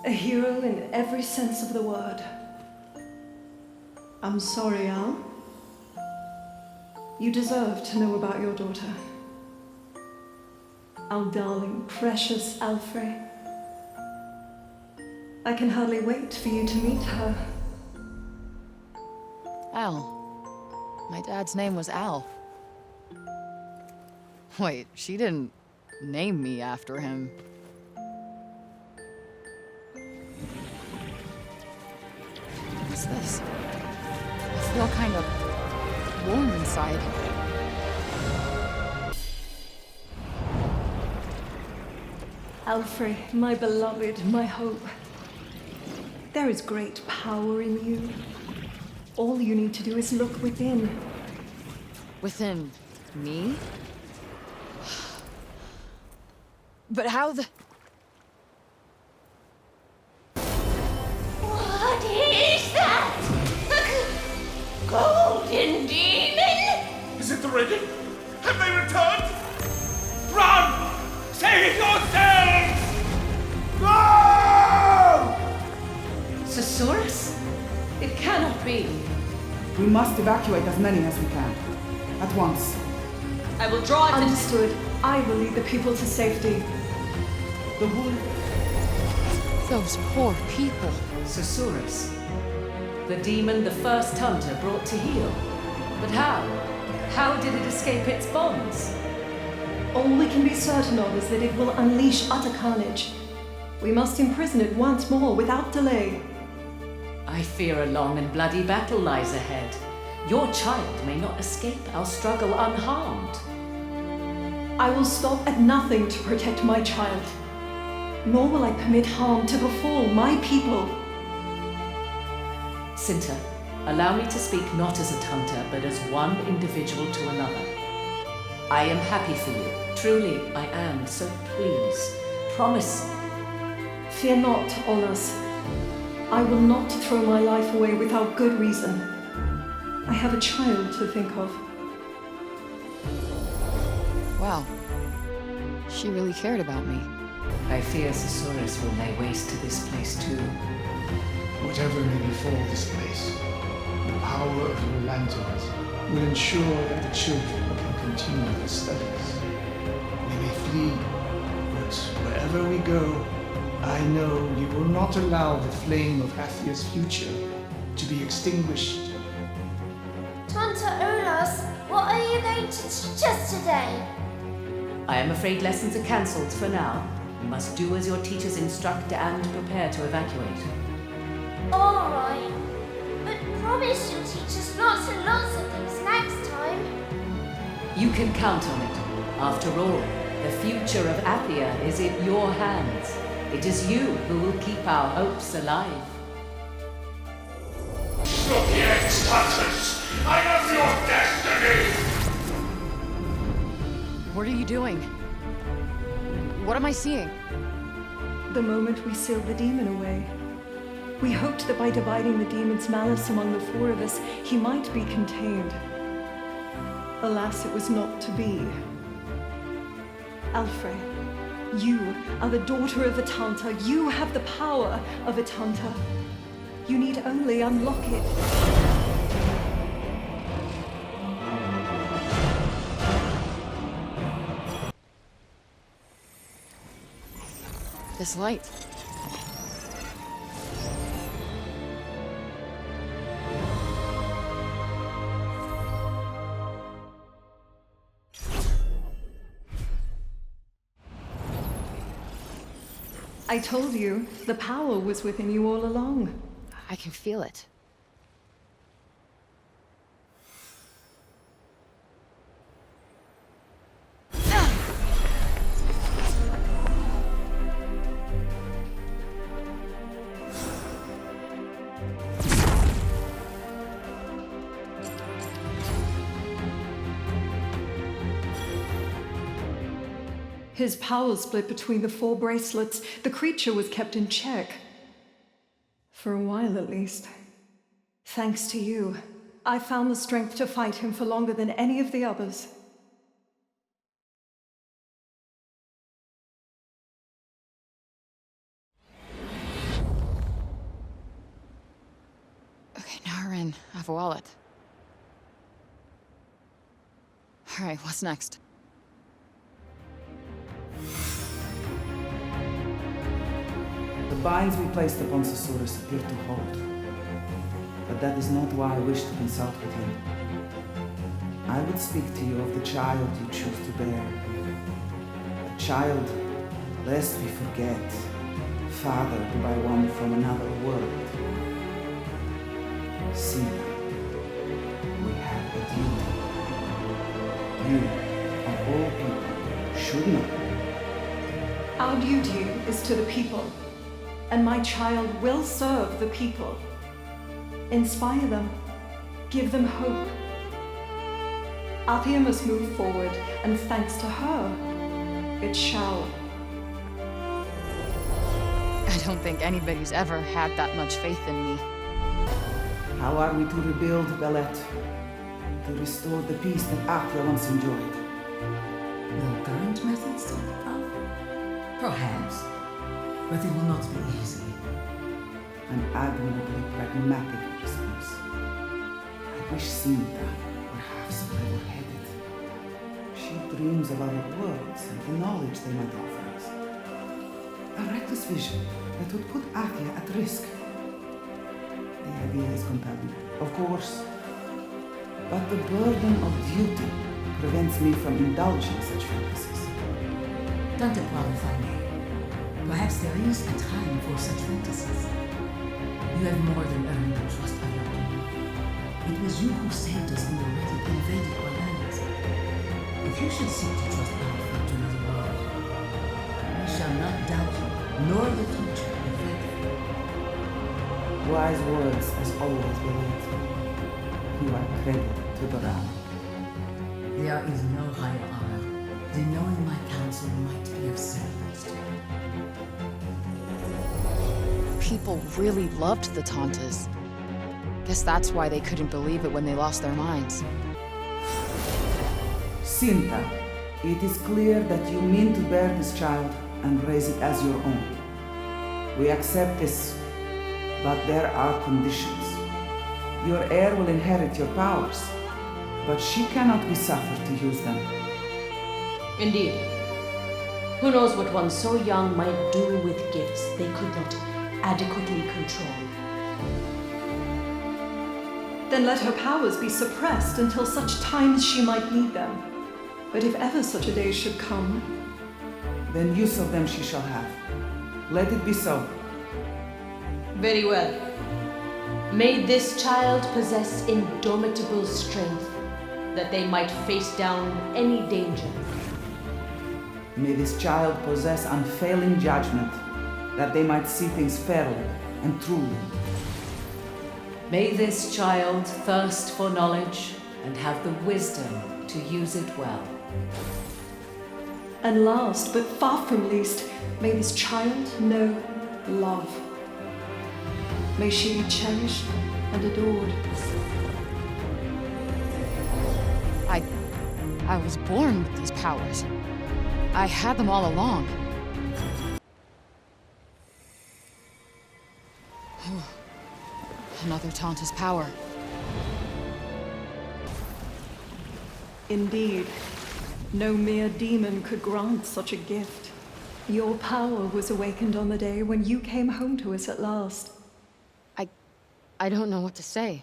A hero in every sense of the word. I'm sorry, Al. You deserve to know about your daughter. Our darling, precious Alfred. I can hardly wait for you to meet her. Al. My dad's name was Al. Wait, she didn't name me after him. What's this? I feel kind of warm inside. Alfred, my beloved, my hope. There is great power in you. All you need to do is look within. Within me? But how the... What is that? A golden demon? Is it the Redding? Have they returned? Run! Save yourselves! No! Susurrus? It cannot be. We must evacuate as many as we can. At once. I will draw it. Understood. I will lead the people to safety. The wood. Those poor people. Susurrus. The demon the first hunter brought to heal. But how? How did it escape its bonds? All we can be certain of is that it will unleash utter carnage. We must imprison it once more without delay. I fear a long and bloody battle lies ahead. Your child may not escape our struggle unharmed. I will stop at nothing to protect my child. Nor will I permit harm to befall my people. Cinta, allow me to speak not as a hunter, but as one individual to another. I am happy for you. Truly, I am. So please, promise. Fear not, Olas. I will not throw my life away without good reason. I have a child to think of. Wow. She really cared about me. I fear Susurrus will lay waste to this place too. Whatever may befall this place, the power of your lanterns will ensure that the children can continue their studies. We may flee, but wherever we go, I know you will not allow the flame of Athia's future to be extinguished. Tanta Olas, what are you going to teach us today? I am afraid lessons are cancelled for now. You must do as your teachers instruct and prepare to evacuate. All right. But promise you'll teach us lots and lots of things next time. You can count on it. After all, the future of Athia is in your hands. It is you who will keep our hopes alive. Not yet, Stanton! I am your destiny! What are you doing? What am I seeing? The moment we sealed the demon away, we hoped that by dividing the demon's malice among the four of us, he might be contained. Alas, it was not to be. Alfre, you are the daughter of a Tanta. You have the power of a Tanta. You need only unlock it. This light. I told you, the power was within you all along. I can feel it. His power split between the four bracelets. The creature was kept in check. For a while, at least. Thanks to you, I found the strength to fight him for longer than any of the others. Okay, now we're in. I have a wallet. All right, what's next? The binds we placed upon Susurrus appear to hold. But that is not why I wish to consult with you. I would speak to you of the child you choose to bear. A child, lest we forget, fathered by one from another world. Sina, we have a duty. You, of all people, should know. Our duty is to the people, and my child will serve the people. Inspire them, give them hope. Athia must move forward, and thanks to her, it shall. I don't think anybody's ever had that much faith in me. How are we to rebuild Bellet? To restore the peace that Athia once enjoyed? Will current methods solve the problem? Perhaps, but it will not be easy. An admirably pragmatic response. I wish Sinta were half so level-headed. She dreams of other worlds and the knowledge they might offer us. A reckless vision that would put Athia at risk. The idea is compelling, of course, but the burden of duty prevents me from indulging such fantasies. Tante Paul, if I may, perhaps there is a time for such fantasies. You have more than earned the trust of your community. It was you who saved us when the Reddit invaded our lands. If you should seek to trust our fate to another world, we shall not doubt you, nor the future of faith. Wise words as always, beloved. You are credit to the realm. There is no higher honor than knowing my counsel might be of service to you. People really loved the Tantas. Guess that's why they couldn't believe it when they lost their minds. Sinta, it is clear that you mean to bear this child and raise it as your own. We accept this, but there are conditions. Your heir will inherit your powers, but she cannot be suffered to use them. Indeed. Who knows what one so young might do with gifts they could not adequately control. Then let her powers be suppressed until such time as she might need them. But if ever such a day should come, then use of them she shall have. Let it be so. Very well. May this child possess indomitable strength, that they might face down any danger. May this child possess unfailing judgment, that they might see things fairly and truly. May this child thirst for knowledge and have the wisdom to use it well. and last but far from least, may this child know love. May she be cherished and adored. I was born with these powers. I had them all along. Another Tanta's power. Indeed, no mere demon could grant such a gift. Your power was awakened on the day when you came home to us at last. I don't know what to say.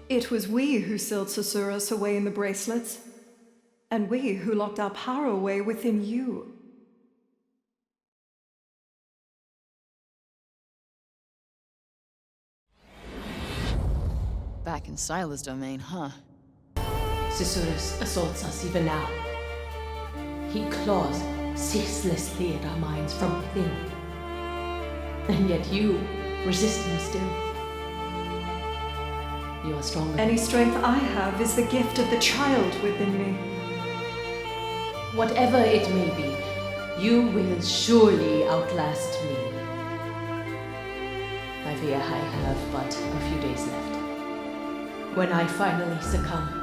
It was we who sealed Susurrus away in the bracelets, and we who locked our power away within you. Back in Sila's domain, huh? Susurrus assaults us even now. He claws ceaselessly at our minds from within. And yet you resist him still. You are stronger. Any strength I have is the gift of the child within me. Whatever it may be, you will surely outlast me. I fear I have but a few days left. When I finally succumb,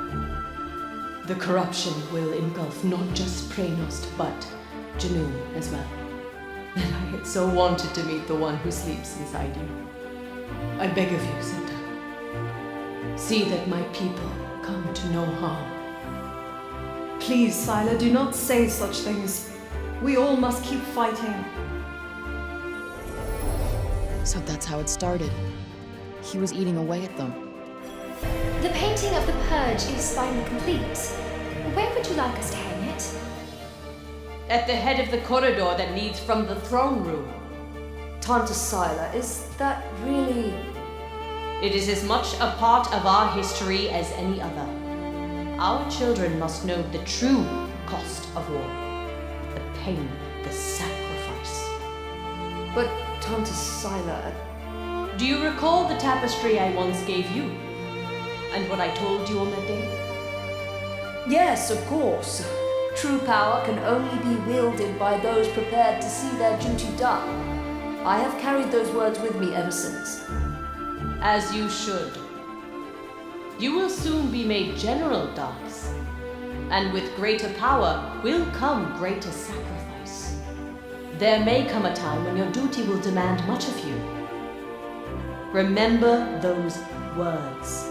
the corruption will engulf not just Praenost, but Junoon as well. And I had so wanted to meet the one who sleeps inside you. I beg of you, Sinta. See that my people come to no harm. Please, Sila, do not say such things. We all must keep fighting. So that's how it started. He was eating away at them. The painting of the Purge is finally complete. Where would you like us to hang it? At the head of the corridor that leads from the throne room. Tanta Sila, is that really... It is as much a part of our history as any other. Our children must know the true cost of war. The pain, the sacrifice. But Tanta Sila... Do you recall the tapestry I once gave you? And what I told you on that day? Yes, of course. True power can only be wielded by those prepared to see their duty done. I have carried those words with me ever since. As you should. You will soon be made General, Darks, And with greater power will come greater sacrifice. There may come a time when your duty will demand much of you. Remember those words,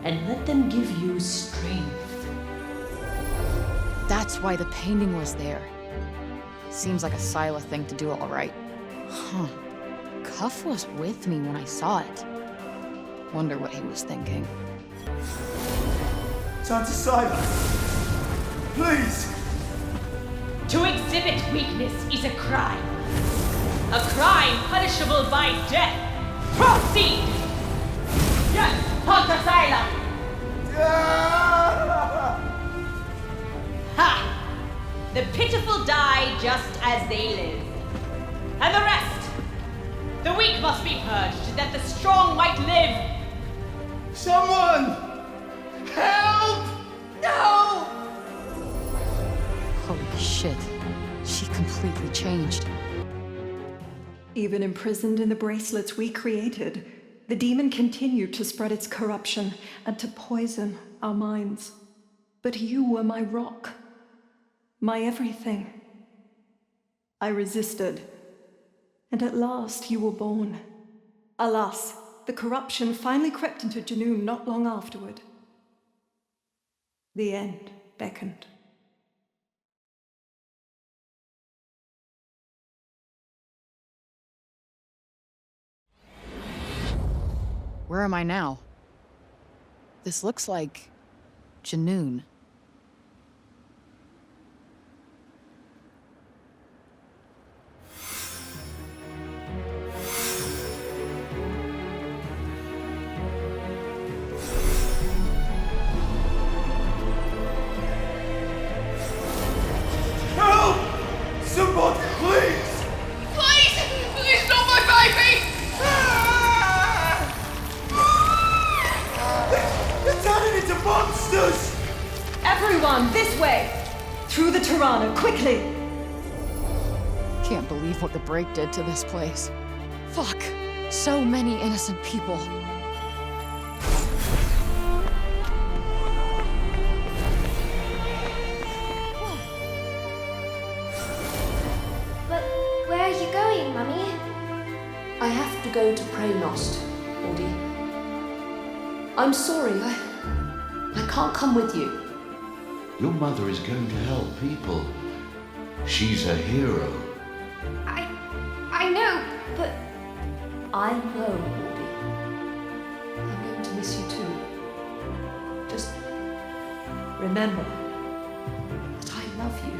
and let them give you strength. That's why the painting was there. Seems like a Sila thing to do, all right. Huh. Cuff was with me when I saw it. Wonder what he was thinking. Tanta Sila, please! To exhibit weakness is a crime. A crime punishable by death. Proceed! Yes, Tanta Sila! Ha! The pitiful die just as they live. And the rest! The weak must be purged, that the strong might live! Someone! Help! No! Holy shit. She completely changed. Even imprisoned in the bracelets we created, the demon continued to spread its corruption and to poison our minds. But you were my rock, my everything. I resisted, and at last you were born. Alas, the corruption finally crept into Junoon not long afterward. The end beckoned. Where am I now? This looks like Junoon. Help! Someone, please! Please! Please, not my baby! They're turning into monsters! Everyone, this way! Through the Tirana, quickly! Can't believe what the break did to this place. Fuck. So many innocent people. But where are you going, Mummy? I have to go to Praenost, Audie. I'm sorry, I can't come with you. Your mother is going to help people. She's a hero. I know, but... I know, Audie. I'm going to miss you too. Just remember that I love you.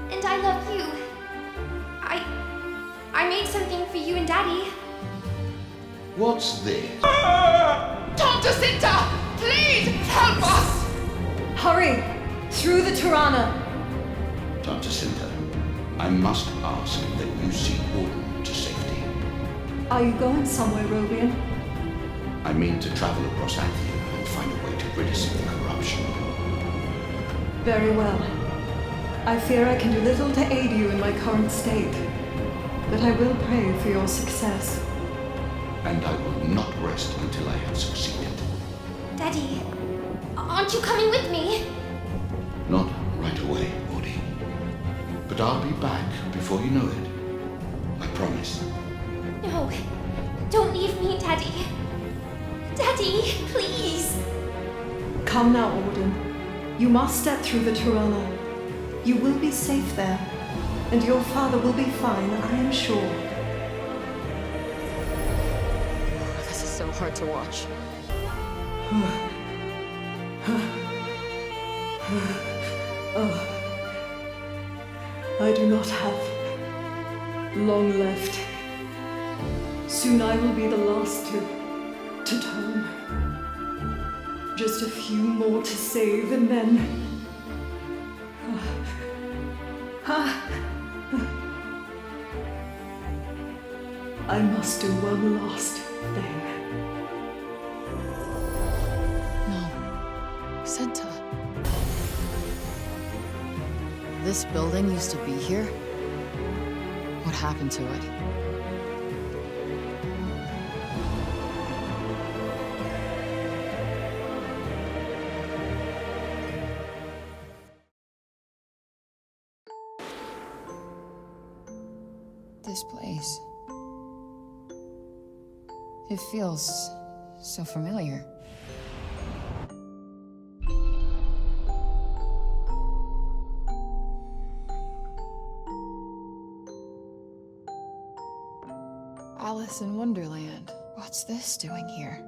And I love you. I made something for you and Daddy. What's this? Tanta Cinta! Please, help us! Hurry! Through the Tirana! Tanta Cinta, I must ask that you see Auden to safety. Are you going somewhere, Robian? I mean to travel across Athia and find a way to rid us of the corruption. Very well. I fear I can do little to aid you in my current state, but I will pray for your success. And I will not rest until I have succeeded. Daddy, aren't you coming with me? Not right away, Audie. But I'll be back before you know it. I promise. No, don't leave me, Daddy. Daddy, please. Come now, Auden. You must step through the Tirana. You will be safe there, and your father will be fine, I am sure. This is so hard to watch. I do not have long left. Soon I will be the last to turn. Just a few more to save, and then... I must do one last thing. Senta. This building used to be here? What happened to it? This place. It feels so familiar. Alice in Wonderland. What's this doing here?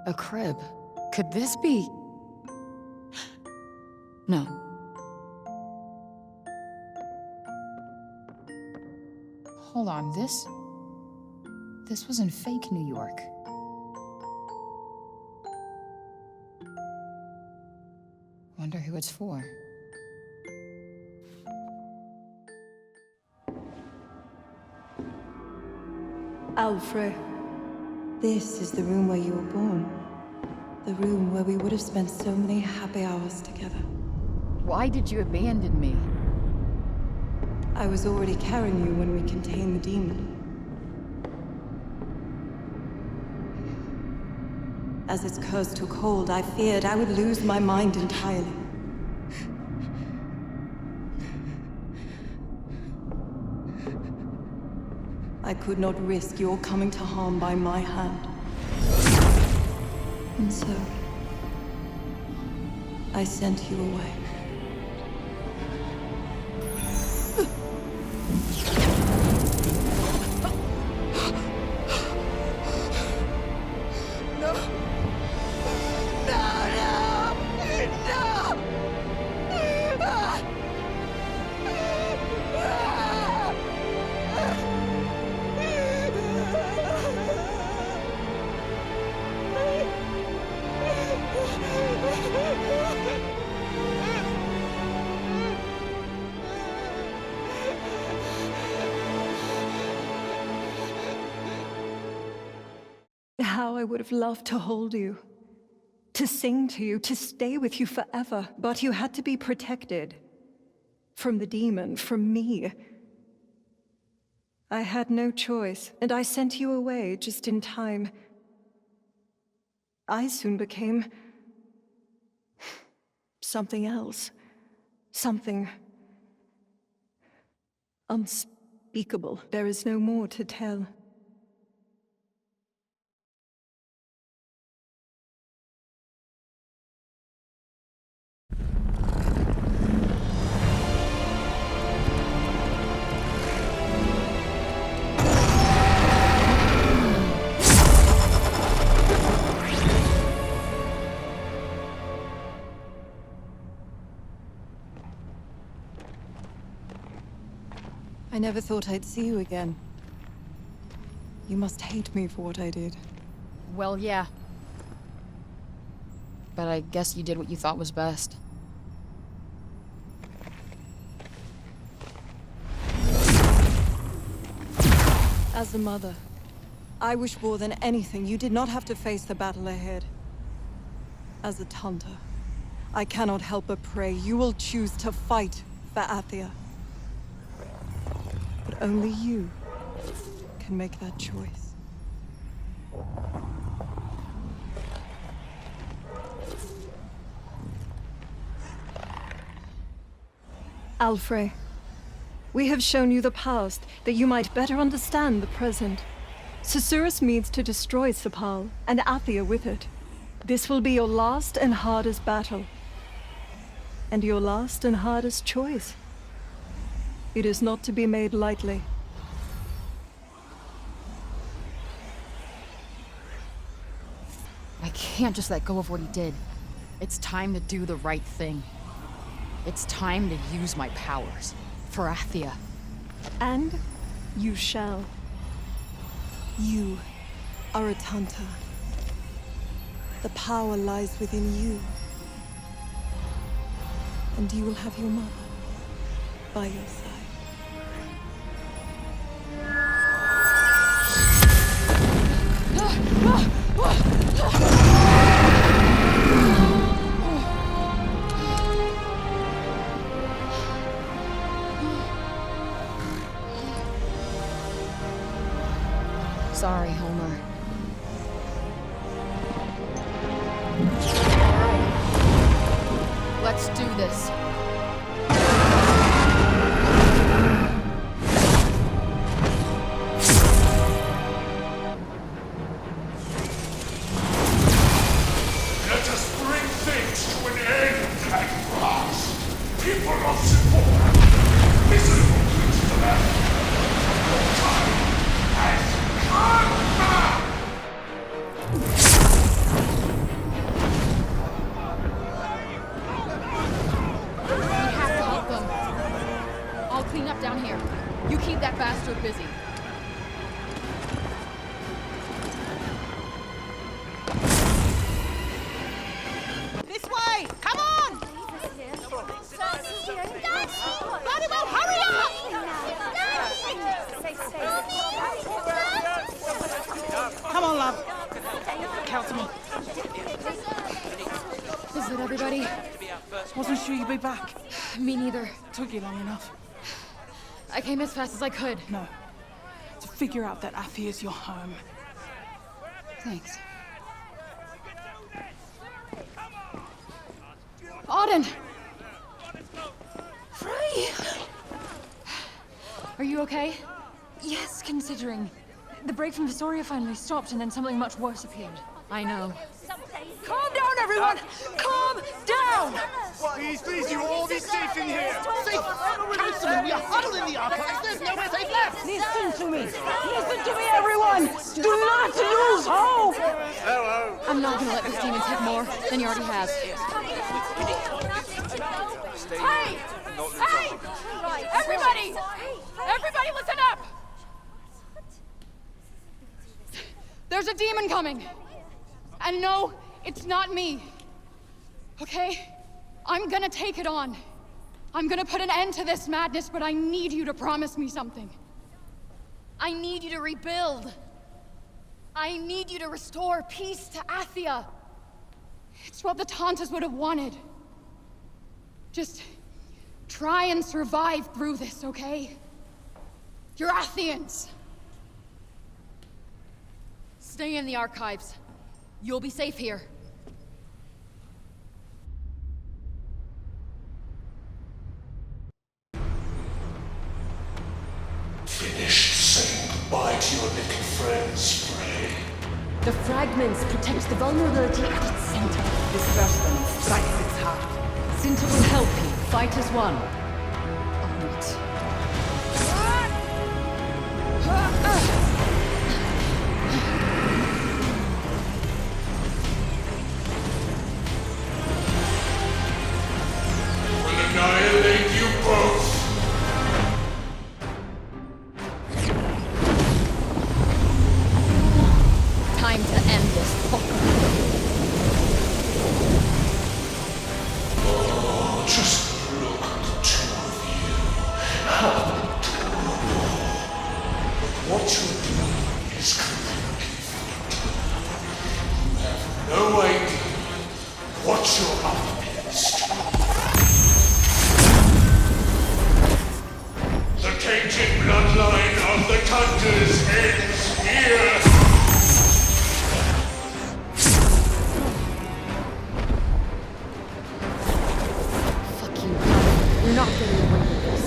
A crib. Could this be... No. Hold on, this was in fake New York. Wonder who it's for. Alfred, this is the room where you were born. The room where we would have spent so many happy hours together. Why did you abandon me? I was already carrying you when we contained the demon. As its curse took hold, I feared I would lose my mind entirely. I could not risk your coming to harm by my hand. And so, I sent you away. How I would have loved to hold you, to sing to you, to stay with you forever. But you had to be protected. From the demon, from me. I had no choice, and I sent you away just in time. I soon became... something else. Something... unspeakable. There is no more to tell. I never thought I'd see you again. You must hate me for what I did. Well, yeah. But I guess you did what you thought was best. As a mother, I wish more than anything you did not have to face the battle ahead. As a Tanta, I cannot help but pray you will choose to fight for Athia. But only you can make that choice. Alfred, we have shown you the past that you might better understand the present. Susurrus means to destroy Sepal, and Athia with it. This will be your last and hardest battle. And your last and hardest choice. It is not to be made lightly. I can't just let go of what he did. It's time to do the right thing. It's time to use my powers. For Athia. And you shall. You are a Tanta. The power lies within you. And you will have your mother by your side. Sorry, Homer. Let's this. Let us bring things to an end at last. People of support, miserable creatures of earth, your time has come back! We have to help them. I'll clean up down here. You keep that bastard busy. This way! Come on! Bloody well, hurry up! Come on, love. Count to me. Is it everybody? Wasn't sure you'd be back. Me neither. Took you long enough. I came as fast as I could. No. To figure out that Athia's your home. Thanks. Auden! Frey! Are you okay? Yes, considering. The break from Visoria finally stopped and then something much worse appeared. I know. Calm down, everyone! Calm down! Please, you all be safe in here! Safe! Councilman, we are huddled in the archives! There's nowhere safe left! Listen to me! Listen to me, everyone! Do not lose hope! I'm not gonna let this demon take more than he already has. Hey! Hey! Everybody! Everybody listen up! There's a demon coming! And no, it's not me. Okay? I'm gonna take it on. I'm gonna put an end to this madness, but I need you to promise me something. I need you to rebuild. I need you to restore peace to Athia. It's what the Tantas would have wanted. Just try and survive through this, okay? You're Athians. Stay in the archives. You'll be safe here. Finished saying goodbye to your little friends, Frey. The fragments protect the vulnerability at its center. Disperse them, strike its heart. Cinta will help you. Fight as one. On it. Will annihilate you both. Time to end this fucker. Oh, just look at the two of you. How adorable. But what you're doing is completely futile. You have no idea what you're up against. The tainted bloodline of the Tantas ends here! You're not getting away with this.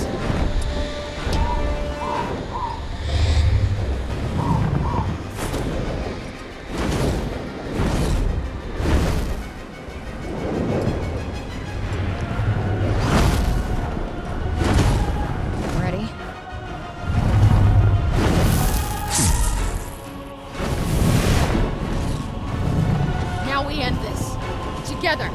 Ready? Now we end this. Together.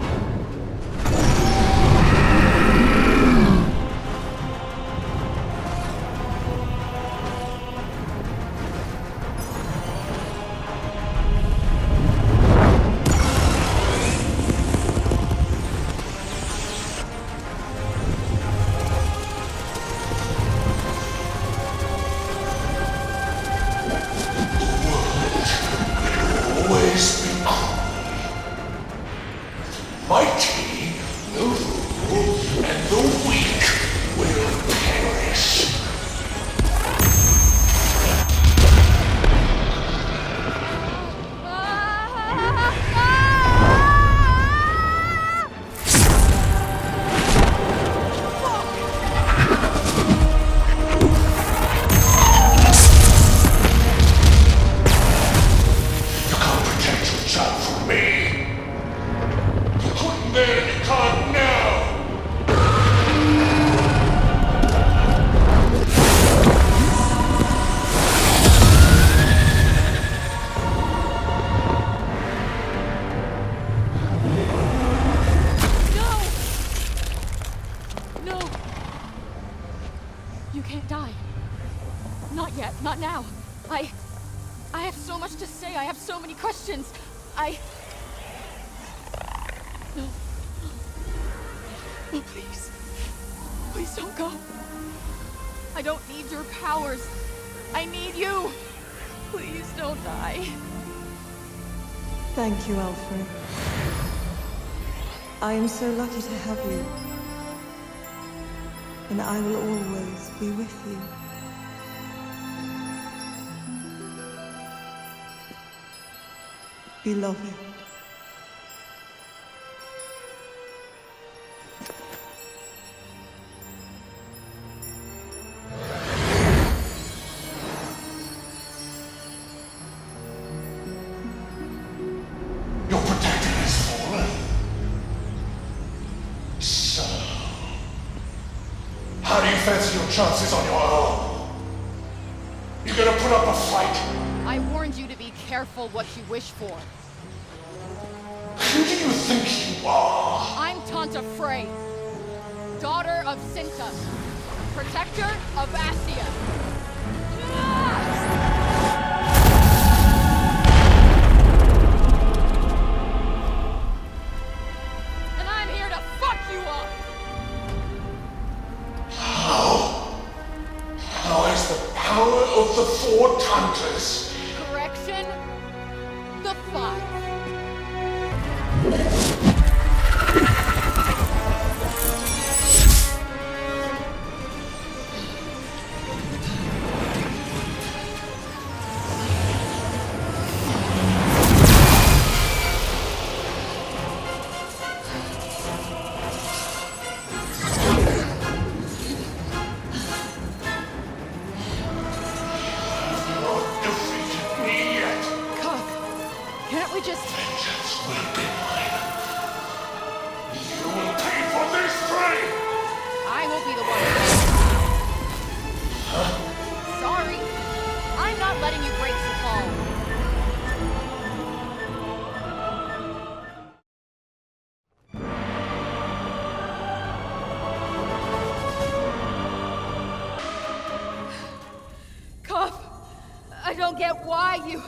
You can't die. Not yet, not now. I have so much to say, I have so many questions. No. Oh, please. Please don't go. I don't need your powers. I need you. Please don't die. Thank you, Alfred. I am so lucky to have you. And I will always be with you. Beloved. Your protector has fallen. So, how do you fancy your chances on your own? You gonna put up a fight? I warned you to be careful what you wish for. Who do you think you are? I'm Tanta Frey, daughter of Cinta, protector of Assia. And I'm here to fuck you up! How is the power of the four Tantras? Correction, the 5. Can't we just... Vengeance will be mine. You will pay for this, Frey! I will be the one. Sorry. I'm not letting you break Sakal. Cuff, I don't get why you...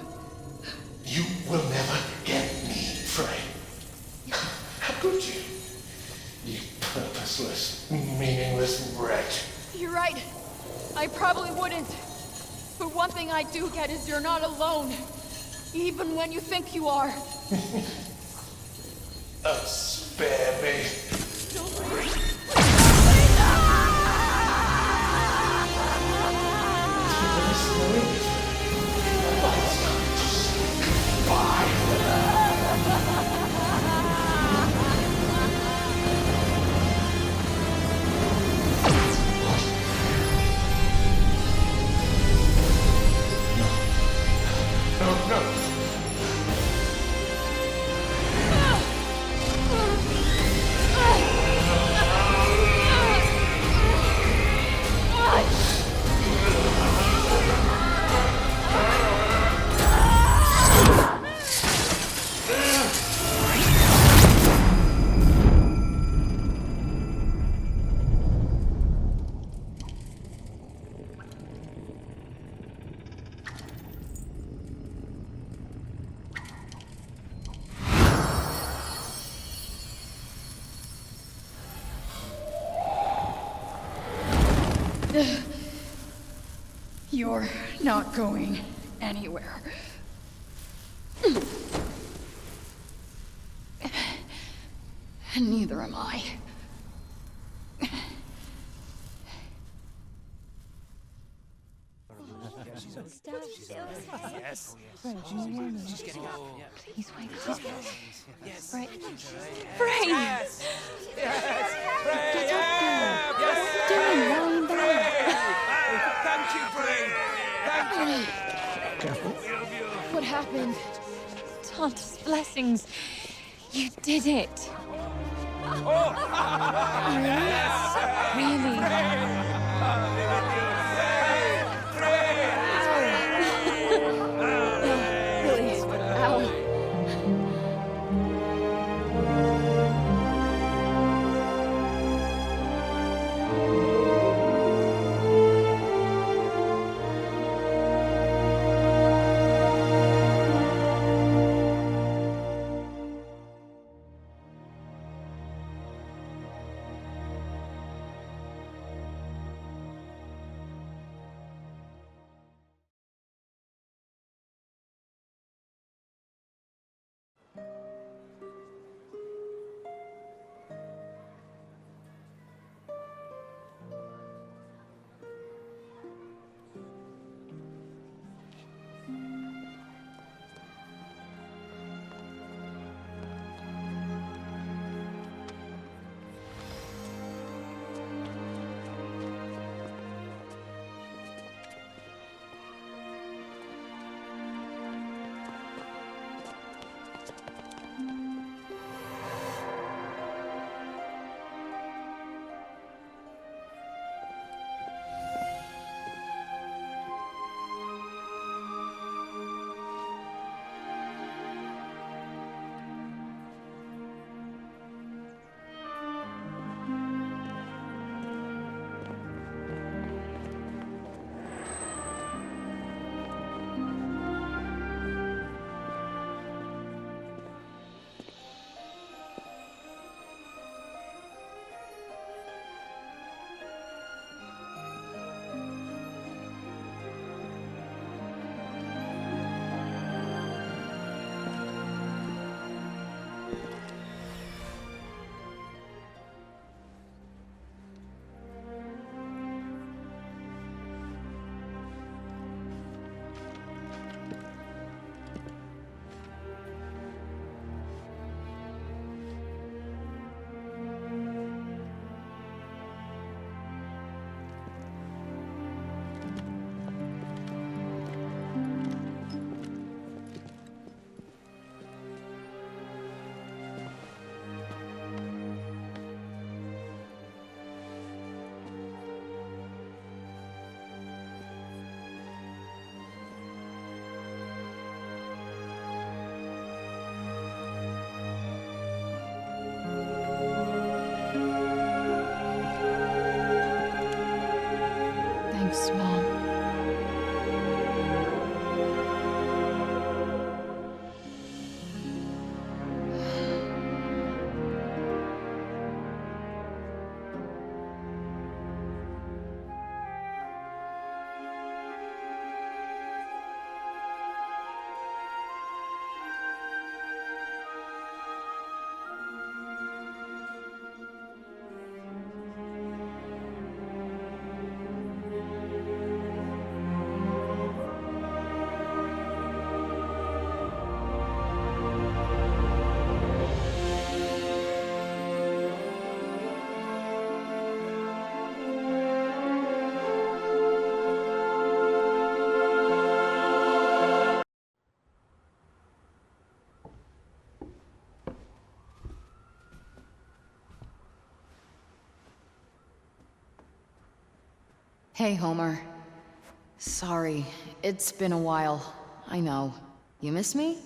You will never get me, Frey. How could you? You purposeless, meaningless wretch. You're right. I probably wouldn't. But one thing I do get is you're not alone. Even when you think you are. Spare me. You're not going anywhere. And neither am I. Yes. She's getting up. Please wake up. Yes. Frey. Frey! Yes. Yes. Frey. Get up there. Yes. What are you doing lying there? Thank you, Frey. Thank you. What happened? Tanta's blessings. You did it. Really? Really? Ow. Hey, Homer. Sorry, it's been a while. I know. You miss me?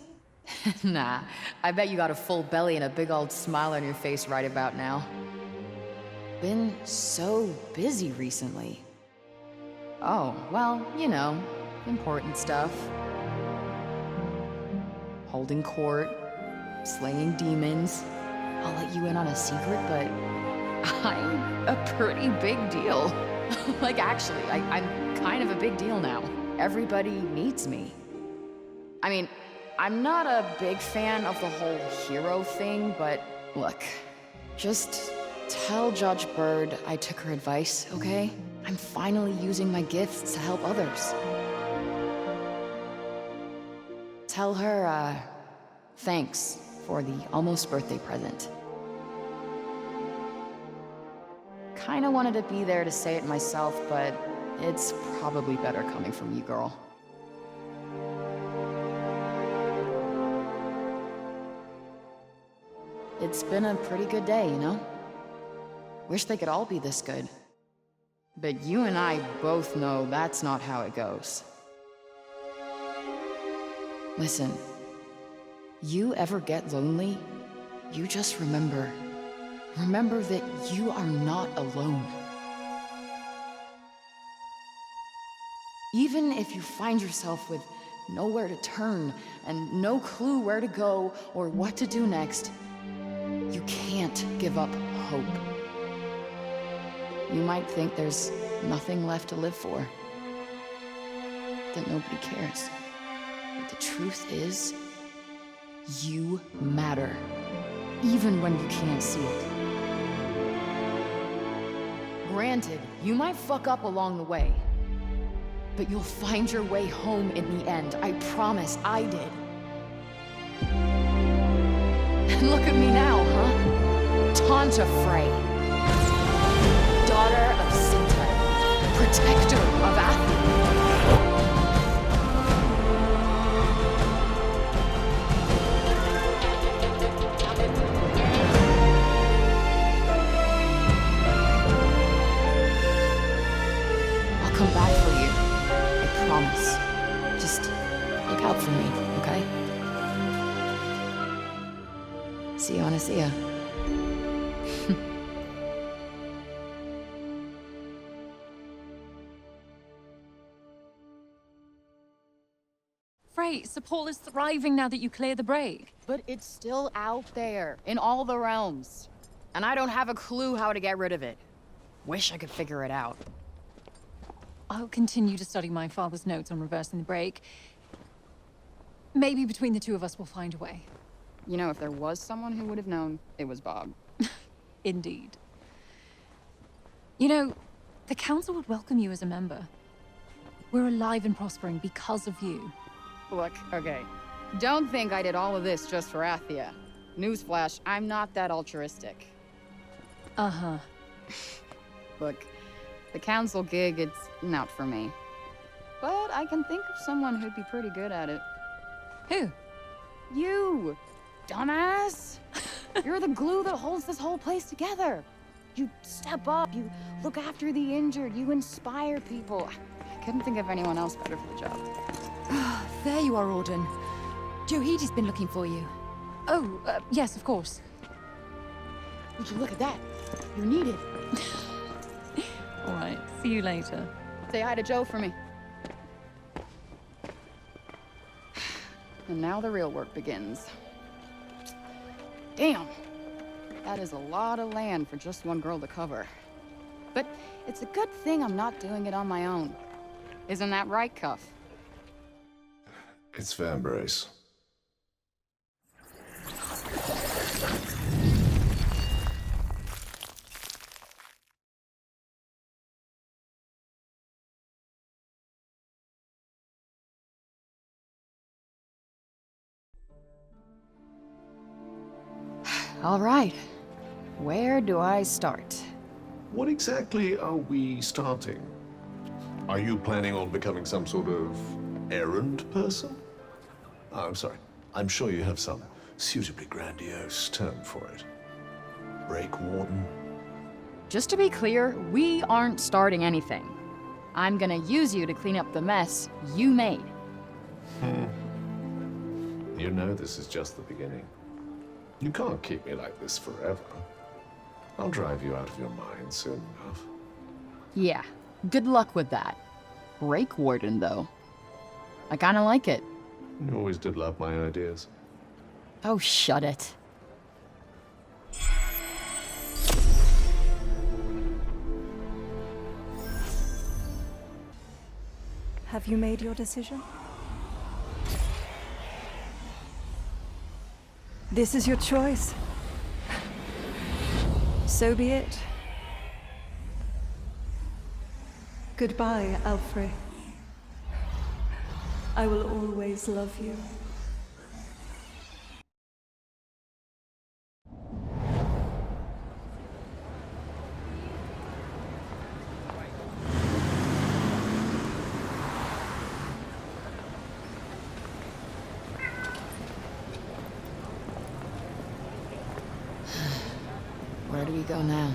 Nah, I bet you got a full belly and a big old smile on your face right about now. Been so busy recently. Oh, well, you know, important stuff. Holding court, slaying demons. I'll let you in on a secret, but I'm a pretty big deal. Like, actually, I'm kind of a big deal now. Everybody needs me. I mean, I'm not a big fan of the whole hero thing, but look, just tell Judge Bird I took her advice, okay? I'm finally using my gifts to help others. Tell her, thanks for the almost birthday present. Kinda wanted to be there to say it myself, but it's probably better coming from you, girl. It's been a pretty good day, you know? Wish they could all be this good. But you and I both know that's not how it goes. Listen, you ever get lonely, you just remember that you are not alone. Even if you find yourself with nowhere to turn and no clue where to go or what to do next, you can't give up hope. You might think there's nothing left to live for, that nobody cares. But the truth is, you matter, even when you can't see it. Granted, you might fuck up along the way, but you'll find your way home in the end. I promise, I did. And look at me now, huh? Tanta Frey. Daughter of Sinta. Protector of Athens. I'll come back for you. I promise. Just look out for me, okay? See you on Asia. Frey, Sepul is thriving now that you clear the break. But it's still out there, in all the realms. And I don't have a clue how to get rid of it. Wish I could figure it out. I'll continue to study my father's notes on reversing the break. Maybe between the two of us we'll find a way. You know, if there was someone who would have known, it was Bob. Indeed. You know, the Council would welcome you as a member. We're alive and prospering because of you. Look, okay. Don't think I did all of this just for Athia. Newsflash, I'm not that altruistic. Uh-huh. Look, the council gig, it's not for me. But I can think of someone who'd be pretty good at it. Who? You! Dumbass! You're the glue that holds this whole place together. You step up, you look after the injured, you inspire people. I couldn't think of anyone else better for the job. There you are, Auden. Johidi's been looking for you. Oh, yes, of course. Would you look at that? You're needed. All right, see you later. Say hi to Joe for me. And now the real work begins. Damn! That is a lot of land for just one girl to cover. But it's a good thing I'm not doing it on my own. Isn't that right, Cuff? It's fair, Brace. All right. Where do I start? What exactly are we starting? Are you planning on becoming some sort of errand person? Oh, I'm sorry. I'm sure you have some suitably grandiose term for it. Break warden? Just to be clear, we aren't starting anything. I'm gonna use you to clean up the mess you made. You know this is just the beginning. You can't keep me like this forever. I'll drive you out of your mind soon enough. Yeah, good luck with that. Rake Warden, though. I kinda like it. You always did love my ideas. Oh, shut it. Have you made your decision? This is your choice. So be it. Goodbye, Alfred. I will always love you. Where do we go now?